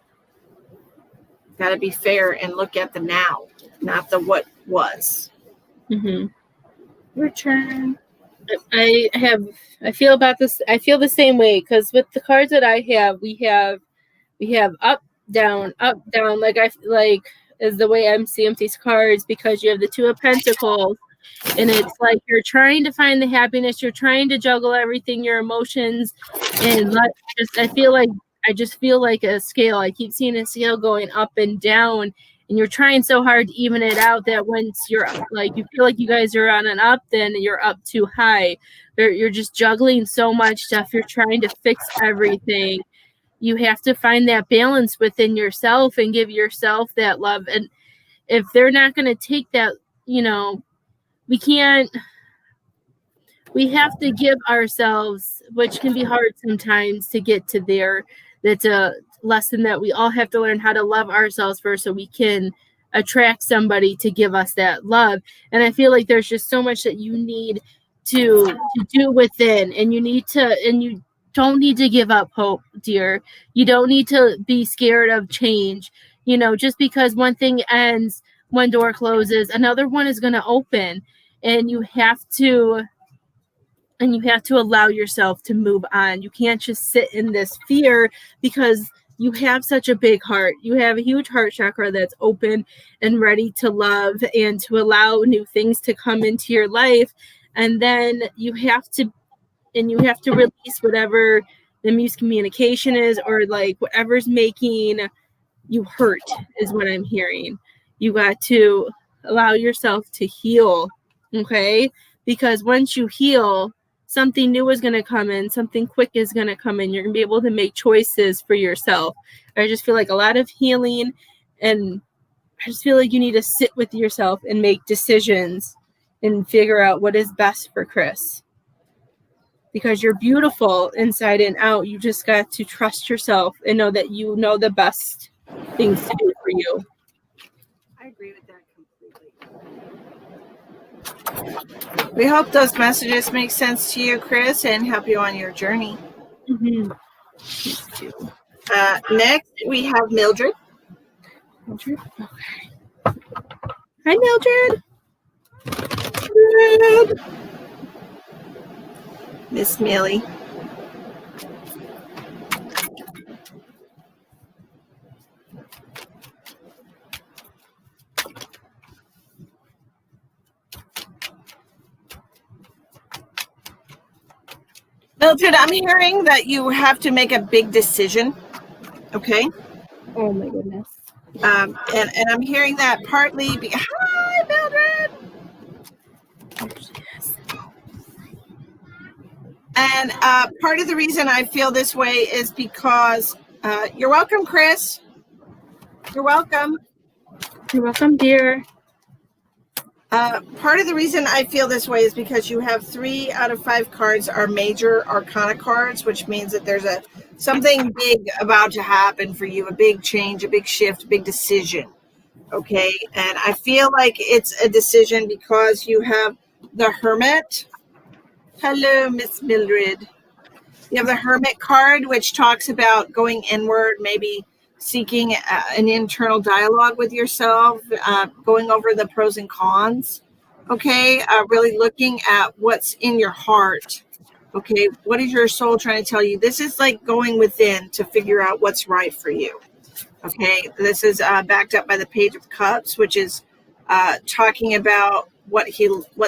Got to be fair and look at the now, not the what was. Mm-hmm. Your turn. I feel the same way, because with the cards that I have, we have up, down, like is the way I'm seeing these cards, because you have the Two of Pentacles, and it's like you're trying to find the happiness, you're trying to juggle everything, your emotions, and I just feel like a scale. I keep seeing a scale going up and down, and you're trying so hard to even it out that once you're like, you feel like you guys are on an up, then you're up too high. You're just juggling so much stuff. You're trying to fix everything. You have to find that balance within yourself and give yourself that love. And if they're not going to take that, we have to give ourselves, which can be hard sometimes to get to there. That's a lesson that we all have to learn, how to love ourselves first so we can attract somebody to give us that love. And I feel like there's just so much that you need to do within, and you don't need to give up hope, dear. You don't need to be scared of change. Just because one thing ends, one door closes, another one is going to open, and you have to allow yourself to move on. You can't just sit in this fear, because you have such a big heart. You have a huge heart chakra that's open and ready to love and to allow new things to come into your life. And then you have to release whatever the miscommunication is, or like whatever's making you hurt, is what I'm hearing. You got to allow yourself to heal, okay? Because once you heal, something new is going to come in, something quick is going to come in. You're going to be able to make choices for yourself. I just feel like a lot of healing, and I just feel like you need to sit with yourself and make decisions and figure out what is best for Chris. Because you're beautiful inside and out. You just got to trust yourself and know that you know the best things to do for you. I agree with that completely. We hope those messages make sense to you, Chris, and help you on your journey. Mm-hmm. Next, we have Mildred. Mildred? Okay. Hi, Mildred. Miss Millie. Mildred, I'm hearing that you have to make a big decision. Okay. Oh my goodness. And I'm hearing that partly. Hi, Mildred. And part of the reason I feel this way is because you're welcome, Chris. You're welcome. You're welcome, dear. Part of the reason I feel this way is because you have 3 out of 5 cards are major arcana cards, which means that there's something big about to happen for you, a big change, a big shift, a big decision. Okay. And I feel like it's a decision because you have the Hermit. Hello, Miss Mildred. You have the Hermit card, which talks about going inward, maybe seeking an internal dialogue with yourself, going over the pros and cons. Okay. Really looking at what's in your heart. Okay. What is your soul trying to tell you? This is like going within to figure out what's right for you. Okay. This is backed up by the Page of Cups, which is talking about what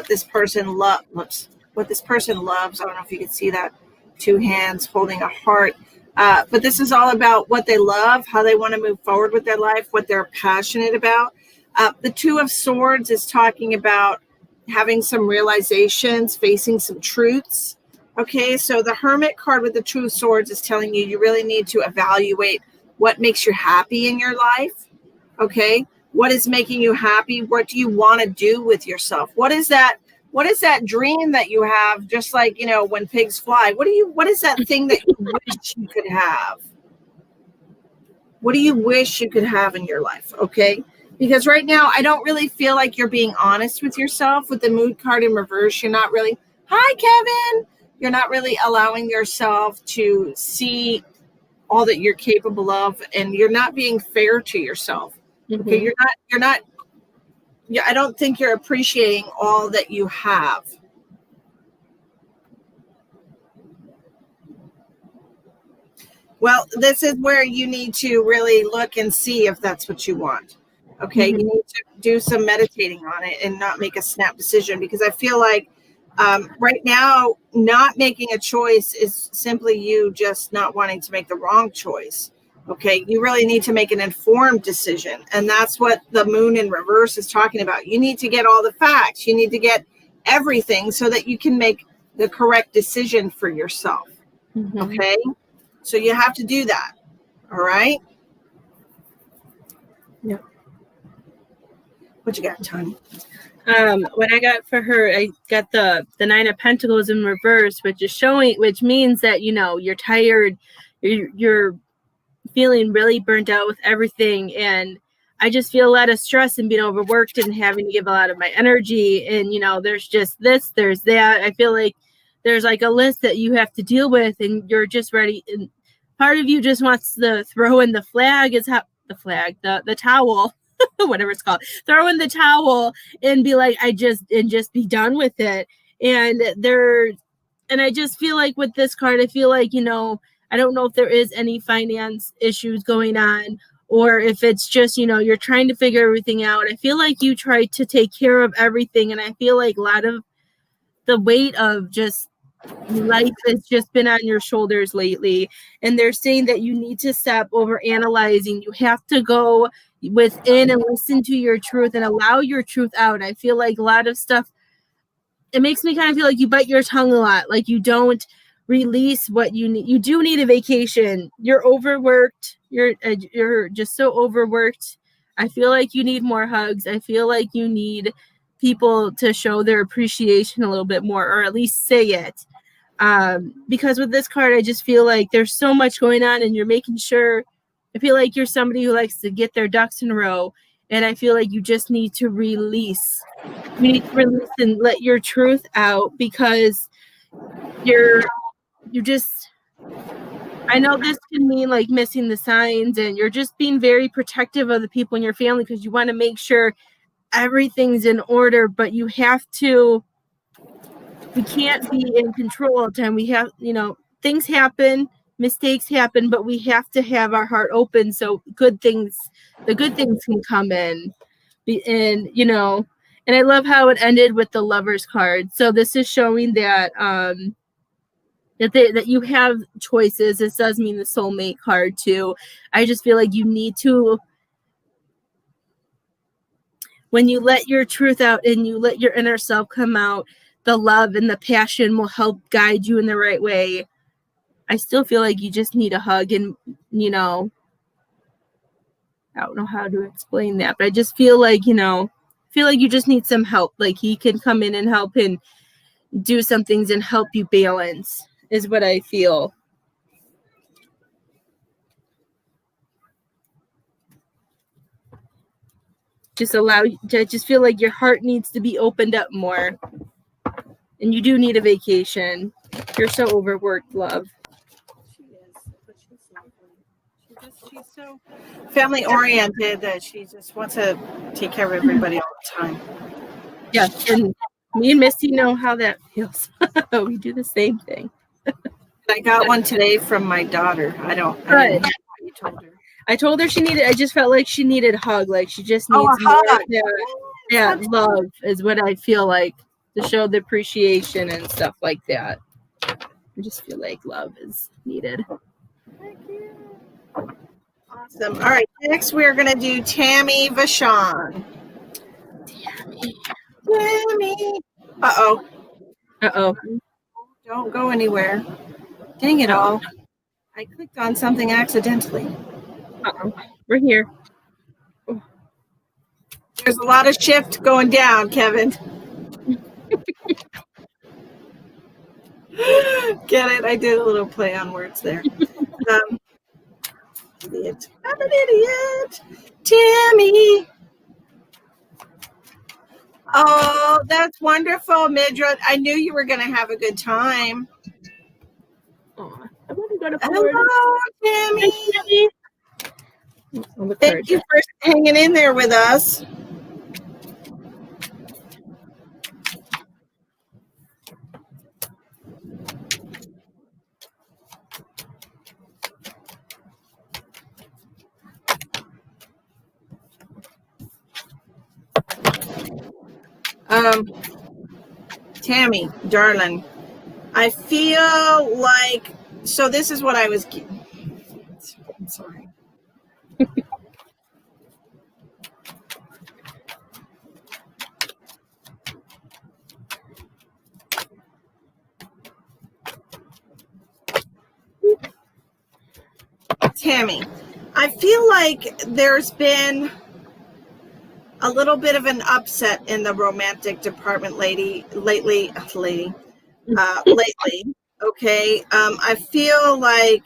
this person loves. What this person loves. I don't know if you can see that. 2 hands holding a heart. But this is all about what they love, how they want to move forward with their life, what they're passionate about. The 2 of Swords is talking about having some realizations, facing some truths. Okay, so the Hermit card with the 2 of Swords is telling you you really need to evaluate what makes you happy in your life. Okay, what is making you happy? What do you want to do with yourself? What is that dream that you have? Just like, when pigs fly, what is that thing that you wish you could have? What do you wish you could have in your life? Okay. Because right now, I don't really feel like you're being honest with yourself. With the Moon card in reverse, you're not really, hi, Kevin. You're not really allowing yourself to see all that you're capable of, and you're not being fair to yourself. Mm-hmm. Okay. You're not, yeah, I don't think you're appreciating all that you have. Well, this is where you need to really look and see if that's what you want. Okay, Mm-hmm. You need to do some meditating on it and not make a snap decision, because I feel like right now, not making a choice is simply you just not wanting to make the wrong choice. Okay, you really need to make an informed decision. And that's what the Moon in reverse is talking about. You need to get all the facts. You need to get everything so that you can make the correct decision for yourself. Mm-hmm. Okay, so you have to do that. All right. Yeah. What you got, Tony? What I got for her, I got the 9 of Pentacles in reverse, which means that, you're tired, you're feeling really burnt out with everything, and I just feel a lot of stress and being overworked and having to give a lot of my energy, and there's just this, there's that. I feel like there's like a list that you have to deal with, and you're just ready, and part of you just wants to throw in the towel whatever it's called, throw in the towel and be like, just be done with it. And I just feel like with this card, I feel like, I don't know if there is any finance issues going on, or if it's just, you're trying to figure everything out. I feel like you try to take care of everything. And I feel like a lot of the weight of just life has just been on your shoulders lately. And they're saying that you need to stop over analyzing. You have to go within and listen to your truth and allow your truth out. I feel like a lot of stuff, it makes me kind of feel like you bite your tongue a lot. Like you don't release what you need. You do need a vacation. You're overworked. You're just so overworked. I feel like you need more hugs. I feel like you need people to show their appreciation a little bit more, or at least say it. Because with this card, I just feel like there's so much going on, and you're making sure I feel like you're somebody who likes to get their ducks in a row, and I feel like you just need to release. You need to release and let your truth out, because you just, I know this can mean like missing the signs, and you're just being very protective of the people in your family because you want to make sure everything's in order, but we can't be in control all the time. We have, things happen, mistakes happen, but we have to have our heart open so the good things can come in. And, and I love how it ended with the Lovers card. So this is showing that, that you have choices. This does mean the soulmate card too. I just feel like you need to, when you let your truth out and you let your inner self come out, the love and the passion will help guide you in the right way. I still feel like you just need a hug, and, I don't know how to explain that, but I just feel like, you just need some help. Like he can come in and help and do some things and help you balance, is what I feel. I just feel like your heart needs to be opened up more. And you do need a vacation. You're so overworked, love. She is, but she's lovely. She's so family oriented that she just wants to take care of everybody all the time. Yes, and me and Misty know how that feels. We do the same thing. I got one today from my daughter. I didn't know what you told her. I told her I just felt like she needed a hug. Like she just needs a hug. Love is what I feel like, to show the appreciation and stuff like that. I just feel like love is needed. Thank you. Awesome. All right, next we're going to do Tammy Vachon. Tammy. Uh-oh. Don't go anywhere. Dang it all. I clicked on something accidentally. We're here. There's a lot of shift going down, Kevin. Get it? I did a little play on words there. Idiot. I'm an idiot. Tammy. Oh, that's wonderful, Midra. I knew you were going to have a good time. Oh, I want to go to Hello, Tammy. Thank you for hanging in there with us. Tammy, darling, I feel like, so this is what I was, I'm sorry. Tammy, I feel like there's been a little bit of an upset in the romantic department lately. Okay. I feel like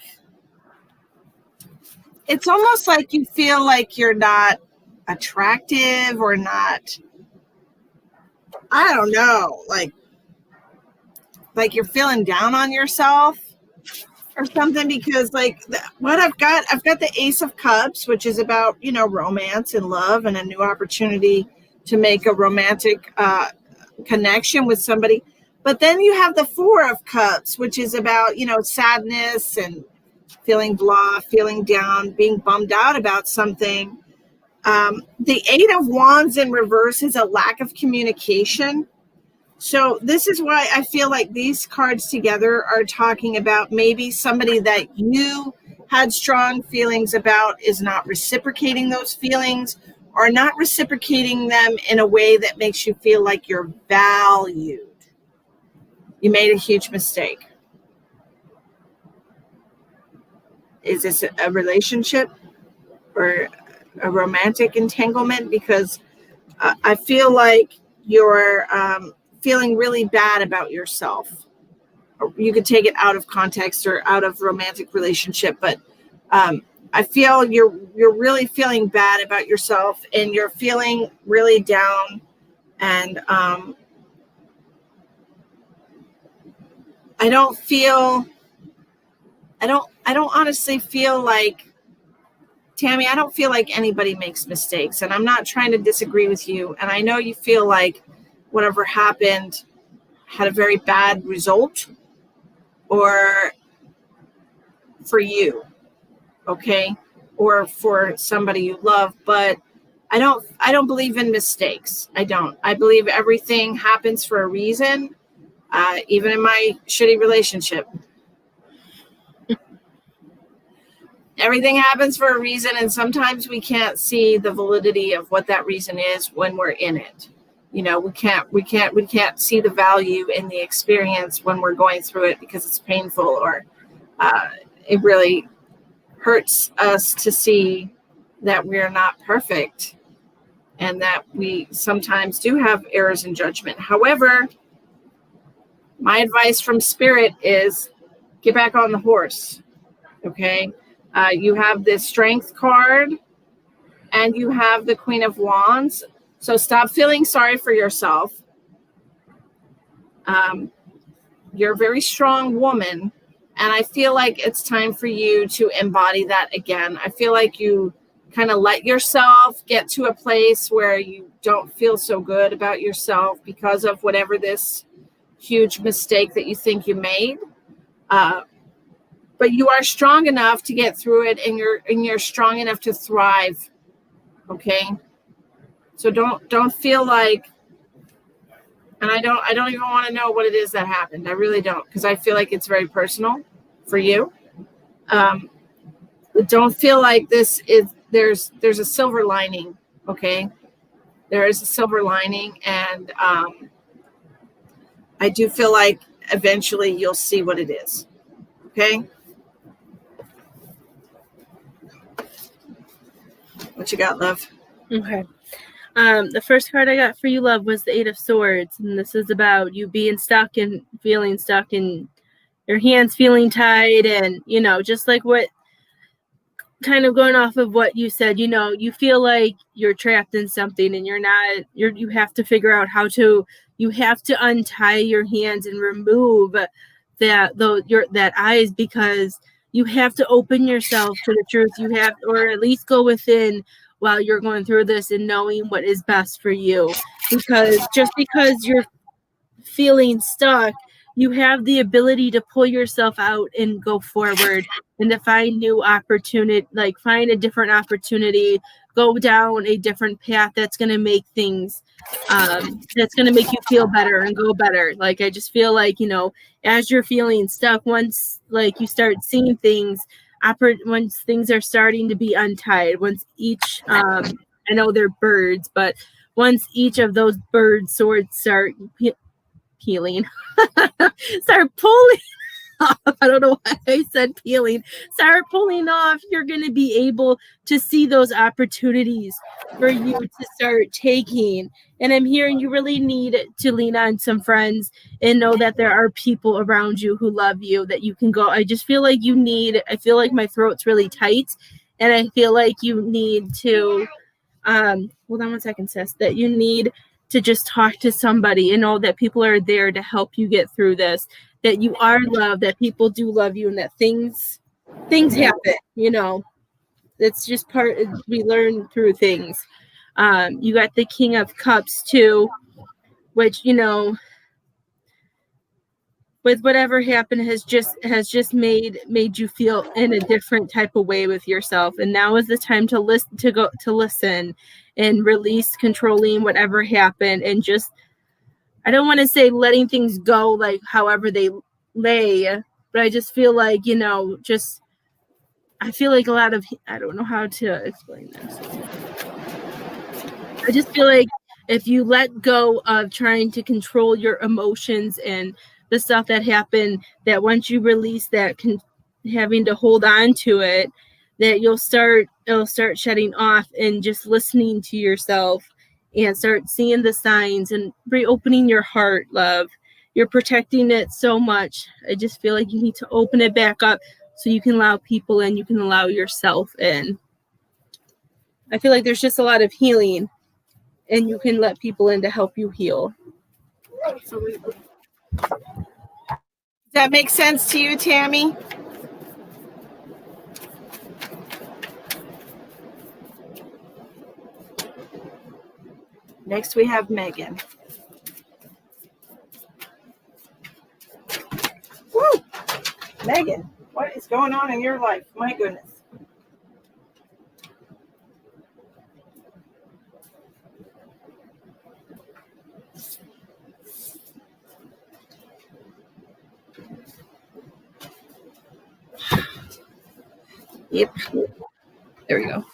it's almost like you feel like you're not attractive or not, I don't know, like you're feeling down on yourself or something, because like what I've got the Ace of Cups, which is about, romance and love and a new opportunity to make a romantic connection with somebody. But then you have the Four of Cups, which is about, sadness and feeling blah, feeling down, being bummed out about something. The Eight of Wands in reverse is a lack of communication. So this is why I feel like these cards together are talking about maybe somebody that you had strong feelings about is not reciprocating those feelings, or not reciprocating them in a way that makes you feel like you're valued. You made a huge mistake. Is this a relationship or a romantic entanglement? Because I feel like you're feeling really bad about yourself. Or you could take it out of context or out of romantic relationship, but I feel you're really feeling bad about yourself, and you're feeling really down, and I don't honestly feel like, Tammy, I don't feel like anybody makes mistakes, and I'm not trying to disagree with you. And I know you feel like whatever happened had a very bad result, or for you, okay, or for somebody you love, but I don't believe in mistakes. I don't. I believe everything happens for a reason. Even in my shitty relationship, everything happens for a reason, and sometimes we can't see the validity of what that reason is when we're in it. You know, we can't see the value in the experience when we're going through it, because it's painful, or it really hurts us to see that we're not perfect, and that we sometimes do have errors in judgment. However, my advice from Spirit is get back on the horse, okay? You have the Strength card, and you have the Queen of Wands. So stop feeling sorry for yourself. You're a very strong woman, and I feel like it's time for you to embody that again. I feel like you kind of let yourself get to a place where you don't feel so good about yourself because of whatever this huge mistake that you think you made. But you are strong enough to get through it, and you're strong enough to thrive. Okay? So don't feel like, and I don't even want to know what it is that happened. I really don't, because I feel like it's very personal for you. But don't feel like there's a silver lining. Okay? There is a silver lining, and I do feel like eventually you'll see what it is. Okay? What you got, love? Okay. The first card I got for you, love, was the Eight of Swords, and this is about you being stuck and feeling stuck, and your hands feeling tied, and just like what, kind of going off of what you said, you feel like you're trapped in something, and you have to figure out you have to untie your hands and remove that eyes, because you have to open yourself to the truth. You have, or at least go within while you're going through this, and knowing what is best for you. Because just because you're feeling stuck, you have the ability to pull yourself out and go forward, and to find new opportunity, like find a different opportunity, go down a different path that's going to make things, that's going to make you feel better and go better. Like, I just feel like, as you're feeling stuck, once like you start seeing things, once things are starting to be untied, once each, I know they're birds, but once each of those bird swords start peeling, start pulling off. I don't know why I said peeling. Start pulling off. You're going to be able to see those opportunities for you to start taking. And I'm hearing you really need to lean on some friends and know that there are people around you who love you, that you can go. I just feel like I feel like my throat's really tight, and I feel like you need to, hold on one second, sis, that you need to just talk to somebody and know that people are there to help you get through this, that you are loved, that people do love you, and that things happen, it's just we learn through things. You got the King of Cups too, which, with whatever happened has just made you feel in a different type of way with yourself. And now is the time to listen and release controlling whatever happened, and just, I don't want to say letting things go like however they lay, but I just feel like, I feel like a lot of, I don't know how to explain this. I just feel like if you let go of trying to control your emotions and the stuff that happened, that once you release that, having to hold on to it, that it'll start shutting off and just listening to yourself and start seeing the signs and reopening your heart, love. You're protecting it so much. I just feel like you need to open it back up so you can allow people in, you can allow yourself in. I feel like there's just a lot of healing, and you can let people in to help you heal. Absolutely. Does that make sense to you, Tammy? Next, we have Megan. Woo! Megan, what is going on in your life? My goodness. Yep. There we go.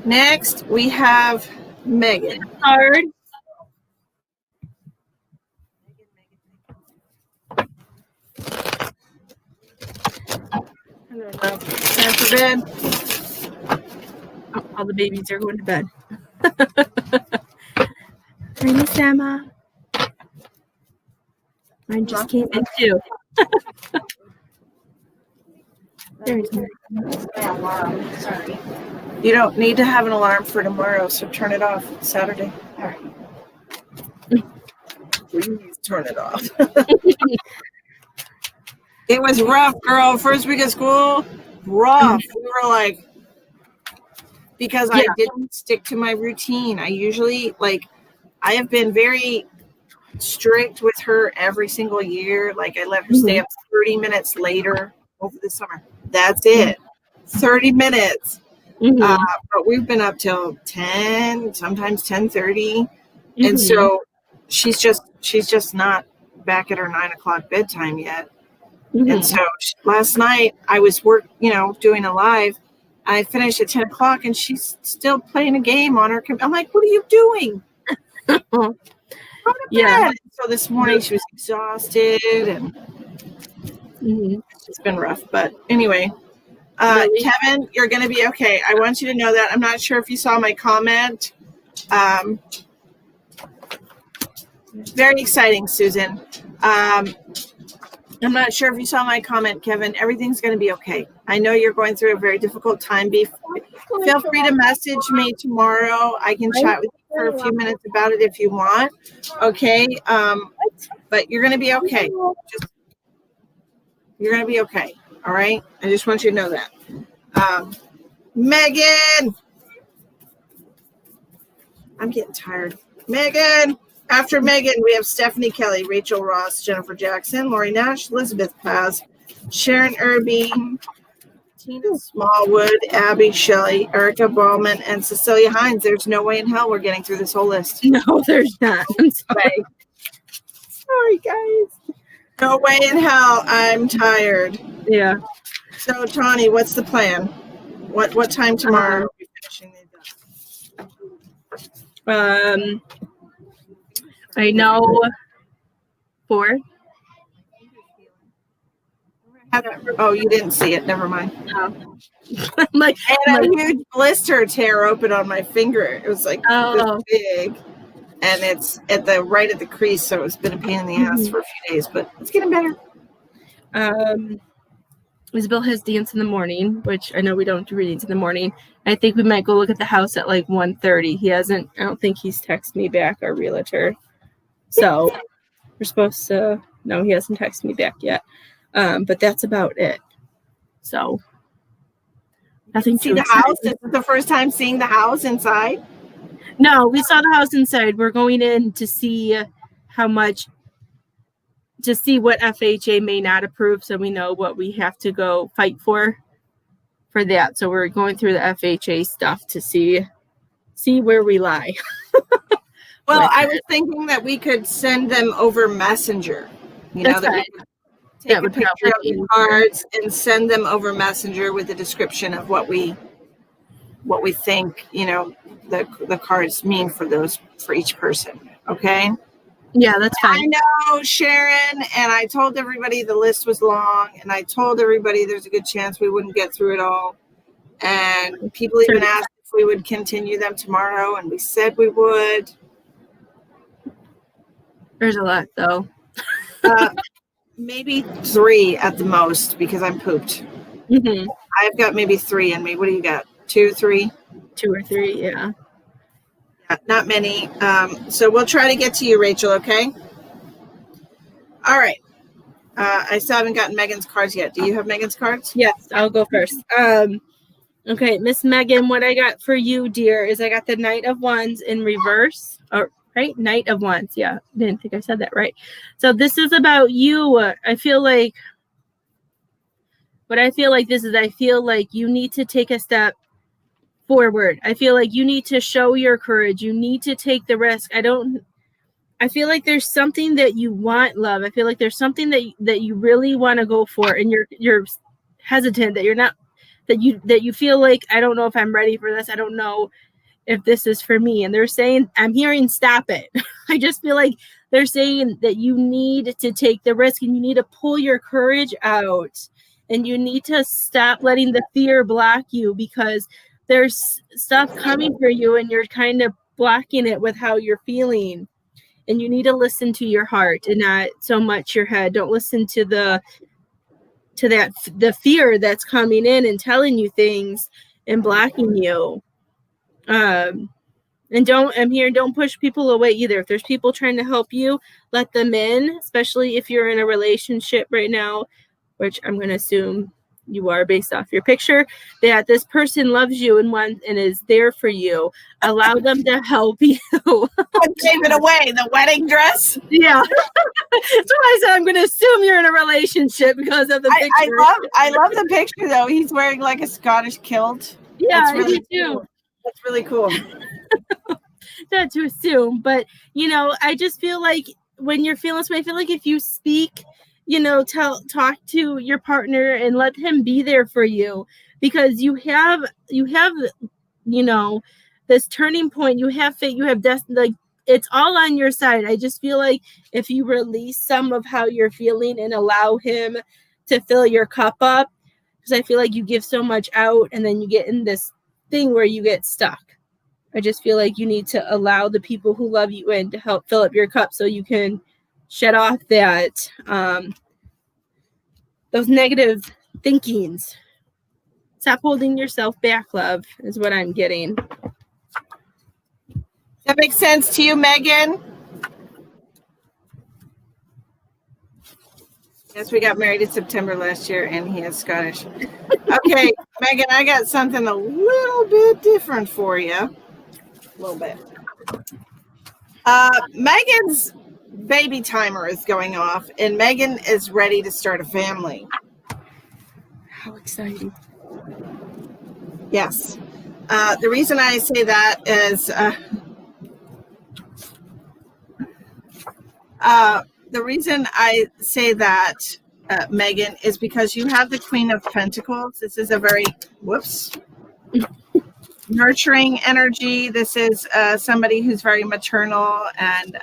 Next, we have Megan. Hard. Time for bed. Oh, all the babies are going to bed. Hi, Miss Emma. Mine just came in too. There's no. Sorry. You don't need to have an alarm for tomorrow, so turn it off Saturday. All right. Please turn it off. It was rough, girl. First week of school, rough. We were like, because I didn't stick to my routine. I usually, I have been very strict with her every single year. Like, I let her stay up 30 minutes later over the summer. That's it. 30 minutes. But we've been up till 10, sometimes 10:30. And so she's just not back at her 9 o'clock bedtime yet. And so last night I was doing a live. I finished at 10 o'clock and she's still playing a game on her computer. I'm like, what are you doing? Go to bed. So this morning she was exhausted and it's been rough. But anyway, Kevin, you're going to be okay. I want you to know that. I'm not sure if you saw my comment. Very exciting, Susan. I'm not sure if you saw my comment, Kevin. Everything's going to be okay. I know you're going through a very difficult time. Feel free to message me tomorrow. I can chat with you for a few minutes about it if you want. Okay. But you're going to be okay. You're going to be okay. All right. I just want you to know that. Megan. I'm getting tired. Megan. After Megan, we have Stephanie Kelly, Rachel Ross, Jennifer Jackson, Lori Nash, Elizabeth Paz, Sharon Irby, Tina Smallwood, Abby Shelley, Erica Ballman, and Cecilia Hines. There's no way in hell we're getting through this whole list. No, there's not. I'm sorry. Sorry, guys. No way in hell. I'm tired. Yeah. So, Tawny, what's the plan? What time tomorrow are we finishing these up? I know 4. Oh, you didn't see it. Never mind. No. I'm like, I had a huge blister tear open on my finger. It was like this big, and it's right at the crease, so it's been a pain in the ass for a few days, but it's getting better. Isabel has dance in the morning, which I know we don't do readings in the morning. I think we might go look at the house at like 1:30. I don't think he's texted me back, our realtor. So we're supposed to, no, he hasn't texted me back yet. But that's about it. So nothing to see the house. This is the first time seeing the house inside. No, we saw the house inside. We're going in to see what FHA may not approve, so we know what we have to go fight for that. So we're going through the FHA stuff to see where we lie. Well, I was thinking that we could send them over Messenger. You know, that we could take a picture of the cards and send them over Messenger with a description of what we think, the cards mean for each person. Okay. Yeah, that's fine. I know, Sharon, and I told everybody the list was long, and I told everybody there's a good chance we wouldn't get through it all. And people even asked if we would continue them tomorrow, and we said we would. There's a lot, though. Maybe 3 at the most because I'm pooped. Mm-hmm. I've got maybe 3 in me. What do you got? 2, 3? 2 or 3, yeah. Not many. So we'll try to get to you, Rachel, okay? All right. I still haven't gotten Megan's cards yet. Do you have Megan's cards? Yes, I'll go first. Okay, Miss Megan, what I got for you, dear, is I got the Knight of Wands in reverse. Or right? Knight of Wands. Yeah, didn't think I said that right. So this is about you. I feel like you need to take a step forward. I feel like you need to show your courage. You need to take the risk. I feel like there's something that you want, love. I feel like there's something that you really want to go for, and you're hesitant, that you're not, that you feel like, I don't know if I'm ready for this. I don't know if this is for me. And they're saying, I'm hearing stop it. I just feel like they're saying that you need to take the risk and you need to pull your courage out, and you need to stop letting the fear block you, because there's stuff coming for you and you're kind of blocking it with how you're feeling. And you need to listen to your heart and not so much your head. Don't listen to the fear that's coming in and telling you things and blocking you. And don't push people away either. If there's people trying to help you, let them in, especially if you're in a relationship right now, which I'm going to assume you are based off your picture, that this person loves you and is there for you. Allow them to help you. I gave it away, the wedding dress. Yeah. That's why I said I'm going to assume you're in a relationship because of the picture. I love the picture, though. He's wearing like a Scottish kilt. Yeah, That's really I do cool. That's really cool. Not to assume, but, I just feel like when you're feeling this way, I feel like if you speak, talk to your partner and let him be there for you, because you have this turning point. You have faith, you have destiny, like it's all on your side. I just feel like if you release some of how you're feeling and allow him to fill your cup up, because I feel like you give so much out and then you get in this thing where you get stuck. I just feel like you need to allow the people who love you in to help fill up your cup so you can shut off that those negative thinkings. Stop holding yourself back, love, is what I'm getting. That makes sense to you, Megan? Yes, we got married in September last year, and he is Scottish. Okay, Megan, I got something a little bit different for you. A little bit. Megan's baby timer is going off, and Megan is ready to start a family. How exciting. Yes. The reason I say that is the reason I say that, Megan, is because you have the Queen of Pentacles. This is a very, nurturing energy. This is somebody who's very maternal and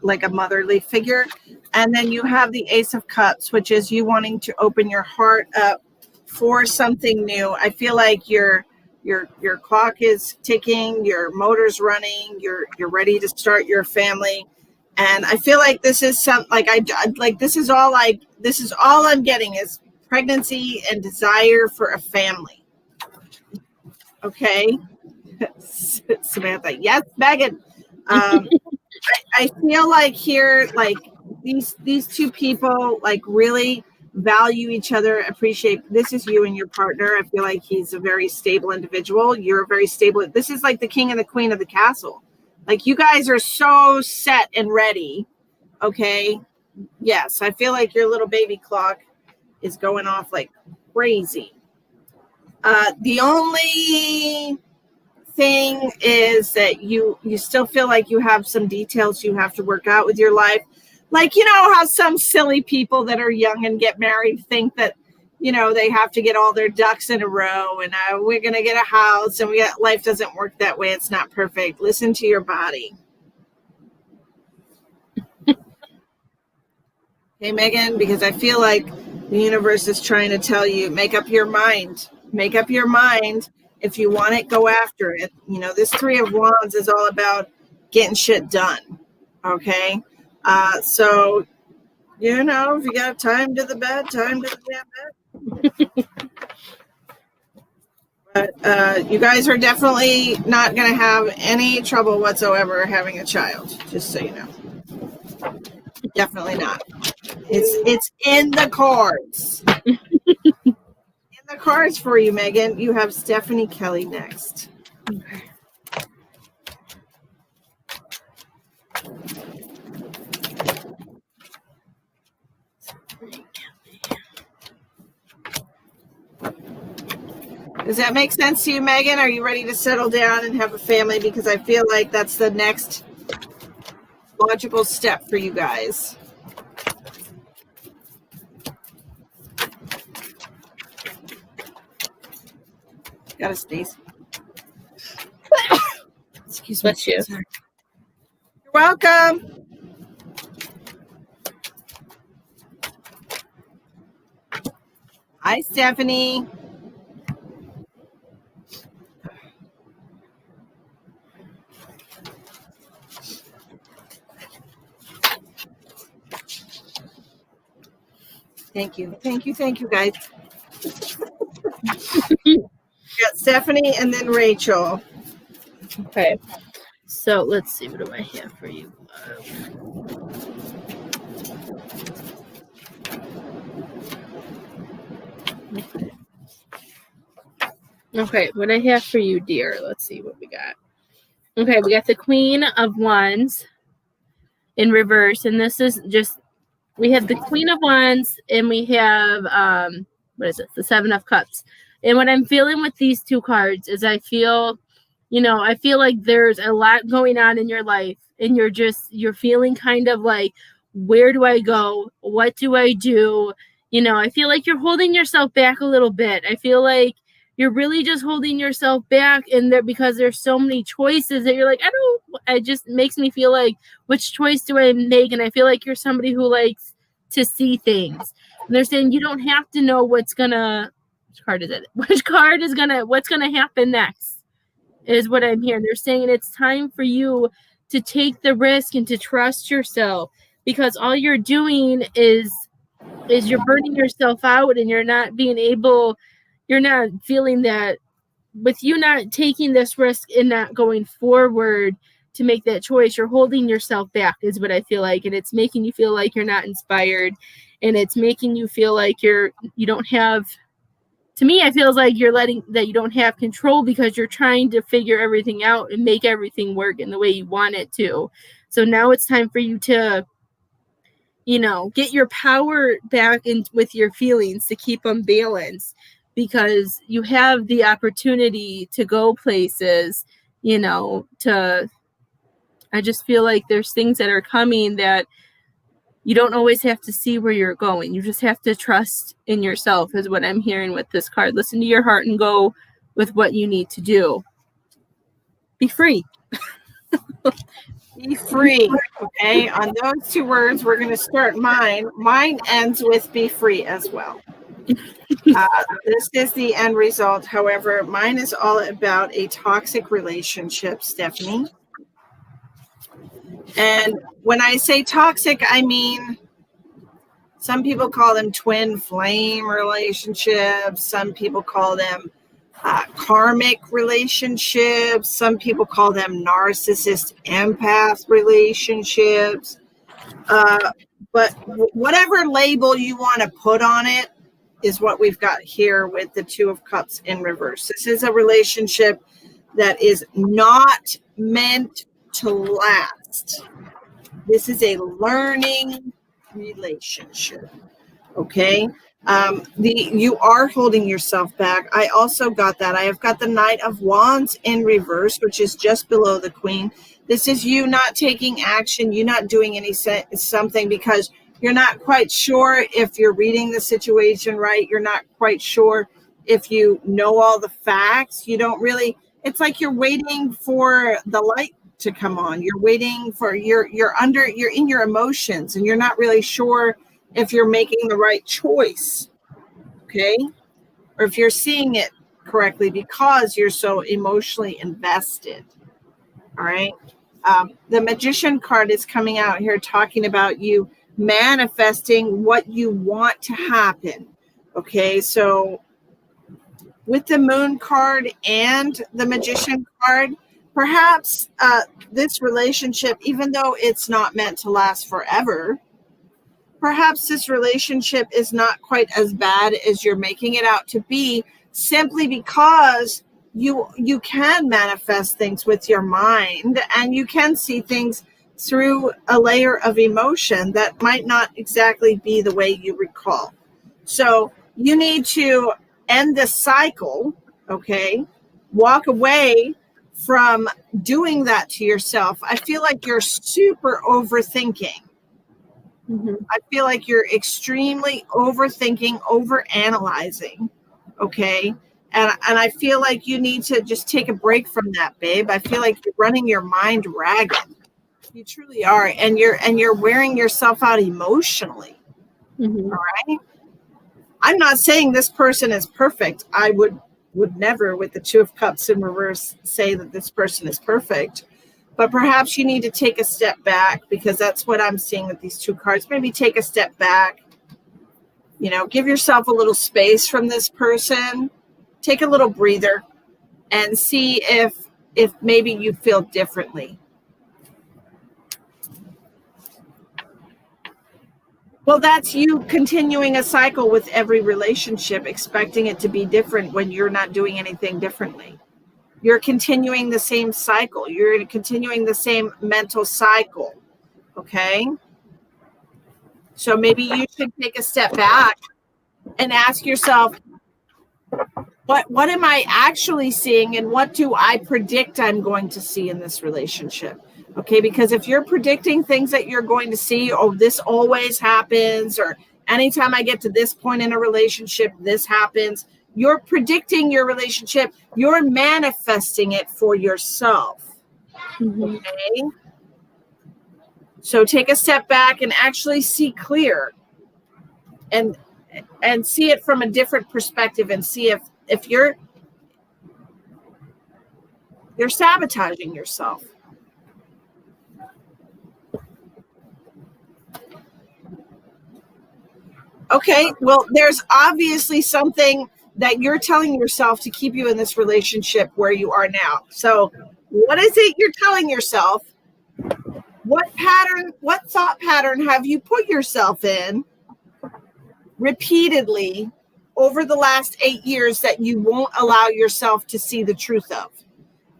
like a motherly figure. And then you have the Ace of Cups, which is you wanting to open your heart up for something new. I feel like your clock is ticking, your motor's running, you're ready to start your family. And I feel like this is this is all I'm getting is pregnancy and desire for a family. Okay. Samantha. Yes, Megan. I feel like here, like these two people like really value each other, appreciate. This is you and your partner. I feel like he's a very stable individual. You're very stable. This is like the king and the queen of the castle. Like you guys are so set and ready. Okay. Yes. I feel like your little baby clock is going off like crazy. The only thing is that you still feel like you have some details you have to work out with your life. Like, how some silly people that are young and get married think that, they have to get all their ducks in a row and we're going to get a house and life doesn't work that way. It's not perfect. Listen to your body. Okay, Megan, because I feel like the universe is trying to tell you, make up your mind. Make up your mind. If you want it, go after it. This Three of Wands is all about getting shit done. Okay. So You know, if you got time to the bed, time to the damn bed. But you guys are definitely not going to have any trouble whatsoever having a child, just so you know. Definitely not. It's in the cards. In the cards for you, Megan. You have Stephanie Kelly next. Okay. Does that make sense to you, Megan? Are you ready to settle down and have a family? Because I feel like that's the next logical step for you guys. Got a sneeze. Excuse me. Bless you. Sorry. You're welcome. Hi, Stephanie. Thank you. Thank you. Thank you, guys. We got Stephanie and then Rachel. Okay. So let's see. What do I have for you? Okay, what I have for you, dear. Let's see what we got. Okay, we got the Queen of Wands in reverse, and this is just, we have the Queen of Wands and we have what is it, the Seven of Cups. And what I'm feeling with these two cards is I feel like there's a lot going on in your life, and you're feeling kind of like, where do I go, what do I do? I feel like you're holding yourself back a little bit. I feel like you're really just holding yourself back in there because there's so many choices that you're like, it just makes me feel like, which choice do I make? And I feel like you're somebody who likes to see things. And they're saying you don't have to know which card is it? What's gonna happen next is what I'm hearing. They're saying it's time for you to take the risk and to trust yourself, because all you're doing is you're burning yourself out, and you're not feeling that with you not taking this risk and not going forward to make that choice, you're holding yourself back is what I feel like. And it's making you feel like you're not inspired, and it's making you feel like you don't have, to me, it feels like you're letting that you don't have control because you're trying to figure everything out and make everything work in the way you want it to. So now it's time for you to, get your power back in with your feelings to keep them balanced, because you have the opportunity to go places, I just feel like there's things that are coming that you don't always have to see where you're going. You just have to trust in yourself is what I'm hearing with this card. Listen to your heart and go with what you need to do. Be free. Be free. Okay. On those two words, we're going to start mine. Mine ends with be free as well. This is the end result. However, mine is all about a toxic relationship, Stephanie. And when I say toxic, I mean, some people call them twin flame relationships. Some people call them karmic relationships. Some people call them narcissist empath relationships. But whatever label you want to put on it is what we've got here with the Two of Cups in reverse. This is a relationship that is not meant to last. This is a learning relationship. Okay. You are holding yourself back. I also got that. I have got the Knight of Wands in reverse, which is just below the Queen. This is you not taking action. You not doing something because you're not quite sure if you're reading the situation right. You're not quite sure if you know all the facts. You don't really, it's like you're waiting for the light to come on. You're waiting for you're in your emotions, and you're not really sure if you're making the right choice, okay? Or if you're seeing it correctly because you're so emotionally invested, all right? The Magician card is coming out here talking about you manifesting what you want to happen. Okay, so with the Moon card and the Magician card, perhaps this relationship, even though it's not meant to last forever, perhaps this relationship is not quite as bad as you're making it out to be, simply because you can manifest things with your mind, and you can see things through a layer of emotion that might not exactly be the way you recall. So you need to end this cycle, okay? Walk away from doing that to yourself. I feel like you're super overthinking. I feel like you're extremely overthinking, overanalyzing, okay? And I feel like you need to just take a break from that, babe. I feel like you're running your mind ragged. You truly are, and you're wearing yourself out emotionally. All right. I'm not saying this person is perfect. I would never, with the Two of Cups in reverse, say that this person is perfect. But perhaps you need to take a step back, because that's what I'm seeing with these two cards. Maybe take a step back. You know, give yourself a little space from this person. Take a little breather, and see if maybe you feel differently. Well, that's you continuing a cycle with every relationship, expecting it to be different when you're not doing anything differently. You're continuing the same cycle. You're continuing the same mental cycle. Okay? So maybe you should take a step back and ask yourself, what am I actually seeing, and what do I predict I'm going to see in this relationship? Okay, because if you're predicting things that you're going to see, oh, this always happens, or anytime I get to this point in a relationship, this happens, you're predicting your relationship, you're manifesting it for yourself. Okay? So take a step back and actually see clear, and see it from a different perspective, and see if you're sabotaging yourself. Okay, well, there's obviously something that you're telling yourself to keep you in this relationship where you are now. So what is it you're telling yourself? What thought pattern have you put yourself in repeatedly over the last 8 years that you won't allow yourself to see the truth of?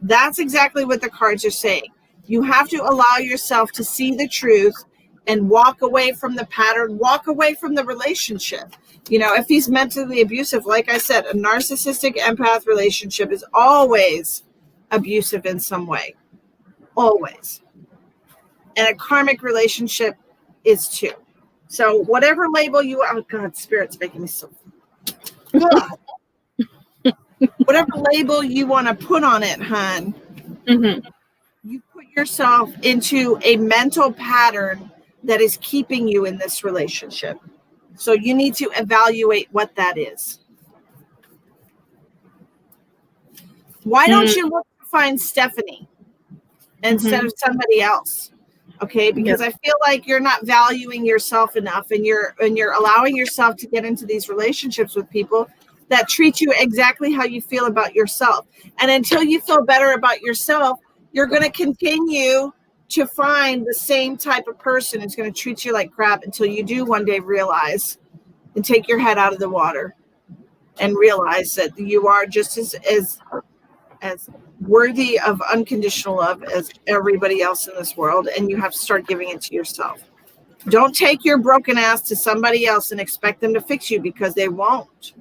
That's exactly what the cards are saying. You have to allow yourself to see the truth and walk away from the pattern, walk away from the relationship. You know, if he's mentally abusive, like I said, a narcissistic empath relationship is always abusive in some way. Always. And a karmic relationship is too. So whatever label you, oh God, Spirit's making me so. Whatever label you want to put on it, hon, you put yourself into a mental pattern that is keeping you in this relationship. So you need to evaluate what that is. Why don't you look to find Stephanie instead of somebody else? Okay, because I feel like you're not valuing yourself enough, and you're allowing yourself to get into these relationships with people that treat you exactly how you feel about yourself. And until you feel better about yourself, you're going to continue to find the same type of person who's going to treat you like crap until you do one day realize and take your head out of the water and realize that you are just as worthy of unconditional love as everybody else in this world, and you have to start giving it to yourself. Don't take your broken ass to somebody else and expect them to fix you, because they won't.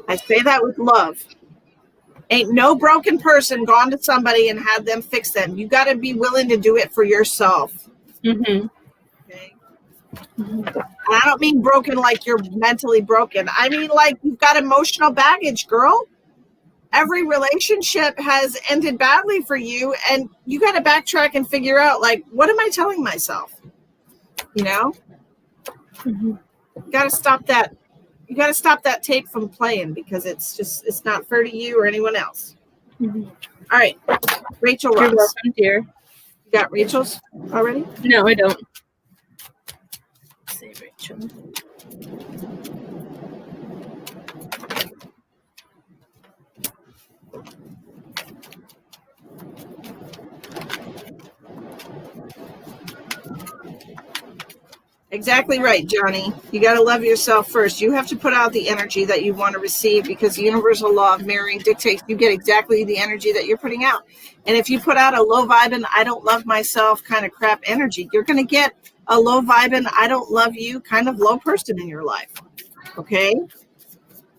I say that with love. Ain't no broken person gone to somebody and had them fix them. You got to be willing to do it for yourself. Okay? And I don't mean broken like you're mentally broken. I mean like you've got emotional baggage, girl. Every relationship has ended badly for you, and you got to backtrack and figure out, like, what am I telling myself? You know? You got to stop that. You got to stop that tape from playing, because it's not fair to you or anyone else. All right. Rachel Ross. You're welcome, dear. You got Rachel's already? No, I don't. say, Rachel? Exactly right, Johnny. You got to love yourself first. You have to put out the energy that you want to receive because the universal law of mirroring dictates you get exactly the energy that you're putting out. And if you put out a low vibe and I don't love myself kind of crap energy, you're going to get a low vibe and I don't love you kind of low person in your life. Okay?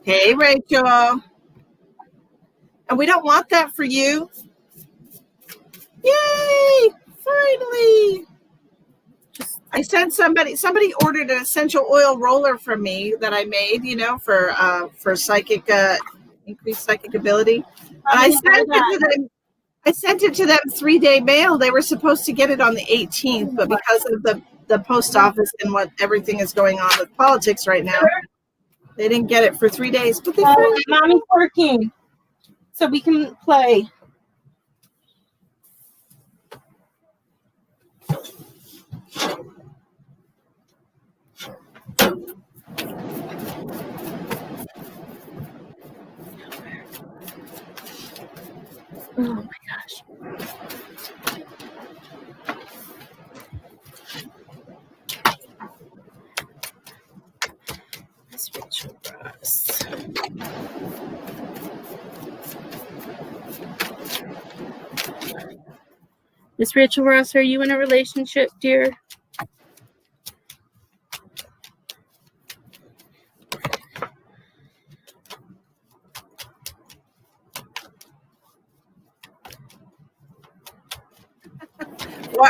Hey, Rachel. And we don't want that for you. Yay! Finally. I sent somebody ordered an essential oil roller from me that I made, for psychic increased psychic ability. And I sent it to them 3-day mail. They were supposed to get it on the 18th, but because of the post office and what everything is going on with politics right now, they didn't get it for 3 days. But they Mommy's working, so we can play. Oh my gosh. Miss Rachel Ross. Miss Rachel Ross, are you in a relationship, dear?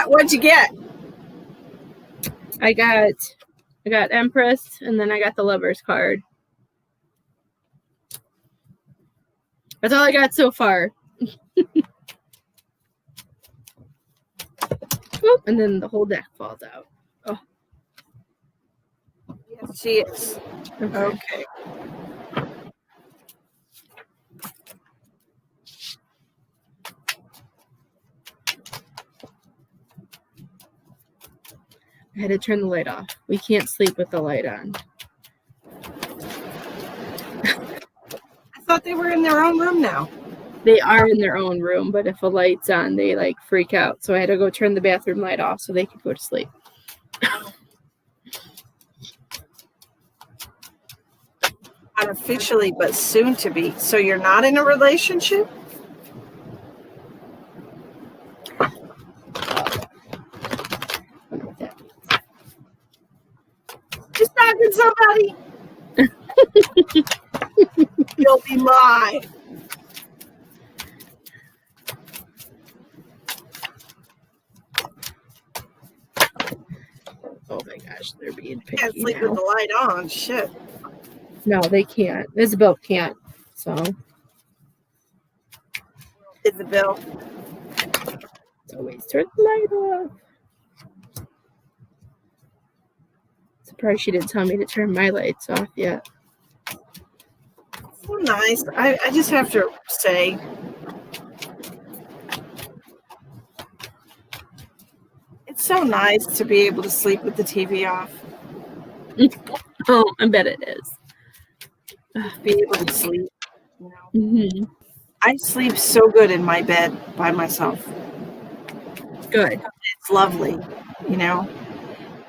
What'd you get? I got Empress, and then I got the Lover's card. That's all I got so far. Oop, and then the whole deck falls out. Oh. Yes, she is. Okay. I had to turn the light off. We can't sleep with the light on. I thought they were in their own room now. They are in their own room, but if a light's on, they like freak out. So I had to go turn the bathroom light off so they could go to sleep. Unofficially, but soon to be. So you're not in a relationship? Just talking to somebody. You'll be mine. Oh my gosh, they're being picky. Can't sleep now. with the light on. Shit. No, they can't. Isabel can't. So Isabel. always turn the light off. Surprised she didn't tell me to turn my lights off yet. So nice. I just have to say, it's so nice to be able to sleep with the TV off. Oh, I bet it is. Be able to sleep. You know? Mm-hmm. I sleep so good in my bed by myself. Good. It's lovely, you know.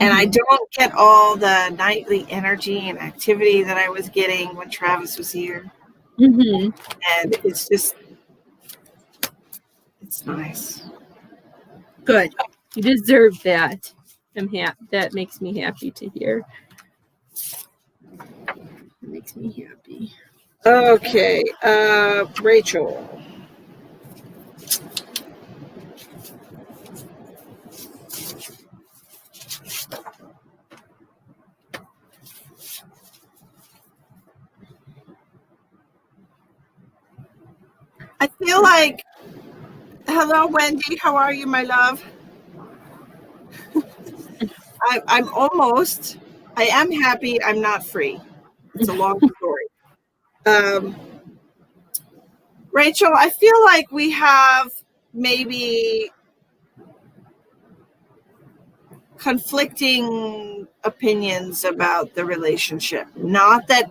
And I don't get all the nightly energy and activity that I was getting when Travis was here. Mm-hmm. And it's just, it's nice. Good. You deserve that. That makes me happy to hear. That makes me happy. Okay, Rachel. I feel like, hello, Wendy. How are you, my love? I am happy. I'm not free. It's a long story. Rachel, I feel like we have maybe conflicting opinions about the relationship. Not that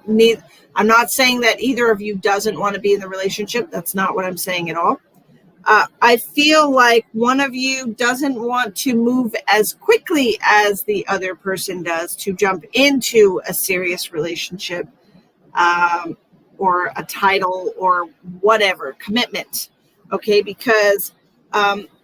I'm not saying that either of you doesn't want to be in the relationship. That's not what I'm saying at all. I feel like one of you doesn't want to move as quickly as the other person does to jump into a serious relationship, or a title or whatever, commitment. Okay, because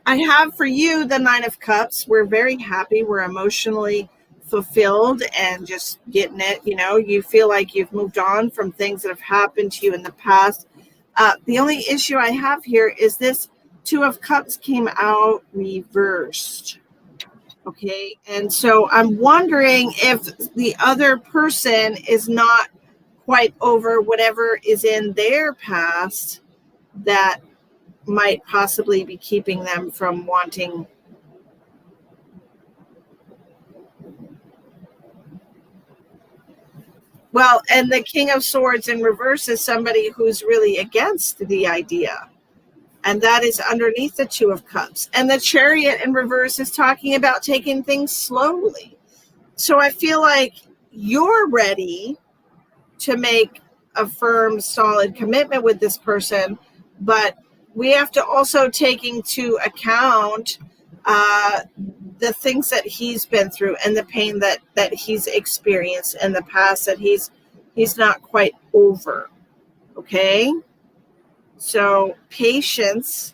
I have for you the Nine of Cups. We're very happy. We're emotionally fulfilled and just getting it. You know, you feel like you've moved on from things that have happened to you in the past. The only issue I have here is this Two of Cups came out reversed. Okay, and so I'm wondering if the other person is not quite over whatever is in their past that might possibly be keeping them from wanting. Well, and the King of Swords in reverse is somebody who's really against the idea. And that is underneath the Two of Cups. And the Chariot in reverse is talking about taking things slowly. So I feel like you're ready to make a firm, solid commitment with this person, but we have to also take into account the things that he's been through and the pain that he's experienced in the past that he's not quite over. Okay, so patience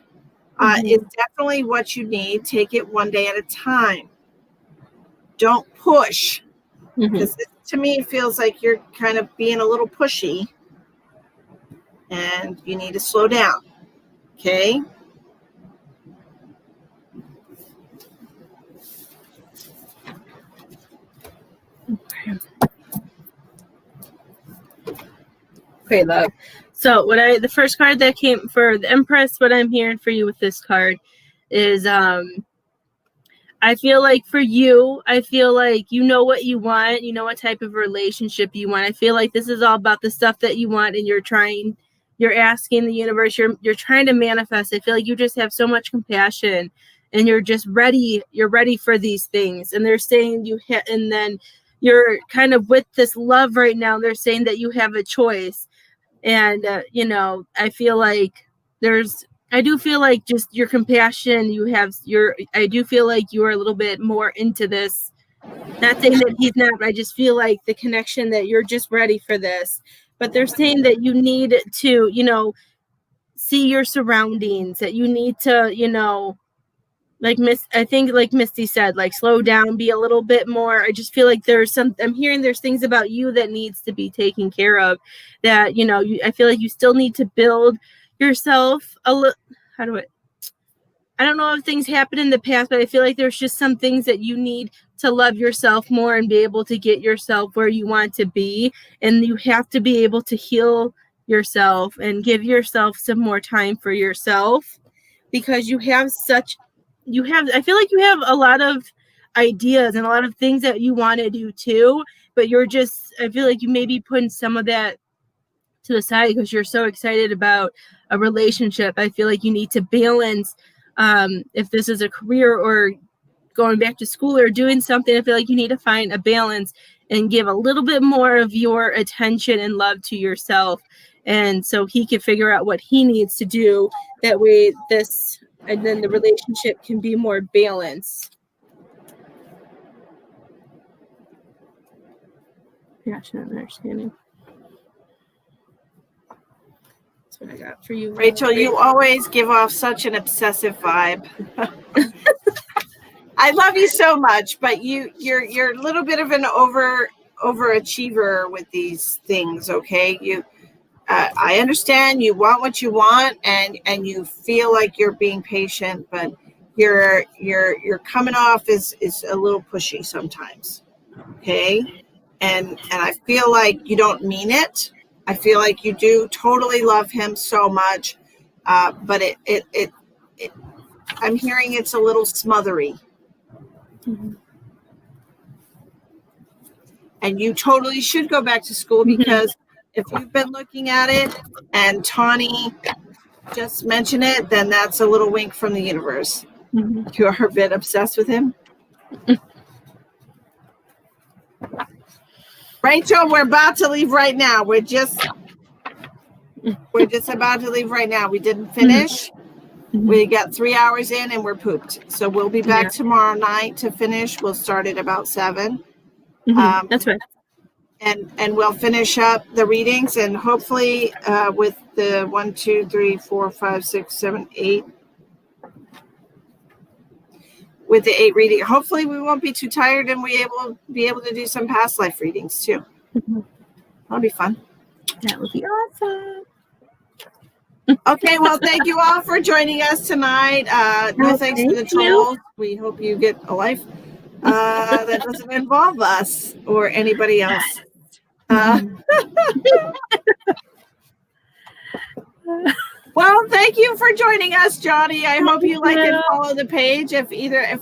is definitely what you need. Take it one day at a time. Don't push, because this, to me, feels like you're kind of being a little pushy, and you need to slow down. Okay. Okay, love. So the first card that came for the Empress, what I'm hearing for you with this card is I feel like for you, I feel like you know what you want, you know what type of relationship you want. I feel like this is all about the stuff that you want, and you're asking the universe, you're trying to manifest. I feel like you just have so much compassion and you're just ready. You're ready for these things. And they're saying and then you're kind of with this love right now. They're saying that you have a choice. And, I feel like I do feel like just your compassion, I do feel like you are a little bit more into this. Not saying that he's not, but I just feel like the connection that you're just ready for this. But they're saying that you need to, see your surroundings, that you need to, I think like Misty said, like slow down, be a little bit more. I just feel like I'm hearing there's things about you that needs to be taken care of, that, I feel like you still need to build yourself a little. I don't know if things happened in the past, but I feel like there's just some things that you need to love yourself more and be able to get yourself where you want to be. And you have to be able to heal yourself and give yourself some more time for yourself, because I feel like you have a lot of ideas and a lot of things that you want to do too, but I feel like you may be putting some of that to the side because you're so excited about a relationship. I feel like you need to balance, if this is a career or going back to school or doing something, I feel like you need to find a balance and give a little bit more of your attention and love to yourself. And so he can figure out what he needs to do. That way and then the relationship can be more balanced. Passionate understanding. That's what I got for you, Rachel. You always give off such an obsessive vibe. I love you so much, but you're a little bit of an overachiever with these things. Okay, I understand you want what you want, and you feel like you're being patient, but you're coming off is a little pushy sometimes. Okay, and I feel like you don't mean it. I feel like you do totally love him so much, but it I'm hearing it's a little smothery. And you totally should go back to school, because if you've been looking at it and Tawny just mentioned it, then that's a little wink from the universe. You are a bit obsessed with him. Rachel, we're about to leave right now. We're just about to leave right now. We didn't finish. We got 3 hours in and we're pooped. So we'll be back tomorrow night to finish. We'll start at about 7. That's right. And we'll finish up the readings, and hopefully with the 1, 2, 3, 4, 5, 6, 7, 8. With the 8 reading, hopefully we won't be too tired, and we be able to do some past life readings too. That'll be fun. That would be awesome. Okay, well, thank you all for joining us tonight. No thanks to the trolls. We hope you get a life that doesn't involve us or anybody else. Well, thank you for joining us, Johnny. I hope you like and follow the page. If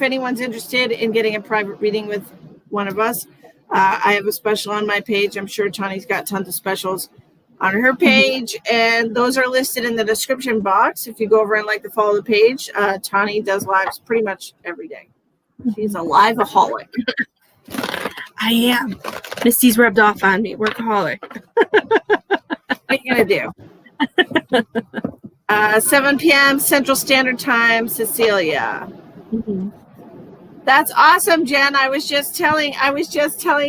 anyone's interested in getting a private reading with one of us, I have a special on my page. I'm sure Tawny's got tons of specials on her page, and those are listed in the description box. If you go over and like to follow the page, Tawny does lives pretty much every day. She's a live-aholic. I am. Misty's rubbed off on me. Workaholic. What are you gonna do? 7 p.m. Central Standard Time, Cecilia. That's awesome, Jen. I was just telling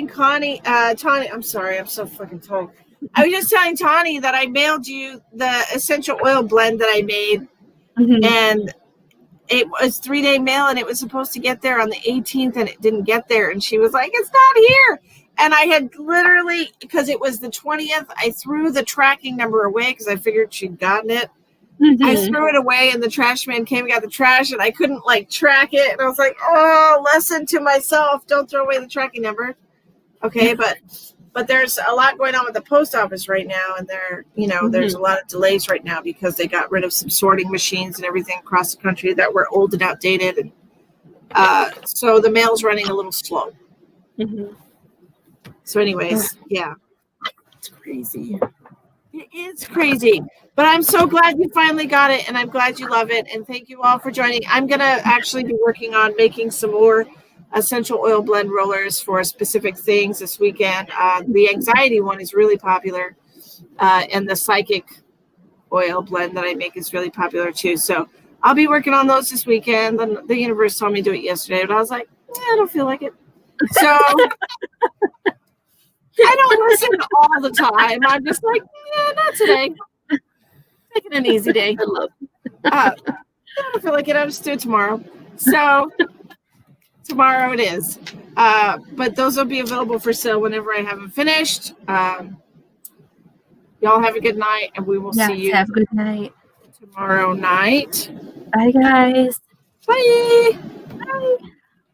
Tawny. I'm sorry, I'm so fucking told. I was just telling Tawny that I mailed you the essential oil blend that I made, and it was 3-day mail, and it was supposed to get there on the 18th, and it didn't get there. And she was like, "It's not here." And I had literally, because it was the 20th, I threw the tracking number away because I figured she'd gotten it. I threw it away, and the trash man came and got the trash, and I couldn't track it. And I was like, "Oh, lesson to myself: don't throw away the tracking number." Okay, but there's a lot going on with the post office right now, and there's a lot of delays right now because they got rid of some sorting machines and everything across the country that were old and outdated, and so the mail's running a little slow. So, anyways, yeah, it's crazy. It is crazy, but I'm so glad you finally got it, and I'm glad you love it. And thank you all for joining. I'm gonna actually be working on making some more essential oil blend rollers for specific things this weekend. The anxiety one is really popular, and the psychic oil blend that I make is really popular too. So I'll be working on those this weekend. The universe told me to do it yesterday, but I was like, I don't feel like it. So I don't listen all the time. I'm just like, not today. Taking an easy day. I don't feel like it. I'll just do it tomorrow. So tomorrow it is. But those will be available for sale whenever I have them finished. Y'all have a good night, and we will see you. Have a good night. Tomorrow night. Bye, guys. Bye. Bye.